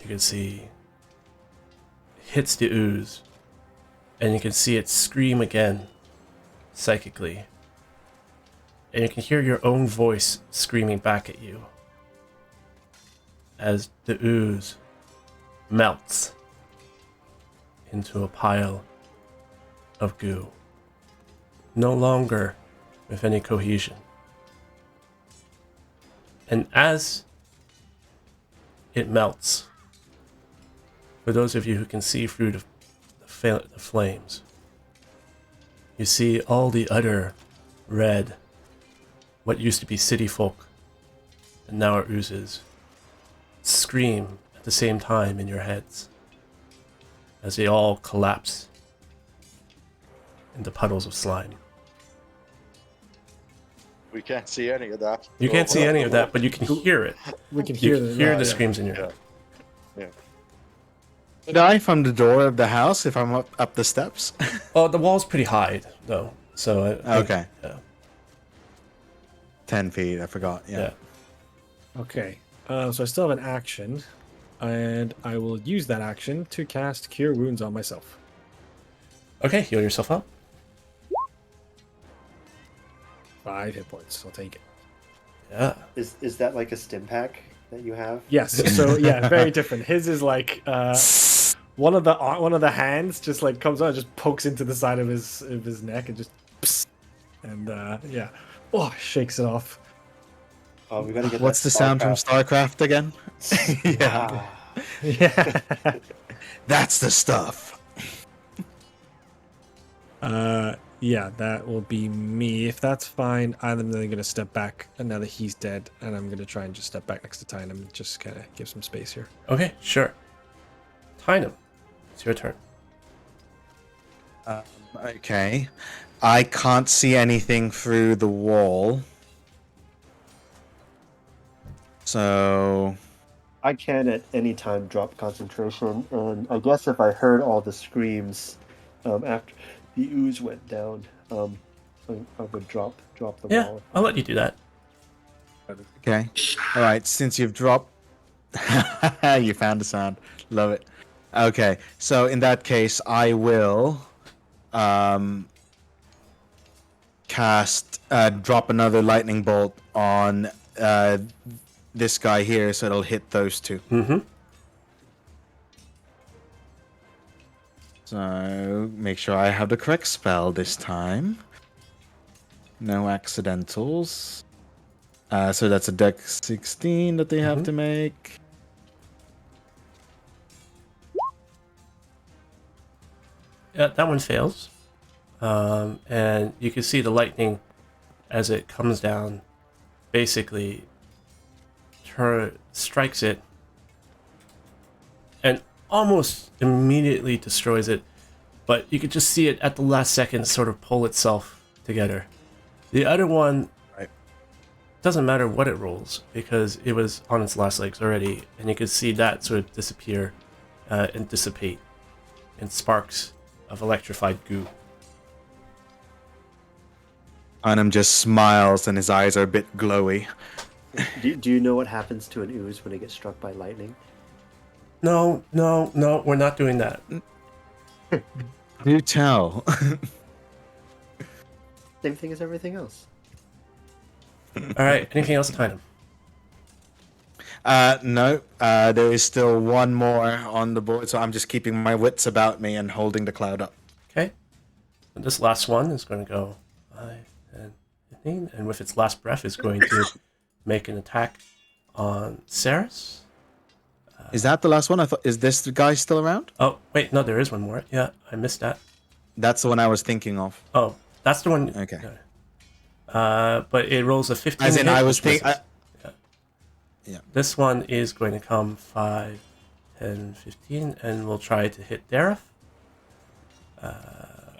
you can see, hits the ooze, and you can see it scream again, psychically. And you can hear your own voice screaming back at you as the ooze melts into a pile of goo, no longer with any cohesion. And as it melts, for those of you who can see through the flames, you see all the other red, what used to be city folk, and now are oozes, scream at the same time in your heads as they all collapse into puddles of slime. We can't see any of that. You can't see any of that, but you can hear it. We can You hear can the hear the yeah. screams in your head. Could I from the door of the house if I'm up the steps? Oh, the wall's pretty high, though. So I think, Okay. Yeah. 10 feet, I forgot. Yeah. Yeah. Okay. So I still have an action, and I will use that action to cast Cure Wounds on myself. Okay, heal yourself up. 5 hit points. I'll take it. Yeah. Is that like a stim pack that you have? Yes. So yeah, very different. His is like one of the hands just like comes out, and just pokes into the side of his neck, and just psst, and yeah, shakes it off. Oh, we gotta get What's the that sound from StarCraft. StarCraft again? Yeah. Ah, Yeah. That's the stuff. Yeah, that will be me. If that's fine, I'm then going to step back, and now that he's dead, and I'm going to try and just step back next to Tynum and just kind of give some space here. Okay, sure. Tynum, it's your turn. Okay. I can't see anything through the wall. So I can at any time drop concentration, and I guess if I heard all the screams after the ooze went down, I would drop the Yeah, wall. I'll let you do that. okay. All right, since you've dropped you found the sound. Love it. Okay. So in that case, I will cast drop another lightning bolt on this guy here, so it'll hit those two. Mm-hmm. So make sure I have the correct spell this time. No accidentals. So that's a dex 16 that they have to make. Yeah, that one fails. And you can see the lightning as it comes down, basically strikes it and almost immediately destroys it, but you could just see it at the last second sort of pull itself together. The other one, Right. doesn't matter what it rolls because it was on its last legs already, and you could see that sort of disappear and dissipate in sparks of electrified goo. Arnhem just smiles and his eyes are a bit glowy. Do you know what happens to an ooze when it gets struck by lightning? No, we're not doing that. Do tell. Same thing as everything else. All right, anything else, Tynum? No, there is still one more on the board, so I'm just keeping my wits about me and holding the cloud up. Okay. And this last one is going to go 5, 10, 15, and with its last breath is going to make an attack on Saris. Is that the last one? I thought. Is this the guy still around? Oh, wait, no, there is one more. Yeah, I missed that. That's the one I was thinking of. Oh, that's the one. Okay. But it rolls a 15. As in, hit, I was which thinking. misses. Yeah. This one is going to come 5, 10, 15, and we'll try to hit Dareth.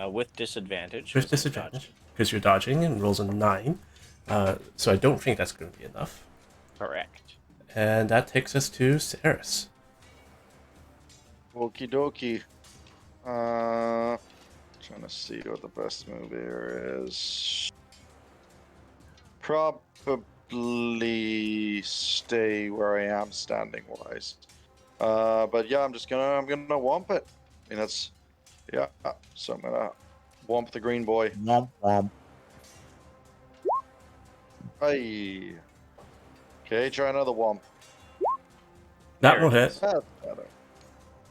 With disadvantage. With 'cause I'm disadvantage, because you're dodging, and rolls a 9. So I don't think that's going to be enough. dodging. Correct. And that takes us to Saris. Okie dokie. Trying to see what the best move here is. Probably stay where I am standing wise. But yeah, I'm gonna womp it. I mean that's so I'm gonna womp the green boy. Womp womp. Hey. Okay, try another womp. That There will it hit. is. That's better.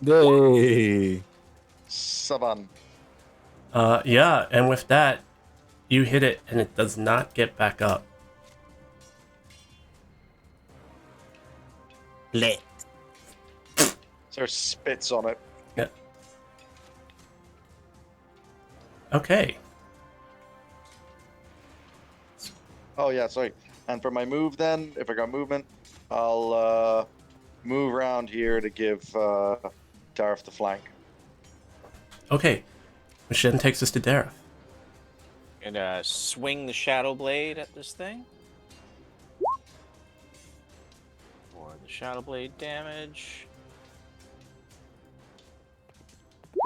Yay! 7. Yeah, and with that, you hit it, and it does not get back up. Lit. So spits on it. Yeah. Okay. Oh yeah, sorry. And for my move, then, if I got movement, I'll move around here to give Dareth the flank. Okay, which then takes us to Dareth. Gonna swing the Shadow Blade at this thing. For the Shadow Blade damage.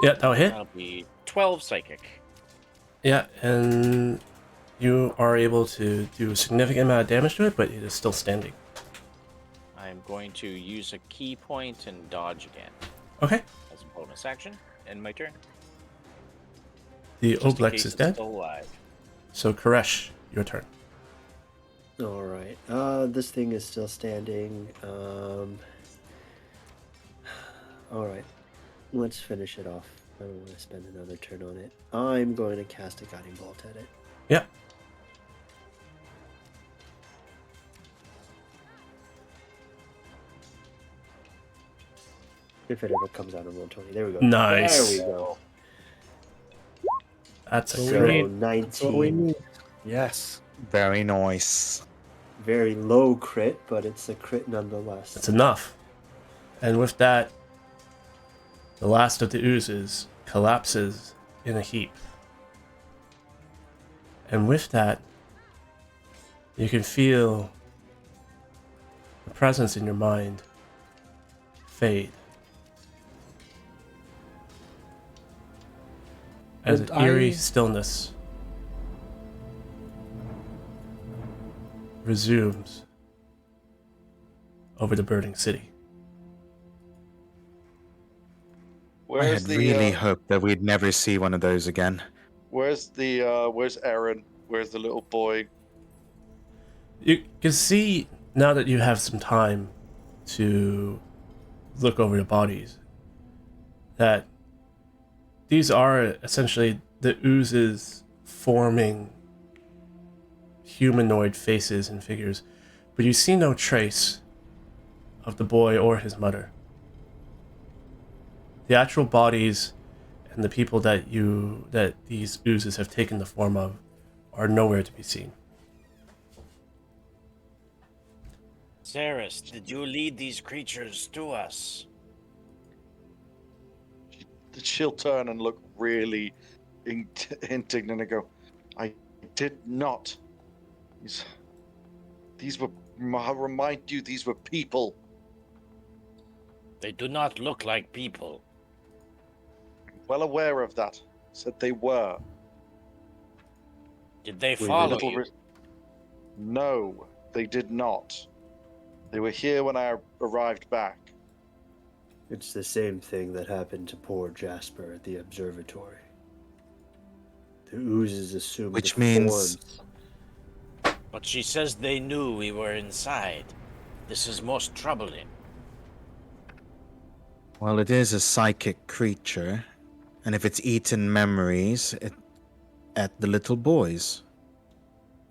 Yeah, that'll hit. That'll be 12 psychic. Yeah, and you are able to do a significant amount of damage to it, but it is still standing. I'm going to use a key point and dodge again Okay, as a bonus action. End my turn. the Just in Oblex case is it's dead. still alive. So Koresh, your turn. All right. This thing is still standing. All right. Let's finish it off. I don't want to spend another turn on it. I'm going to cast a guiding bolt at it. Yeah. If it ever comes out of 120. There we go. Nice. There we go. That's a So So great. That's what we 19. need. Yes. Very nice. Very low crit, but it's a crit nonetheless. That's enough. And with that, the last of the oozes collapses in a heap. And with that, you can feel the presence in your mind fade. As Would an eerie I- stillness resumes over the burning city. I Where's had the really hoped that we'd never see one of those again. where's Aaron? Where's the little boy? You can see now that you have some time to look over the bodies that these are essentially the oozes forming humanoid faces and figures, but you see no trace of the boy or his mother. The actual bodies and the people that these oozes have taken the form of are nowhere to be seen. Ceres, did you lead these creatures to us? She'll turn and look really indignant and go, "I did not. These were. I'll remind you, these were people. They do not look like people. Well aware of that. Said they were. Did they Wait, follow Little you? ri- No, they did not. They were here when I arrived back. It's the same thing that happened to poor Jasper at the observatory. The oozes assumed Which the means- forms. But she says they knew we were inside. This is most troubling. Well, it is a psychic creature, and if it's eaten memories at the little boys,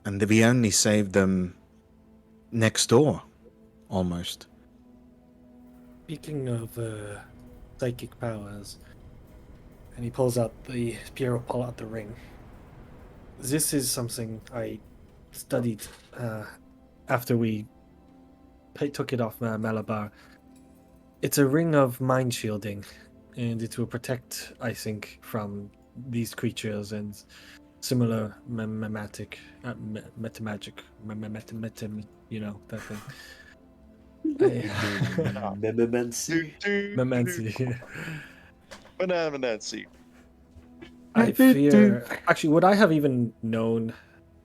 and we only saved them next door, almost. Speaking of psychic powers, and he pulls out Piero pull out the ring. This is something I studied after we took it off Malabar. It's a ring of mind shielding, and it will protect, I think, from these creatures and similar metagic, you know, that thing. Mememency? Memancy. Benevolence. I fear. Actually, would I have even known?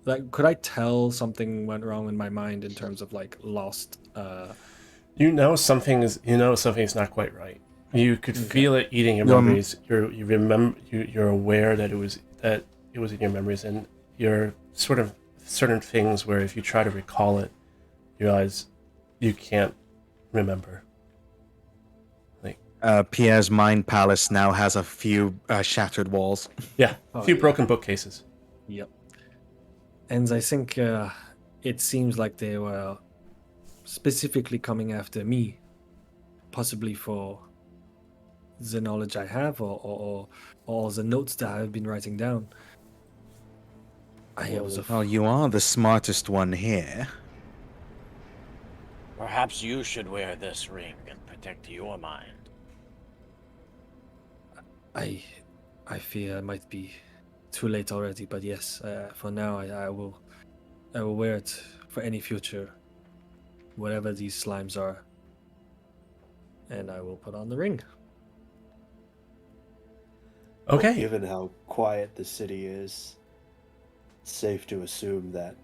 Like, could I tell something went wrong in my mind in terms of like lost? You know something's not quite right. You could feel it eating your Your- memories. You're aware that it was in your memories, and you're sort of certain things where if you try to recall it, you realize you can't remember. Pierre's mind palace now has a few shattered walls. Yeah, a Oh, few yeah. broken bookcases. Yep. And I think it seems like they were specifically coming after me, possibly for the knowledge I have or the notes that I've been writing down. I was Well, you are the smartest one here. Perhaps you should wear this ring and protect your mind. I fear it might be too late already, but yes, for now I will wear it for any future, whatever these slimes are, and I will put on the ring. Okay. Given how quiet the city is, it's safe to assume that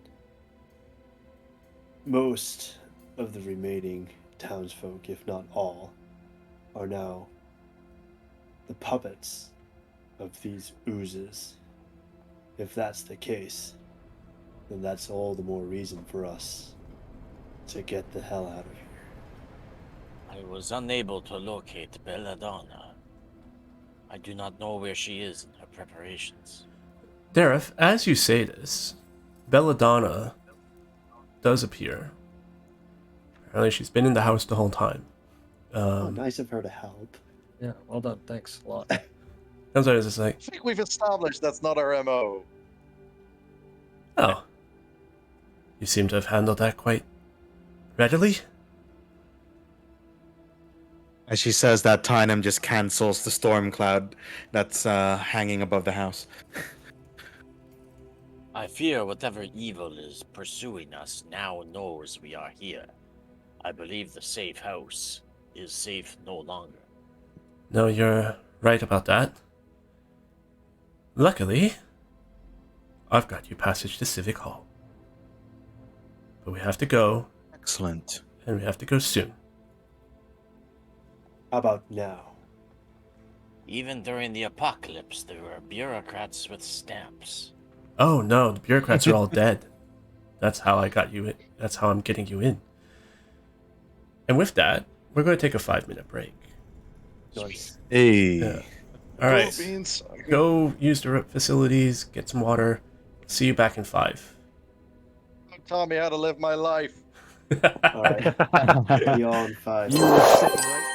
most of the remaining townsfolk, if not all, are now the puppets of these oozes. If that's the case, then that's all the more reason for us to get the hell out of here. I was unable to locate Belladonna. I do not know where she is in her preparations. Dareth, as you say this, Belladonna does appear. Apparently, she's been in the house the whole time. Oh, nice of her to help. Yeah, well done. Thanks a lot. Comes out as just like, I think we've established that's not our MO. oh, you seem to have handled that quite readily. As she says that, Tynum just cancels the storm cloud that's hanging above the house. I fear whatever evil is pursuing us now knows we are here. I believe the safe house is safe no longer. No, you're right about that. Luckily, I've got you passage to Civic Hall. But we have to go, Excellent. and we have to go soon. How about now? Even during the apocalypse, there were bureaucrats with stamps. Oh no, the bureaucrats are all dead. That's how I got you in. That's how I'm getting you in. And with that, we're going to take a 5-minute break. Nice. Hey. Yeah. All right. Cool beans. Go use the facilities, get some water. See you back in 5. Tell me how to live my life. All right. See y'all in 5. You were saying, right?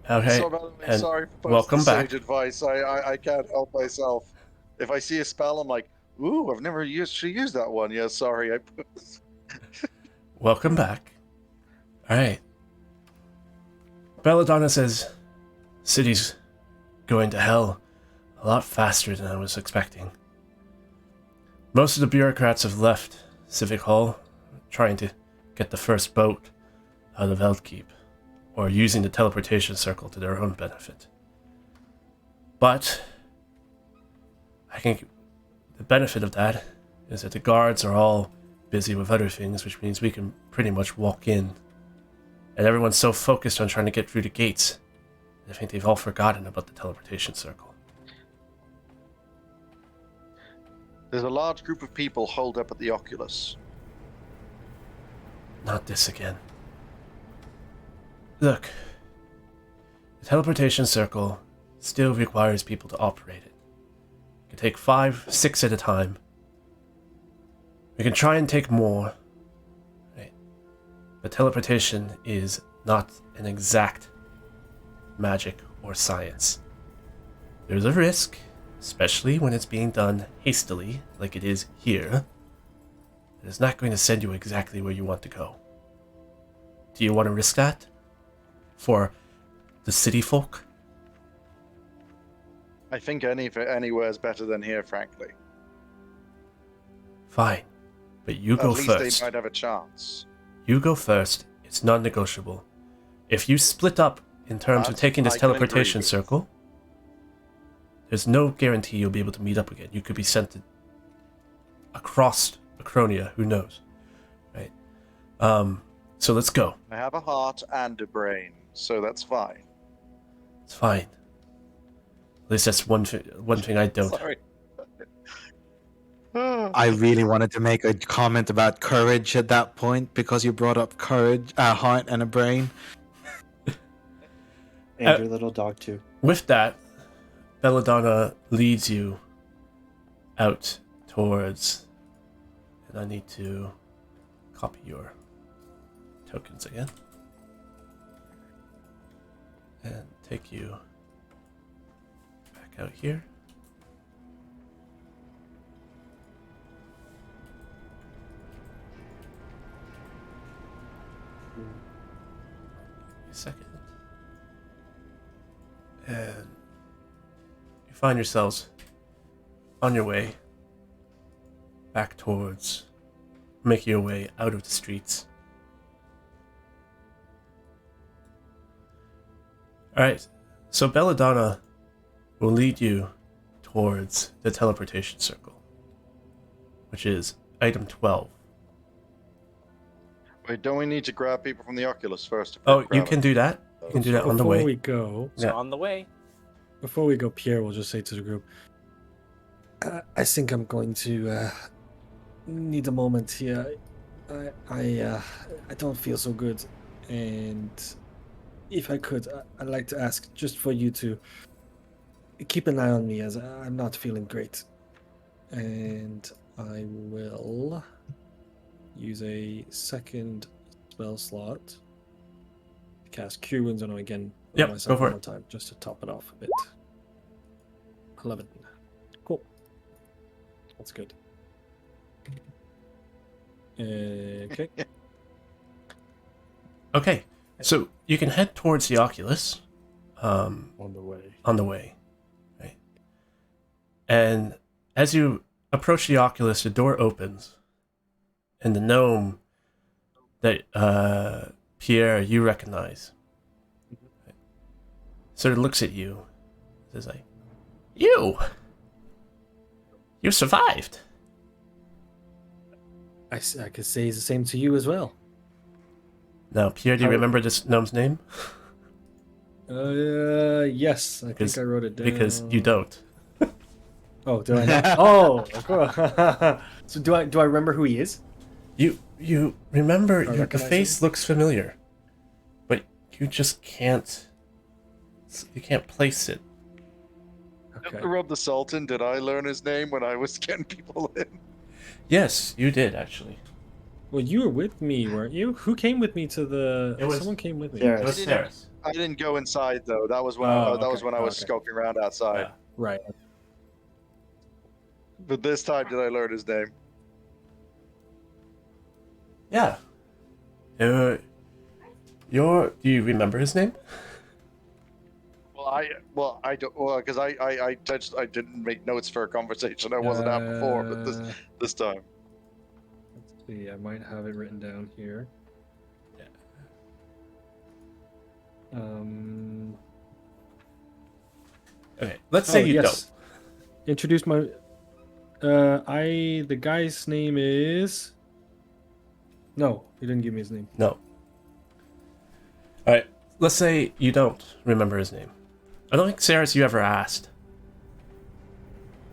Okay, So, by the way, and sorry for welcome posting back. sage advice. I can't help myself. If I see a spell, I'm like, ooh, I've never used that one. Yeah, sorry. Welcome back. All right. Belladonna says, city's going to hell a lot faster than I was expecting. Most of the bureaucrats have left Civic Hall, trying to get the first boat out of Eldkeep, or using the teleportation circle to their own benefit. But I think the benefit of that is that the guards are all busy with other things, which means we can pretty much walk in. And everyone's so focused on trying to get through the gates, I think they've all forgotten about the teleportation circle. There's a large group of people holed up at the Oculus. Not this again. Look, the teleportation circle still requires people to operate it. It can take 5, 6 at a time. We can try and take more. Right? But teleportation is not an exact magic or science. There's a risk, especially when it's being done hastily, like it is here. It's not going to send you exactly where you want to go. Do you want to risk that? For the city folk? I think anywhere is better than here, frankly. Fine. But you go At least first. they might have a chance. You go first. It's non-negotiable. If you split up in terms of That taking this I can agree teleportation with. circle, there's no guarantee you'll be able to meet up again. You could be sent across Acronia, who knows, right? So let's go. I have a heart and a brain, so that's fine. It's fine. At least that's one thing I don't. Sorry. I really wanted to make a comment about courage at that point because you brought up courage, a heart, and a brain. And your little dog too. With that, Belladonna leads you out towards, and I need to copy your tokens again and take you back out here. A second. And you find yourselves on your way back towards making your way out of the streets. Alright, so Belladonna will lead you towards the teleportation circle, which is item 12. Wait, don't we need to grab people from the Oculus first? Oh, you can do that. You can do that on the Before way. we go, So Yeah. on the way. before we go, Pierre will just say to the group, I think I'm going to need a moment here. I don't feel so good, and if I could, I'd like to ask just for you to keep an eye on me as I'm not feeling great, and I will use a second spell slot to cast Cure Wounds on him again. Yep, myself go for one it. more time just to top it off a bit. 11. Cool. That's good. Okay. Okay, so you can head towards the Oculus On the way. on the way. Right? And as you approach the Oculus, the door opens, and the gnome that Pierre, you recognize, sort of looks at you, says like, You survived. I could say the same to you as well. Now, Pierre, do you How- remember this gnome's name? Yes, I Because- think I wrote it down. Because you don't. Oh, do I not? Oh, of course. So do I remember who he is? You remember I the recognize face looks familiar, but you just can't place it. Okay. Rub the Sultan, did I learn his name when I was getting people in? Yes, you did actually. Well, you were with me, weren't you? Who came with me to the? It was- Someone came with me. Sarah. It was didn't- Saris. I didn't go inside though. That was when Oh, that was okay. when I was Okay. skulking around outside. Right. But this time, did I learn his name? Yeah. Do you remember his name? Well, I don't. Well, because I didn't make notes for a conversation I wasn't at before. But this time, Let's see. I might have it written down here. Yeah. Okay. Let's say you don't. Introduce my. The guy's name is. No, he didn't give me his name. No. All right. Let's say you don't remember his name. I don't think Saris you ever asked.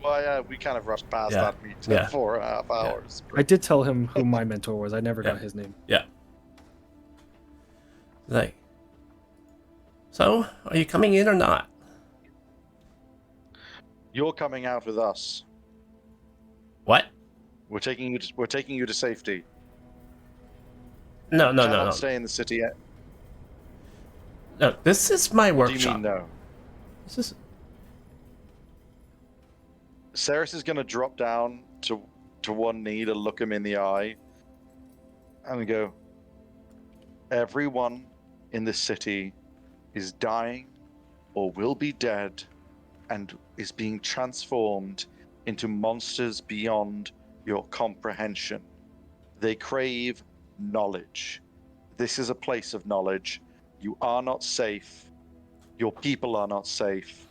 well, yeah, we kind of rushed past Yeah. that meet Yeah. 4.5 hours. I did tell him who my mentor was. I never got his name. Yeah. Like. So, are you coming in or not? You're coming out with us. What? We're taking you to safety. No. Cannot stay in the city yet. No, this is my What do workshop. you mean no? This is Saris is going to drop down to one knee to look him in the eye and go, everyone in this city is dying or will be dead and is being transformed into monsters beyond your comprehension. They crave knowledge. This is a place of knowledge. You are not safe. Your people are not safe.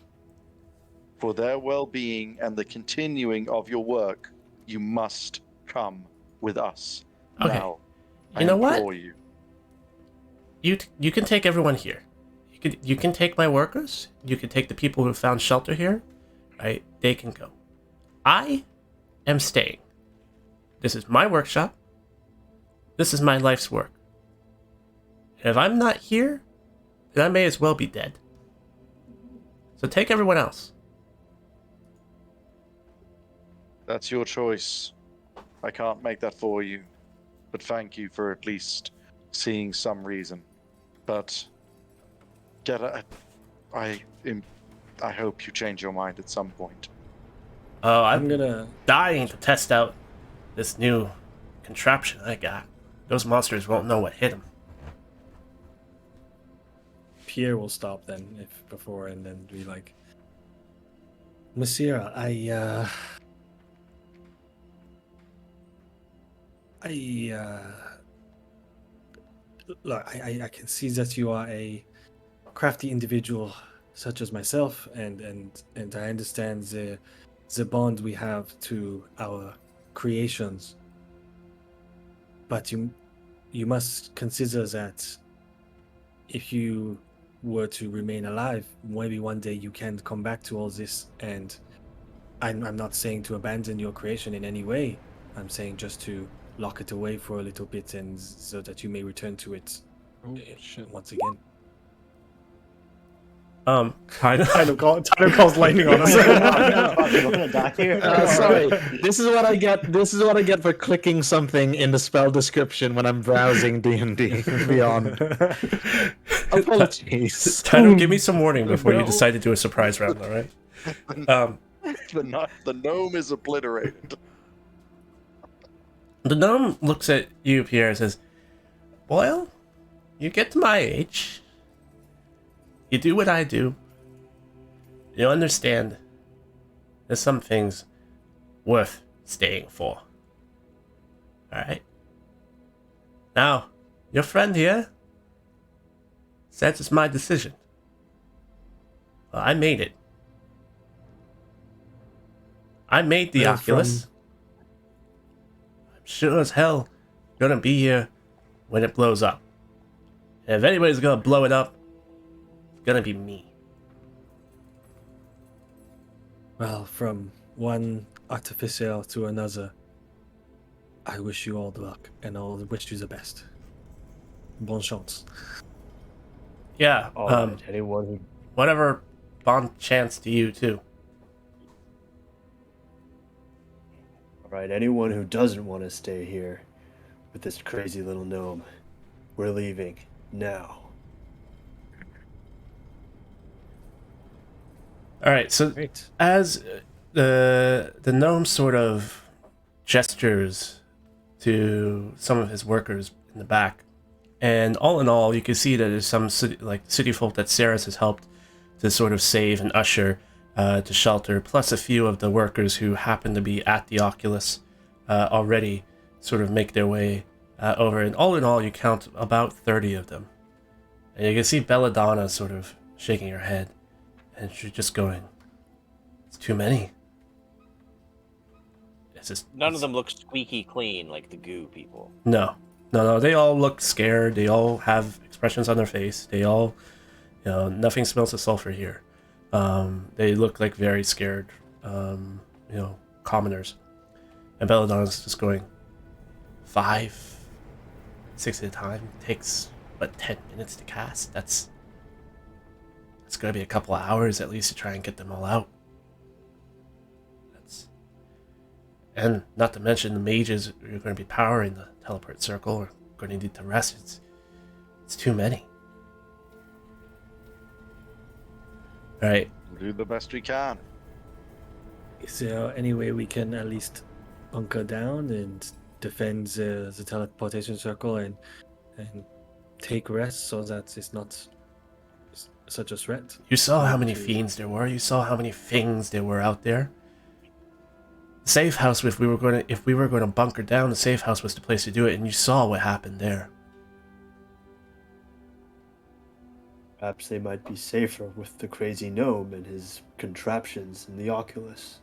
For their well-being and the continuing of your work, you must come with us. Okay. Now, You know what? implore you. You can take everyone here. You can take my workers. You can take the people who found shelter here. Right? They can go. I am staying. This is my workshop. This is my life's work. And if I'm not here, then I may as well be dead. So take everyone else. That's your choice. I can't make that for you. But thank you for at least seeing some reason. But I hope you change your mind at some point. Oh, I'm I'm gonna. dying to test out this new contraption I got. Those monsters won't know what hit them. Pierre will stop then, if before, and then be like, Monsieur, look, I can see that you are a crafty individual such as myself, and I understand the bond we have to our creations. But you must consider that if you were to remain alive, maybe one day you can come back to all this. And I'm not saying to abandon your creation in any way. I'm saying just to lock it away for a little bit, and so that you may return to it once again. Kind of. Tidal calls lightning on us. You want to die here? Sorry, this is what I get. This is what I get for clicking something in the spell description when I'm browsing D&D Beyond. Apologies. Tidal, give me some warning before you decide to do a surprise round, all right? The gnome is obliterated. The gnome looks at you, Pierre, and says, well, you get to my age. You do what I do. You understand there's some things worth staying for. Alright? Now, your friend here says it's my decision. Well, I made it. I made the Well, Oculus. I'm sure as hell gonna be here when it blows up. And if anybody's gonna blow it up, it's gonna be me. Well, from one artificial to another, I wish you all the luck, and I'll wish you the best. Bon chance. Yeah, Anyone who whatever bon chance to you too. Right, anyone who doesn't want to stay here with this crazy little gnome, we're leaving now. All right, so Great. as the gnome sort of gestures to some of his workers in the back, and all in all, you can see that there's some city folk that Saris has helped to sort of save and usher to shelter, plus a few of the workers who happen to be at the Oculus already sort of make their way over. And all in all, you count about 30 of them. And you can see Belladonna sort of shaking her head, and she's just going, "It's too many." None of them look squeaky clean like the goo people. No. They all look scared. They all have expressions on their face. They all, nothing smells of sulfur here. They look like very scared, commoners. And Belladonna's just going, 5, 6 at a time. Takes, 10 minutes to cast? It's going to be a couple of hours at least to try and get them all out. And not to mention the mages who are going to be powering the teleport circle are going to need to rest. It's too many. Alright. We'll do the best we can. Is there any way we can at least bunker down and defend the teleportation circle and take rest so that it's not such a threat? You saw how many fiends there were. You saw how many things there were out there. The safe house, if we were going to bunker down, the safe house was the place to do it, and you saw what happened there. Perhaps they might be safer with the crazy gnome and his contraptions in the Oculus.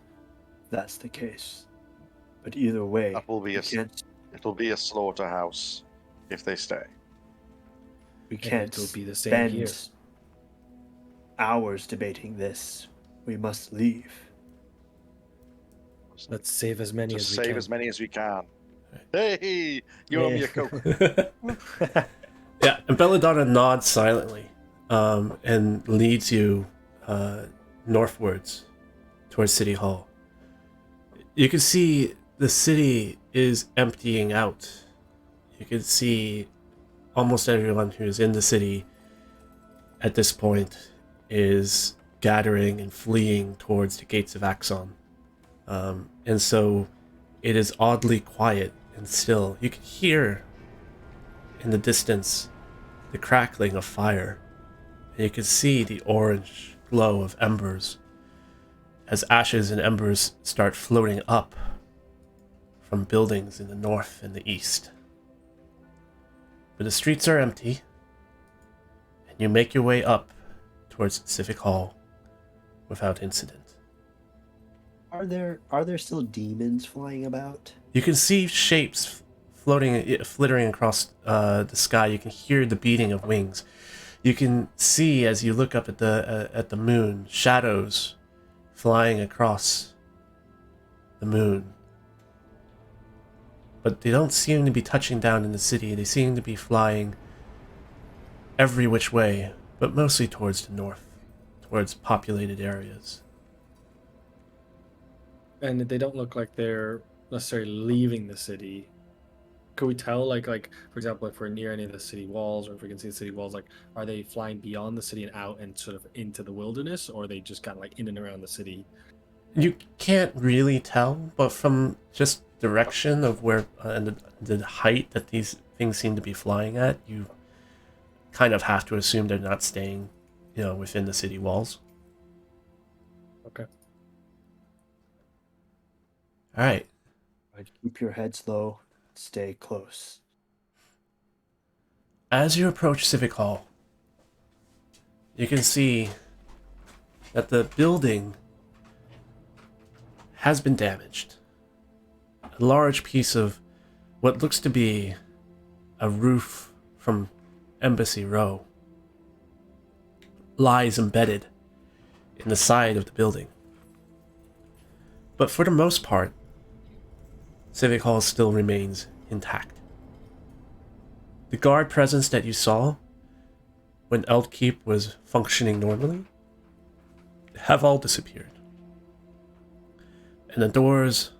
If that's the case. But either way, It'll be a slaughterhouse if they stay. we can't it'll be the same here. spend hours debating this. We must leave. Let's save as many Just as we save can. as many as we can. Hey, you owe me a Coke. Yeah, and Belladonna nods silently and leads you northwards towards City Hall. You can see the city is emptying out. You can see almost everyone who's in the city at this point is gathering and fleeing towards the gates of Axon. And so it is oddly quiet and still. You can hear in the distance the crackling of fire, and you can see the orange glow of embers as ashes and embers start floating up from buildings in the north and the east. But the streets are empty, and you make your way up towards Civic Hall without incident. Are there still demons flying about? You can see shapes flittering across the sky. You can hear the beating of wings. You can see, as you look up at the moon, shadows flying across the moon. But they don't seem to be touching down in the city. They seem to be flying every which way, but mostly towards the north, towards populated areas. And they don't look like they're necessarily leaving the city. Could we tell, like for example, if we're near any of the city walls, or if we can see the city walls, like, are they flying beyond the city and out and sort of into the wilderness, or are they just kind of like in and around the city? You can't really tell, but from just direction of where and the height that these things seem to be flying at, you kind of have to assume they're not staying, within the city walls. Okay. All right. Keep your heads low. Stay close. As you approach Civic Hall, you can see that the building has been damaged. A large piece of what looks to be a roof from Embassy Row lies embedded in the side of the building. But for the most part, Civic Hall still remains intact. The guard presence that you saw when Eldkeep was functioning normally have all disappeared. And the doors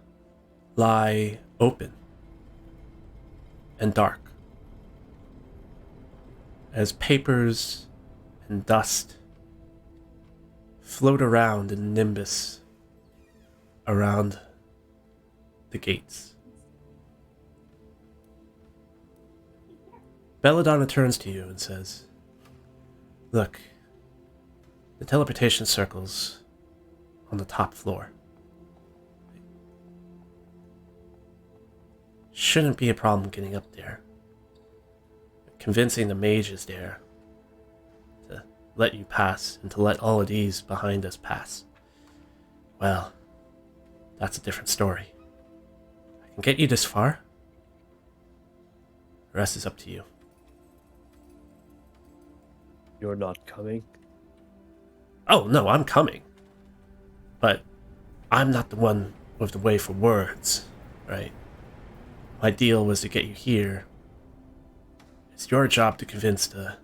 lie open and dark as papers and dust float around in nimbus around the gates. Belladonna turns to you and says, "Look, the teleportation circle's on the top floor. Shouldn't be a problem getting up there. Convincing the mages there to let you pass and to let all of these behind us pass. Well, that's a different story. I can get you this far. The rest is up to you." You're not coming? Oh, no, I'm coming. But I'm not the one with the way for words, right? My deal was to get you here. It's your job to convince the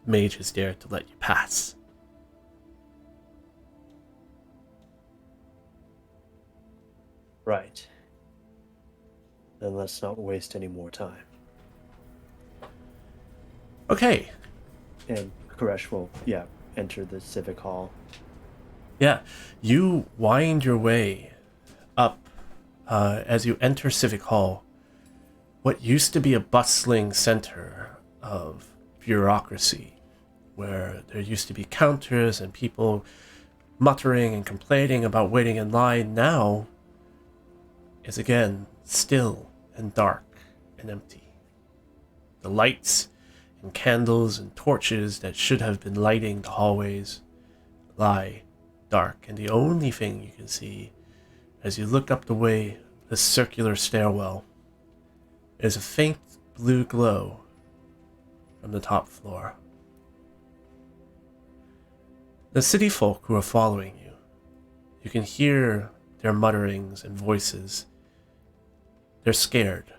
mages there to let you pass. Right. Then let's not waste any more time. Okay, And Koresh will, enter the civic hall. yeah, you wind your way up as you enter Civic Hall, what used to be a bustling center of bureaucracy, where there used to be counters and people muttering and complaining about waiting in line, now is again still and dark and empty. The lights and candles and torches that should have been lighting the hallways lie dark, and the only thing you can see as you look up the circular stairwell is a faint blue glow from the top floor. The city folk who are following you, you can hear their mutterings and voices. They're scared.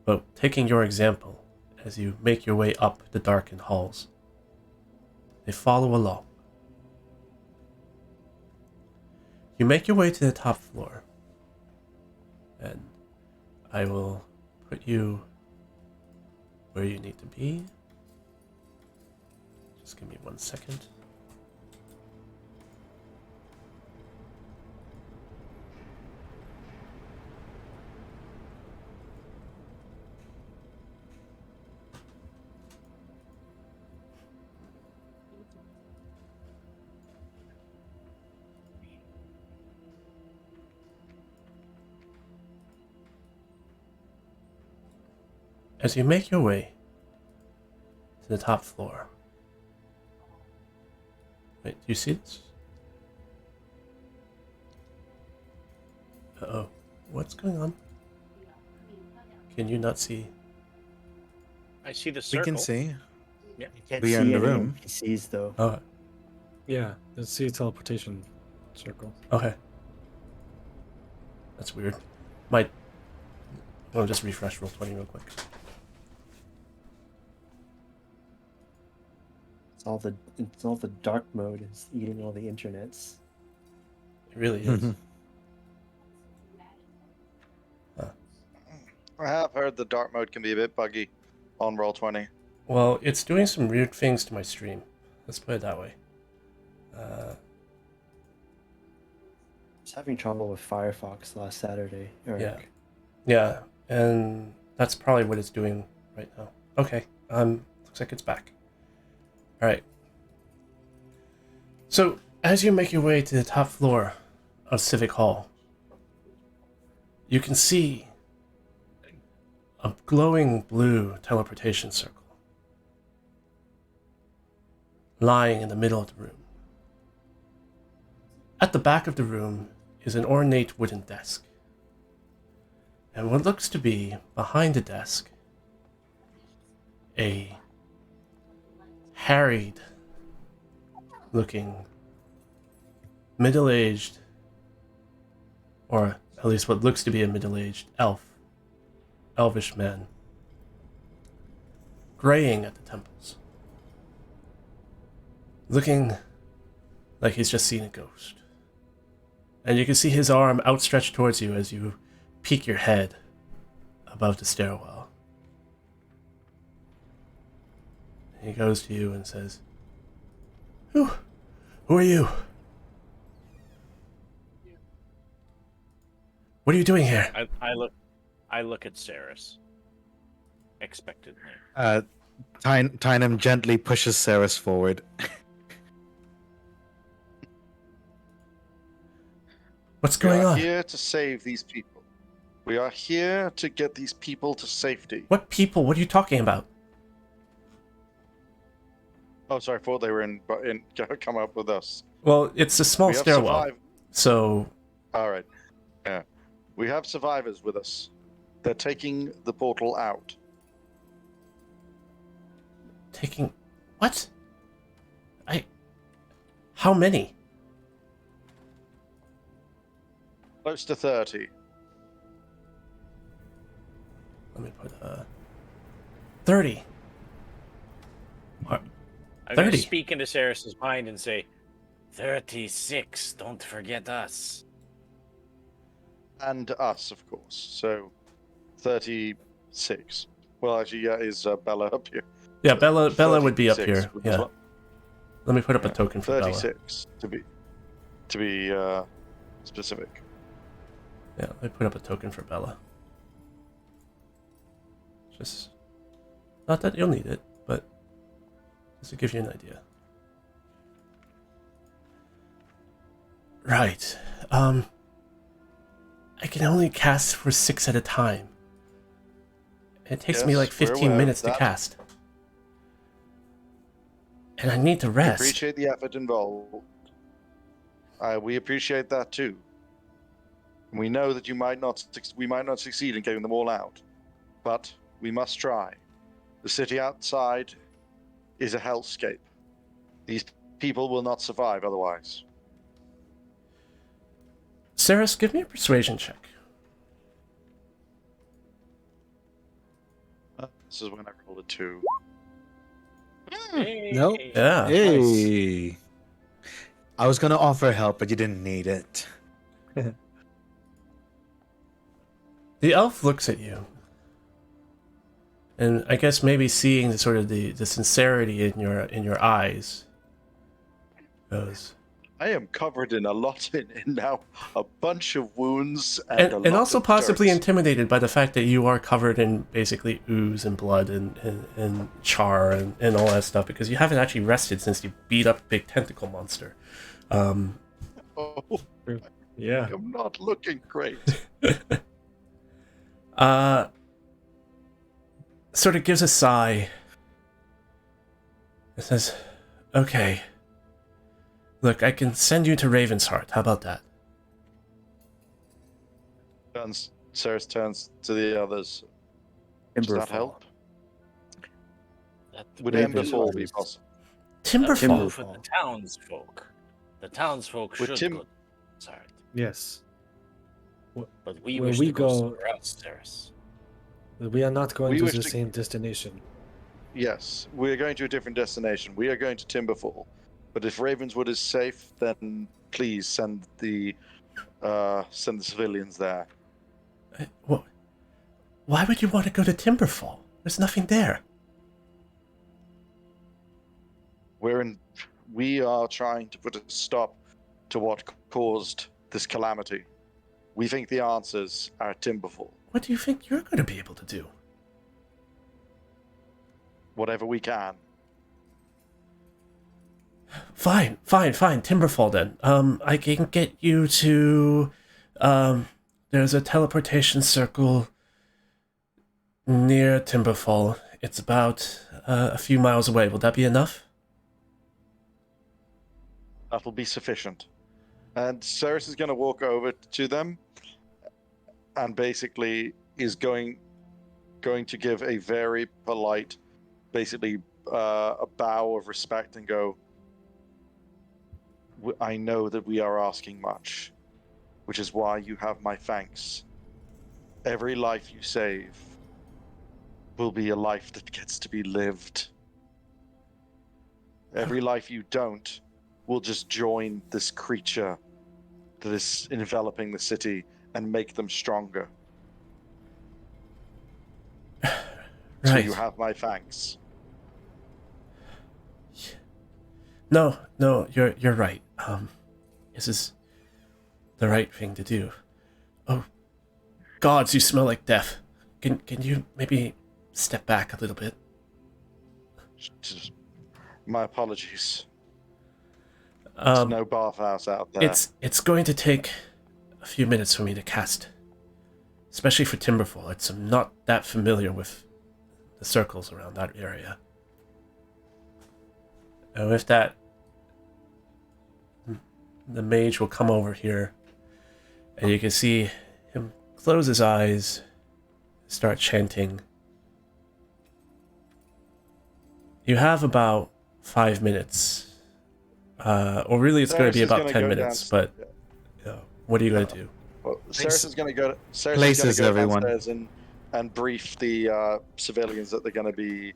But taking your example, as you make your way up the darkened halls, they follow along. You make your way to the top floor, and I will put you where you need to be. Just give me 1 second. As you make your way to the top floor. Wait, do you see this? Uh-oh. What's going on? Can you not see? I see the We circle. can see. You can't We are see in the any room. NPCs though. Oh, Yeah, let's see a teleportation circle. okay. That's weird. I'll just refresh Roll20 real quick. It's all the dark mode is eating all the internets. It really is. Mhm. I have heard the dark mode can be a bit buggy on Roll20. Well, it's doing some weird things to my stream. Let's put it that way. I was having trouble with Firefox last Saturday, Eric. Yeah, and that's probably what it's doing right now. Okay, looks like it's back. All right. So, as you make your way to the top floor of Civic Hall, you can see a glowing blue teleportation circle lying in the middle of the room. At the back of the room is an ornate wooden desk. And what looks to be behind the desk, a harried looking, middle-aged, or at least what looks to be a middle-aged elvish man, graying at the temples, looking like he's just seen a ghost. And you can see his arm outstretched towards you as you peek your head above the stairwell. He goes to you and says, Who Who are you? What are you doing here? I look at Saris. Expectantly. Tynum gently pushes Ceres forward. What's We going are on? here to save these people. We are here to get these people to safety. What people? What are you talking about? Oh, sorry, I thought they were in come up with us. Well, it's a small We have stairwell, survived. so All right. Yeah. We have survivors with us. They're taking the portal out. taking what? How many? Close to 30. Let me put 30. I'm going 30. to speak into Saris's mind and say, 36. Don't forget us. And us, of course. So 36. Well, actually, yeah, is Bella up here? Yeah, Bella would be up 36 here. with Yeah. this one. Let me put up a Yeah, token for Bella. 36 to be specific. Yeah, let me put up a token for Bella. Just not that you'll need it, but just to give you an idea. Right. I can only cast for 6 at a time. It takes me Yes, like we're 15 aware of minutes to that. cast. And I need to We rest. appreciate the effort involved. We appreciate that too. We know that we might not succeed in getting them all out, but we must try. The city outside is a hellscape. These people will not survive otherwise. Saris, give me a persuasion check. This is when I rolled a 2. Hey. Nope. Yeah. Hey. I was gonna offer help, but you didn't need it. The elf looks at you. And I guess maybe seeing the sort of the sincerity in your eyes goes. I am covered in now a bunch of wounds and a And lot also of possibly dirt. intimidated by the fact that you are covered in basically ooze and blood and char and all that stuff because you haven't actually rested since you beat up a big tentacle monster. Oh, Yeah. I'm not looking great. Sort of gives a sigh. It says, "Okay. Look, I can send you to Ravensheart. How about that?" Ceres turns to the others. Does that help? That Would would Emberfall be Timberfall. possible? Timberfall. for the townsfolk. The townsfolk Would should Tim- go. Sorry, Yes. but we Where wish we to go go- somewhere else, Saris. We are not going We to wish the to- same destination. Yes, we are going to a different destination. We are going to Timberfall. But if Ravenswood is safe, then please send the civilians there. What? Why would you want to go to Timberfall? There's nothing there. We are trying to put a stop to what caused this calamity. We think the answers are at Timberfall. What do you think you're going to be able to do? Whatever we can. Fine. Timberfall then. I can get you to. There's a teleportation circle near Timberfall. It's about a few miles away. Will that be enough? That'll be sufficient. And Ceres is going to walk over to them and basically is going to give a very polite, basically a bow of respect and go, I know that we are asking much, which is why you have my thanks. Every life you save will be a life that gets to be lived. Every life you don't will just join this creature that is enveloping the city and make them stronger. So Right. you have my thanks. No, you're right. This is the right thing to do. Oh, gods, you smell like death. Can you maybe step back a little bit? My apologies. There's Um, no bathhouse out there. it's going to take a few minutes for me to cast, especially for Timberfall. I'm not that familiar with the circles around that area. And with that, the mage will come over here, and you can see him close his eyes, start chanting. You have about 5 minutes, or really it's going to be Ceres is about gonna 10 go minutes. down- But what are you going to do? Well, Ceres is going to go. Ceres Places, is going to go everyone. downstairs and brief the civilians that they're going to be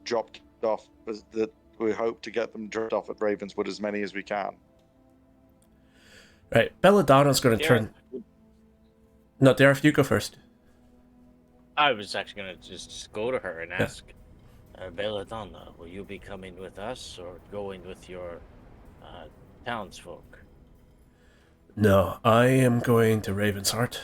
dropped off. That we hope to get them dropped off at Ravenswood, as many as we can. Right, Belladonna's going to turn. No, Dareth, you go first. I was actually going to just go to her and Yeah. ask, Belladonna, will you be coming with us or going with your townsfolk? No, I am going to Ravensheart.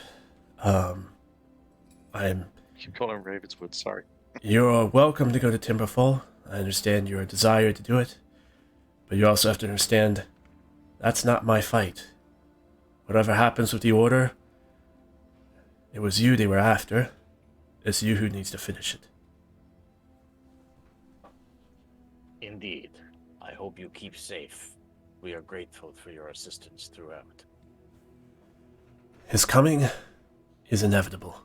I'm. Keep calling Ravenswood. Sorry. You're welcome to go to Timberfall. I understand your desire to do it, but you also have to understand that's not my fight. Whatever happens with the Order, it was you they were after. It's you who needs to finish it. Indeed. I hope you keep safe. We are grateful for your assistance throughout. His coming is inevitable.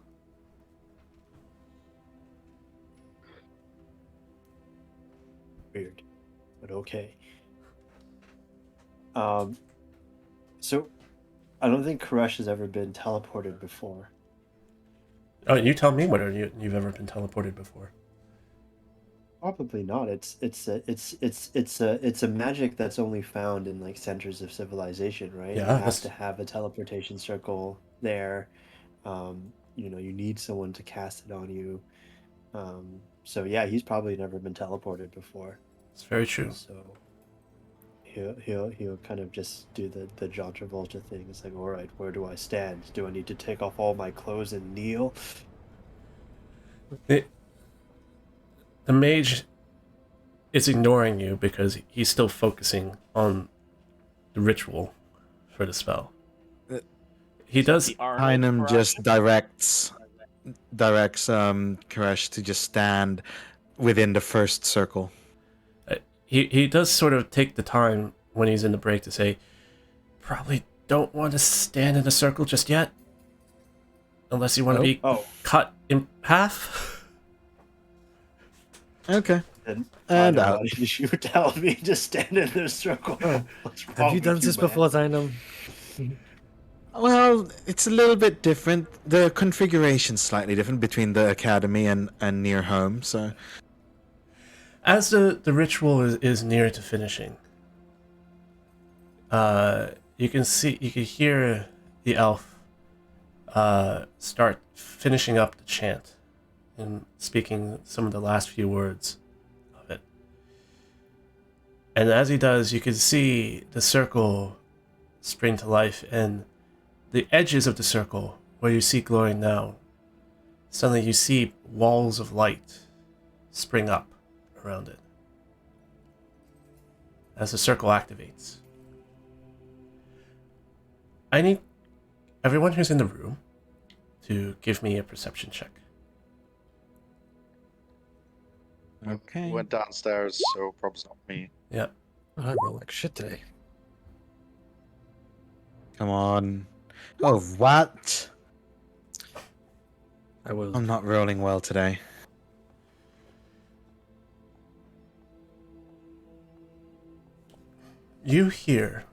Weird, but okay. So I don't think Koresh has ever been teleported before. Oh, you tell me whether you've ever been teleported before. Probably not. It's a magic that's only found in like centers of civilization, right? Yeah, You have that's- to have a teleportation circle there. You need someone to cast it on you. So yeah, he's probably never been teleported before. It's very true. So he'll kind of just do the John Travolta thing. It's like, all right, where do I stand? Do I need to take off all my clothes and kneel? The mage is ignoring you because he's still focusing on the ritual for the spell. He does. The Arnold Heinem crush? just directs Koresh to just stand within the first circle. He does sort of take the time when he's in the break to say, probably don't want to stand in a circle just yet, unless you want to be Oh, cut in half. Okay. then And why out. did you tell me to stand in the circle? What's wrong Have you with done this man? before, Zainam? Well, it's a little bit different. The configuration's slightly different between the academy and near home, so As the ritual is near to finishing, you can hear the elf start finishing up the chant and speaking some of the last few words of it. And as he does, you can see the circle spring to life, and the edges of the circle, where you see glowing now, suddenly you see walls of light spring up around it as the circle activates. I need everyone who's in the room to give me a perception check. okay. Went downstairs, so probably not me. Yeah. I roll like shit today. Come on. Oh, what? I will. I'm not rolling well today. You hear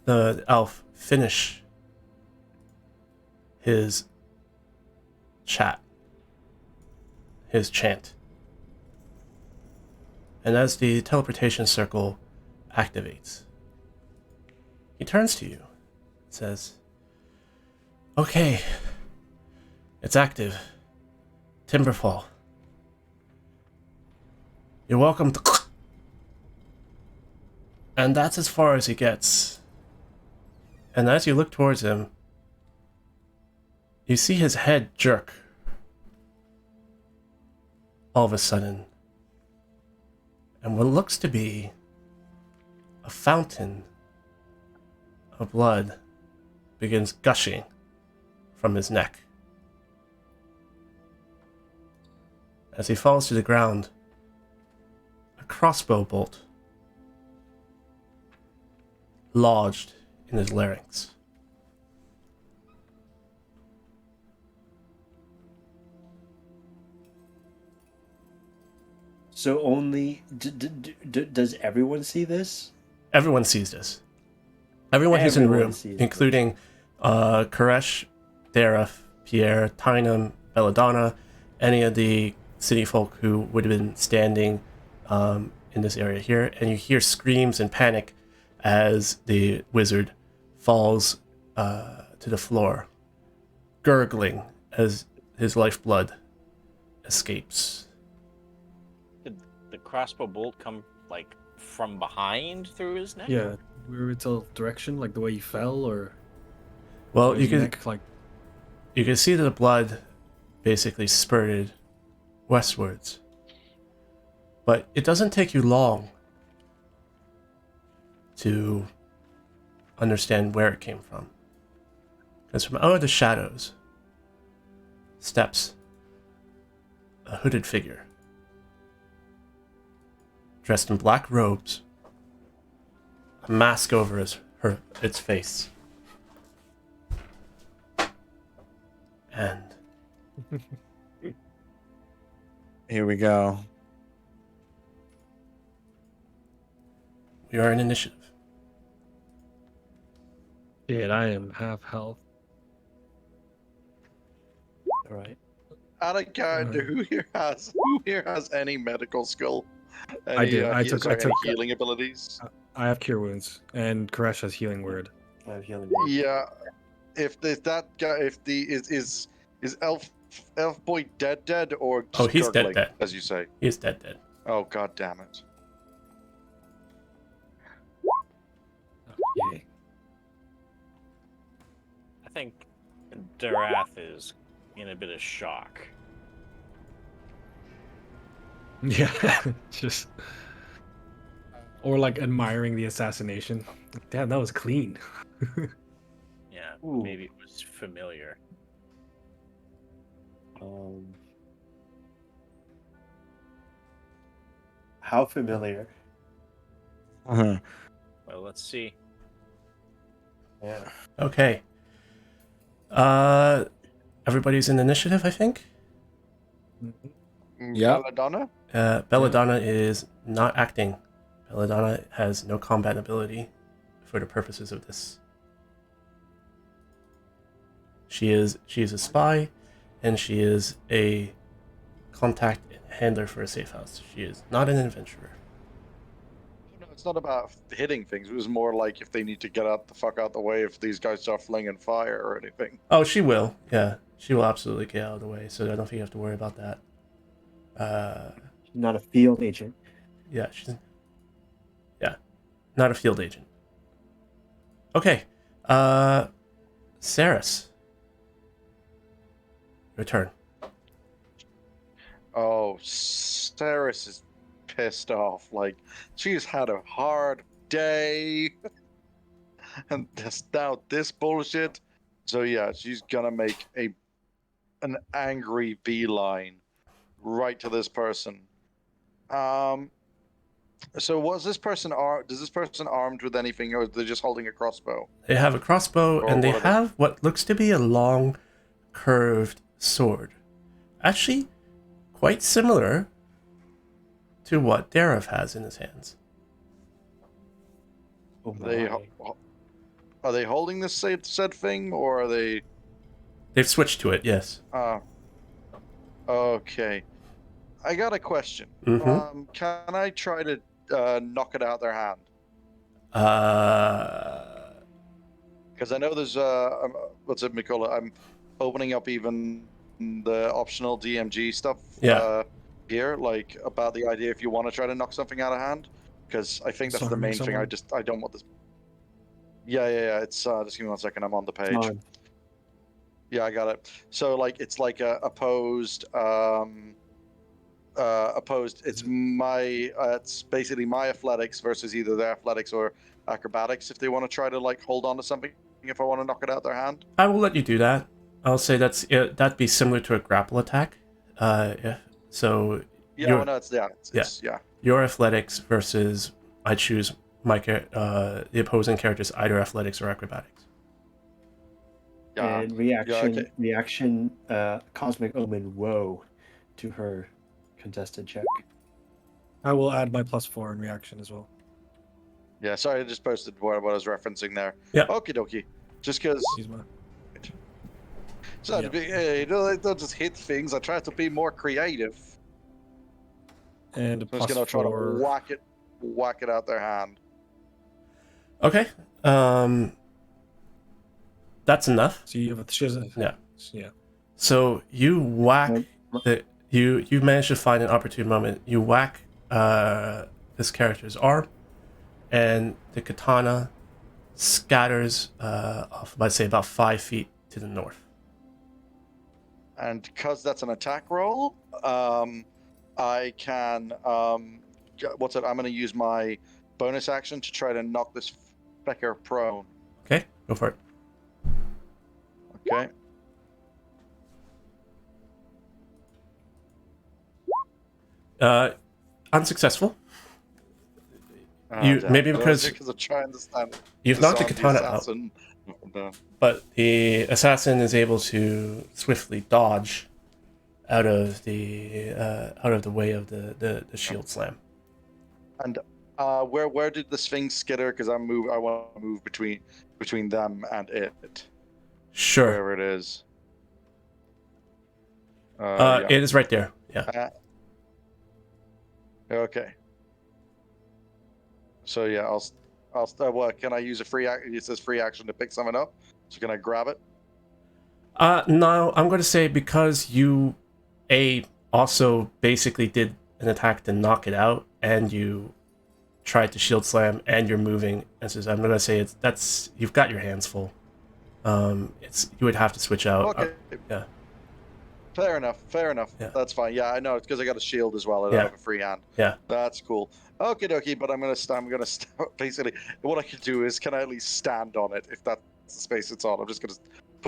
the elf finish his his chant. And as the teleportation circle activates, he turns to you and says, "Okay, it's active. Timberfall. You're welcome to..." And that's as far as he gets. And as you look towards him, you see his head jerk. All of a sudden. And what looks to be a fountain of blood begins gushing from his neck. As he falls to the ground, a crossbow bolt lodged in his larynx. So only does everyone see this? Everyone sees this. Everyone who's in the Everyone room, sees including Koresh, Dareth, Pierre, Tynum, Belladonna, any of the city folk who would have been standing in this area here. And you hear screams and panic as the wizard falls to the floor, gurgling as his lifeblood escapes. Did the crossbow bolt come like from behind through his neck? Yeah. Where we tell direction, like the way he fell, or Well, his you can neck, like you can see that the blood basically spurted westwards. But it doesn't take you long to understand where it came from. Because from out of the shadows steps a hooded figure, dressed in black robes, a mask over its face. And Here we go. we are in initiative. shit, I am half health. All right. Out of character, who here has any medical skill? Any, I do. I took- any healing abilities. I have cure wounds, and Koresh has healing word. I have healing. Yeah, if that guy, if the is elf boy dead or just Oh, he's dead, gurgling, as you say? He's dead. Oh, god damn it! Okay. I think Darath is in a bit of shock. Yeah, just or like admiring the assassination. Like, damn, that was clean. Yeah, Ooh. maybe it was familiar. How familiar? Uh-huh. Well, let's see. Yeah. Okay. Everybody's in initiative, I think. Yeah. Belladonna? Belladonna is not acting. Belladonna has no combat ability for the purposes of this. She is a spy, and she is a contact handler for a safe house. She is not an adventurer. No, it's not about hitting things. It was more like if they need to get the fuck out the way if these guys start flinging fire or anything. Oh, she will. Yeah, she will absolutely get out of the way. So I don't think you have to worry about that. She's not a field agent. Yeah, not a field agent. Okay, Saris, your turn. Oh, Saris is pissed off. Like, she's had a hard day. And now this bullshit. So yeah, she's gonna make an angry beeline right to this person. So was this person does this person armed with anything, or are they just holding a crossbow? They have a crossbow, Or and they what are they? have what looks to be a long, curved sword. Actually, quite similar to what Dareth has in his hands. Oh They my. are they holding this said thing, or are they? They've switched to it, yes. Okay. I got a question. Mm-hmm. Can I try to knock it out their hand? Because I know there's what's it, Mikola? I'm opening up even the optional DMG stuff Yeah. here, like about the idea if you want to try to knock something out of hand. because I think that's the Disarming main thing. someone? I don't want this. Yeah. It's just give me 1 second. I'm on the page. On. Yeah, I got it. So like it's like a opposed. Opposed. It's basically my athletics versus either their athletics or acrobatics. If they want to try to like hold on to something, if I want to knock it out their hand. I will let you do that. I'll say that'd be similar to a grapple attack. So Yeah, your well, no, it's your athletics versus I choose the opposing character's either athletics or acrobatics. Yeah. And okay. reaction, Cosmic Omen woe to her contested check. I will add my +4 in reaction as well. Yeah, sorry, I just posted what I was referencing there. Yeah. Okie dokie. Just because. Use my. So Yeah. hey, don't just hit things. I try to be more creative. And a I'm just gonna try to +4. whack it out their hand. Okay. That's enough. So you have she has a, Yeah. Yeah. So you whack you manage to find an opportune moment. You whack this character's arm, and the katana scatters off, let's say, about 5 feet to the north. And because that's an attack roll, I can what's it? I'm gonna use my bonus action to try to knock this fecker prone. Okay, go for it. Okay. Unsuccessful. Damn. Because I'm trying to stand. you've knocked the disarm katana out, assassin. No. but the assassin is able to swiftly dodge out of the way of the shield slam. And where did the Sphinx skitter? Because I want to move between them and it. Sure. Wherever it is. Yeah. It is right there. Yeah. Okay. So yeah, I'll what? Can I use a free action? It says free action to pick something up. So can I grab it? No, I'm going to say because you also basically did an attack to knock it out, and you tried to shield slam, and you're moving. And so I'm going to say you've got your hands full. You would have to switch out. Okay. Yeah. Fair enough. Yeah. That's fine. Yeah, I know. It's because I got a shield as well. I don't Yeah. have a free hand. Yeah. That's cool. Okie dokie, but I'm gonna basically what I could do is can I at least stand on it if that's the space it's on? I'm just gonna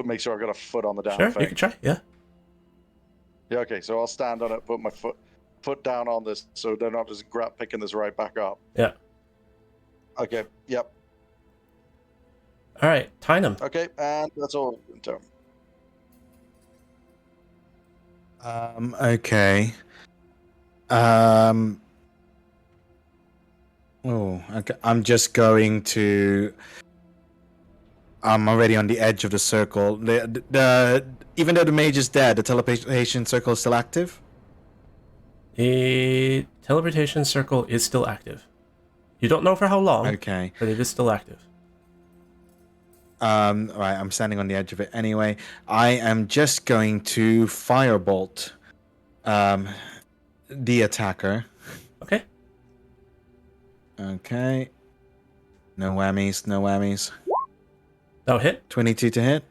make sure I've got a foot on the damn Sure, thing. you can try. Yeah. Yeah, okay, so I'll stand on it, put my foot down on this so they're not just picking this right back up. Yeah. Okay, yep. All right, Tynum. Okay, and that's all in turn. Okay. Oh, okay. I'm just going to. I'm already on the edge of the circle. Even though the mage is dead, the teleportation circle is still active. The teleportation circle is still active. You don't know for how long, Okay. but it is still active. Right. I'm standing on the edge of it anyway. I am just going to firebolt, the attacker. Okay. Okay. No whammies. No whammies. That'll hit. 22 to hit.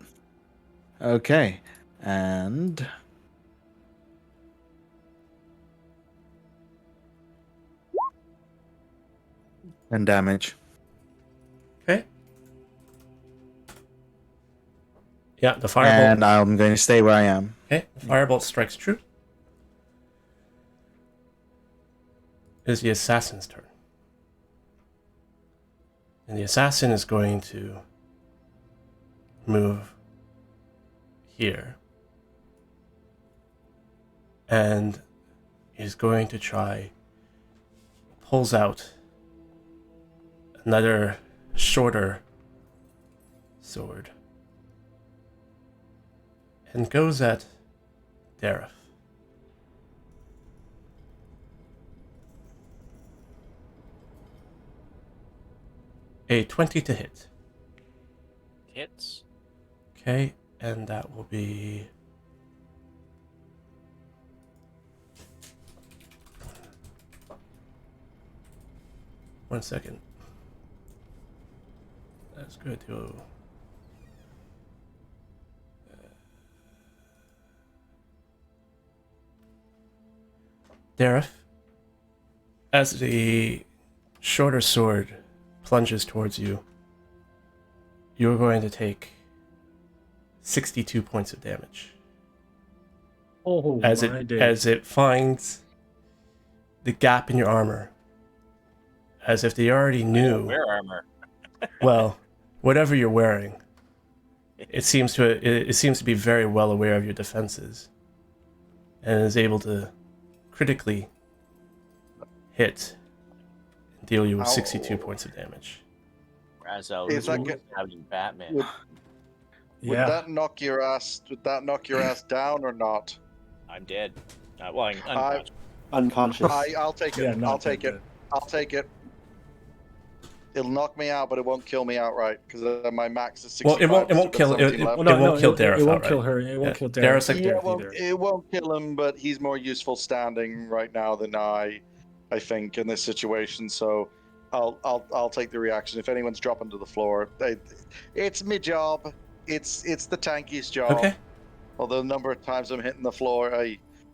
Okay. And damage. Okay. Yeah, the firebolt. And I'm going to stay where I am. Okay, the firebolt strikes true. It is the assassin's turn. And the assassin is going to move here. And is going to try, pulls out another shorter sword and goes at Dareth. A 20 to hit. Hits. Okay, and that will be... 1 second. That's good too. Dareth, as the shorter sword plunges towards you, you're going to take 62 points of damage Oh as my it days. as it finds the gap in your armor, as if they already knew. Wear armor. Well, whatever you're wearing, it seems to be very well aware of your defenses, and is able to critically hit and deal you with 62 points of damage. Razo, Is that who's good? having Batman? Would Yeah. that knock your ass? Would that knock your ass down or not? I'm dead. Well, I'm unconscious. Unconscious. I'll take it. Yeah, not I'll take that it. I'll take it. It'll knock me out, but it won't kill me outright because my max is 65. Well, it won't kill I've got 17 left. Well, no, it won't kill it Dareth won't outright. kill her. It won't Yeah, kill Dareth's Dareth. like- Yeah, Dareth either. it won't kill him, but he's more useful standing right now than I think in this situation. So I'll take the reaction. If anyone's dropping to the floor, it's my job. It's the tankiest job. Okay. Although the number of times I'm hitting the floor,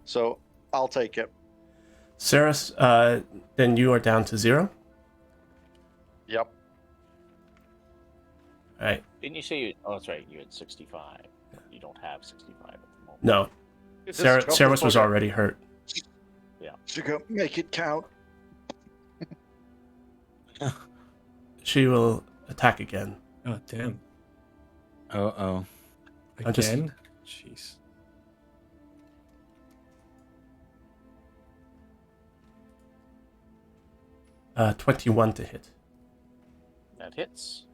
so I'll take it. Saris, then you are down to 0. Yep. All right. Didn't you say you? Oh, that's right. You had 65. You don't have 65 at the moment. No, Just drop the Saris was fucker. already hurt. So go make it count. She will attack again. Oh damn! Oh. I'm just- Again? Jeez. Uh, 21 to hit. That hits.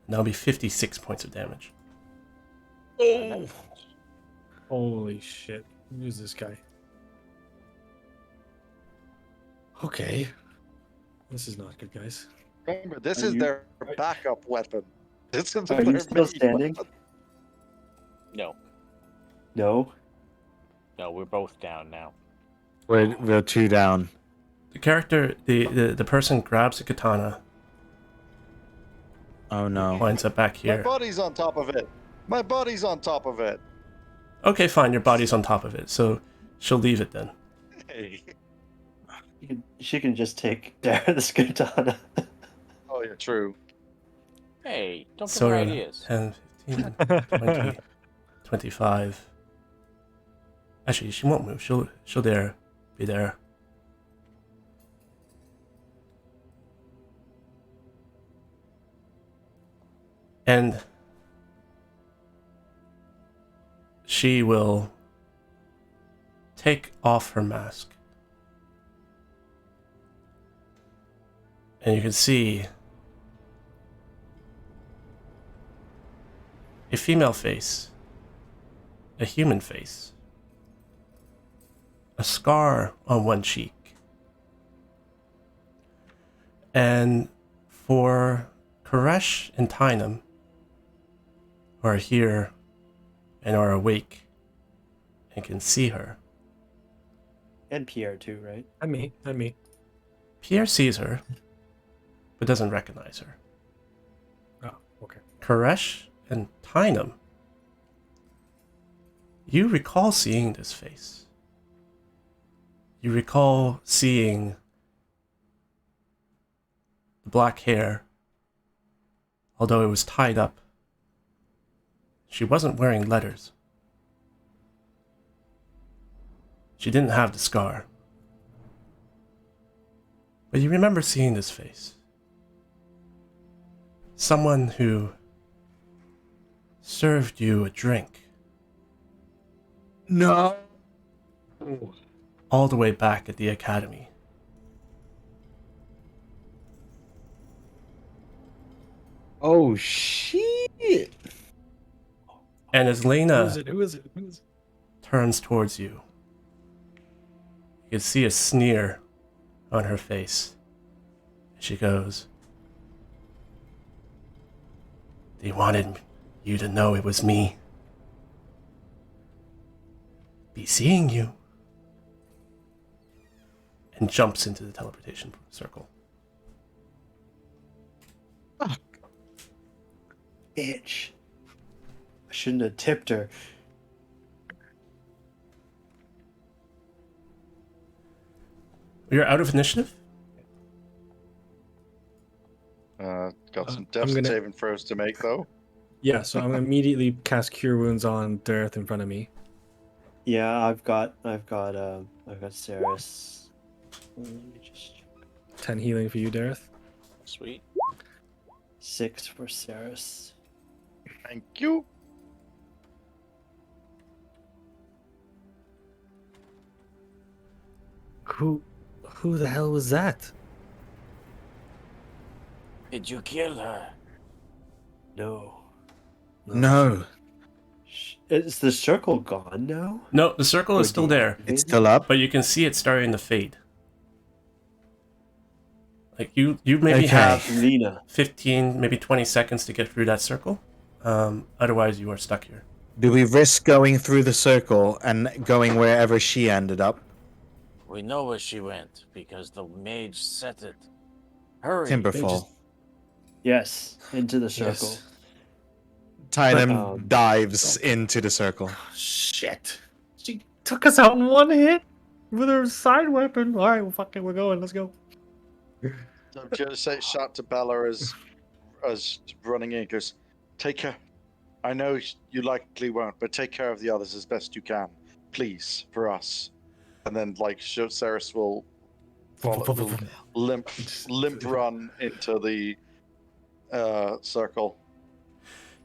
And that'll be 56 points of damage. Oh. Holy shit! Who's this guy? Okay. This is not good, guys. Remember, this Are is you- their backup weapon. This is Are you their still main standing? weapon. No, No. no, we're both down now. We're 2 down. The character, the person grabs the katana, Oh no. winds up back My here. body's on top of it. My body's on top of it. Okay, fine, your body's on top of it, so she'll leave it then. Hey. She can just take Dareth's katana. Oh yeah, true. Hey, don't give her Sora, ideas. 10, 15, 20, 25. Actually, she won't move. She'll be there. And she will take off her mask. And you can see a female face, a human face, a scar on one cheek. And for Koresh and Tynum, who are here and are awake and can see her, And Pierre too, right? And me. Pierre sees her, but doesn't recognize her. Oh, okay. Koresh and Tynum, you recall seeing this face. You recall seeing the black hair, although it was tied up. She wasn't wearing letters. She didn't have the scar. But you remember seeing this face. Someone who served you a drink No. all the way back at the academy. Oh shit. And as Who Lena is it? Who is it? Who is it? turns towards you, you can see a sneer on her face. She goes, "They wanted you to know it was me." be seeing you. And jumps into the teleportation circle. Bitch. I shouldn't have tipped her. You're out of initiative? Got some I'm death gonna- saving throws to make though. Yeah, so I'm gonna immediately cast Cure Wounds on Dareth in front of me. Yeah, I've got Ceres. Let me just 10 healing for you, Dareth. Sweet. 6 for Ceres. Thank you. Who the hell was that? Did you kill her? No. No, Is the circle gone now? No, the circle is Or still do you there, activate it's it? still up. but you can see it starting to fade. Like you maybe Okay. have Lena. 15, maybe 20 seconds to get through that circle. Otherwise, you are stuck here. Do we risk going through the circle and going wherever she ended up? We know where she went because the mage set it. Hurry. Timberfall. Yes, into the circle. Yes. Tynan dives into the circle. Shit. She took us out in one hit with her side weapon. All right, well, fuck it, we're going. Let's go. I'm just say shout to Bella as running in. Goes, take care. I know you likely won't, but take care of the others as best you can, please, for us. And then like Ceres will limp run into the circle.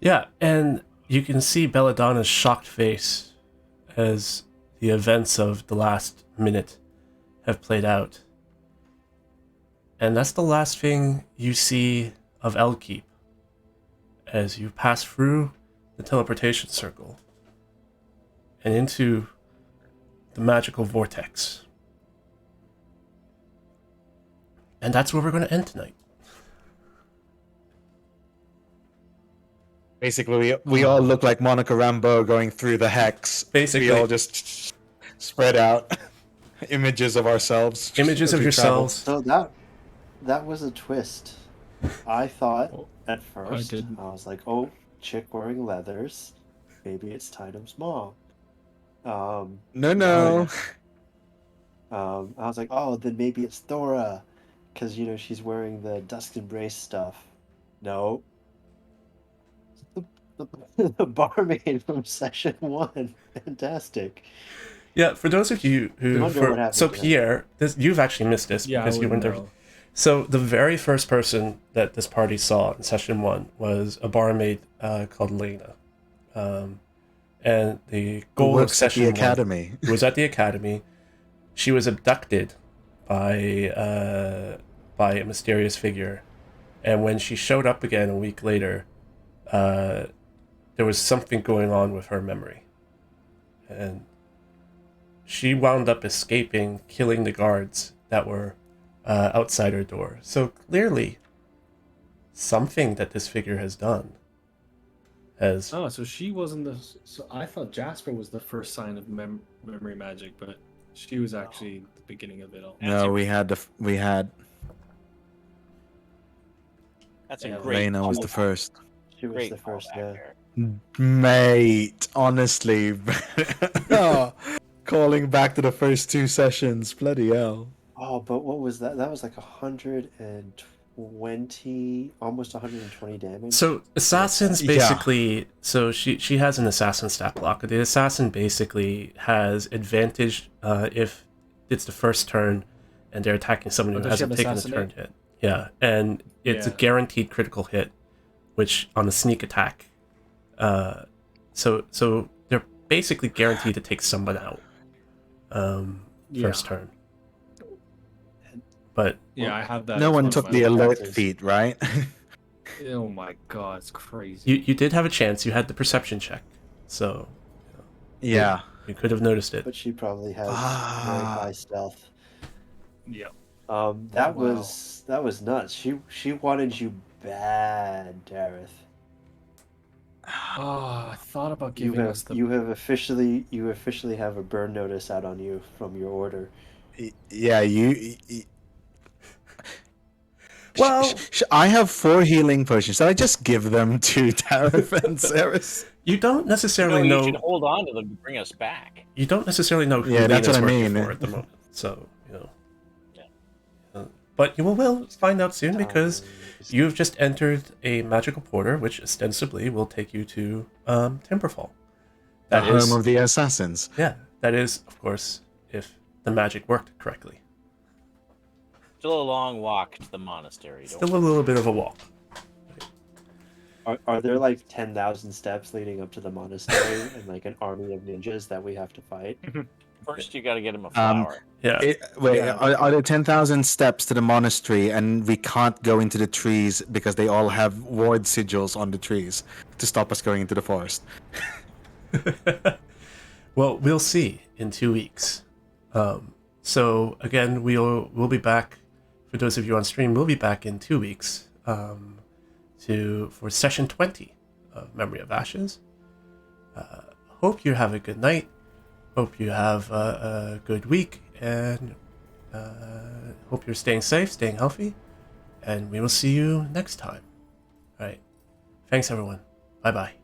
Yeah, and you can see Belladonna's shocked face as the events of the last minute have played out. And that's the last thing you see of Eldkeep as you pass through the teleportation circle and into the magical vortex. And that's where we're going to end tonight. Basically, we all look like Monica Rambeau going through the hex. Basically. We all just spread out images of ourselves. Images as of we yourselves. So that was a twist. I thought at first, didn't. I was like, oh, chick wearing leathers. Maybe it's Tidum's mom. No. I was like, oh, then maybe it's Thora. Because, she's wearing the Dusk Embrace stuff. No. The barmaid from session 1. Fantastic. Yeah, for those of you who... Wonder what happened So to that. Pierre, you've actually missed this Yeah, I because you wouldn't weren't there. know. So the very first person that this party saw in session 1 was a barmaid called Lena. And the Who goal of works at session the 1 academy? who was at the academy. She was abducted by a mysterious figure. And when she showed up again a week later, there was something going on with her memory. And she wound up escaping, killing the guards that were outside her door. So clearly, something that this figure has done has... Oh, so she wasn't the. So I thought Jasper was the first sign of memory magic, but she was actually the beginning of it all. No, we had That's a Yeah, great. Lena was the callback. first. She was Great the first, callback yeah. there. Mate, honestly. Oh, calling back to the first 2 sessions. Bloody hell. Oh, but what was that? That was like 120, almost 120 damage. So assassins Yeah. basically, so she has an assassin stat block. The assassin basically has advantage if it's the first turn and they're attacking someone who does she hasn't have taken a assassinate? turn yet. Yeah, and it's a Yeah. guaranteed critical hit, which on a sneak attack. So they're basically guaranteed to take someone out first turn. But Yeah, I have that. No as one one of took my the alert factors. feat, right? Oh my god, it's crazy. you did have a chance. You had the perception check, so Yeah. you could have noticed it. But she probably has very Ah. high stealth. Yeah. That Wow. was nuts. She wanted you bad, Dareth. Oh, I thought about You giving have us the. you officially have a burn notice out on you from your order. Yeah, you. Well, I have 4 healing potions. Should I just give them to Tarif and Ceres? you don't necessarily No, you know. should hold on to them to bring us back. You don't necessarily know who Yeah, that's Lena's what I working mean. for at the moment. So, you know. Yeah. But you will find out soon because Times- you've just entered a magical portal, which ostensibly will take you to Timberfall. The That home is, of the assassins. yeah, that is, of course, if the magic worked correctly. Still a long walk to the monastery. Don't Still a little bit of a walk. Are there like 10,000 steps leading up to the monastery and like an army of ninjas that we have to fight? First, you got to get him a flower. Yeah. Wait, Yeah. are there 10,000 steps to the monastery and we can't go into the trees because they all have ward sigils on the trees to stop us going into the forest? Well, we'll see in 2 weeks. So again, we'll be back. For those of you on stream, we'll be back in 2 weeks for session 20 of Memory of Ashes. Hope you have a good night. Hope you have a good week, and hope you're staying safe, staying healthy, and we will see you next time. All right. Thanks, everyone. Bye bye.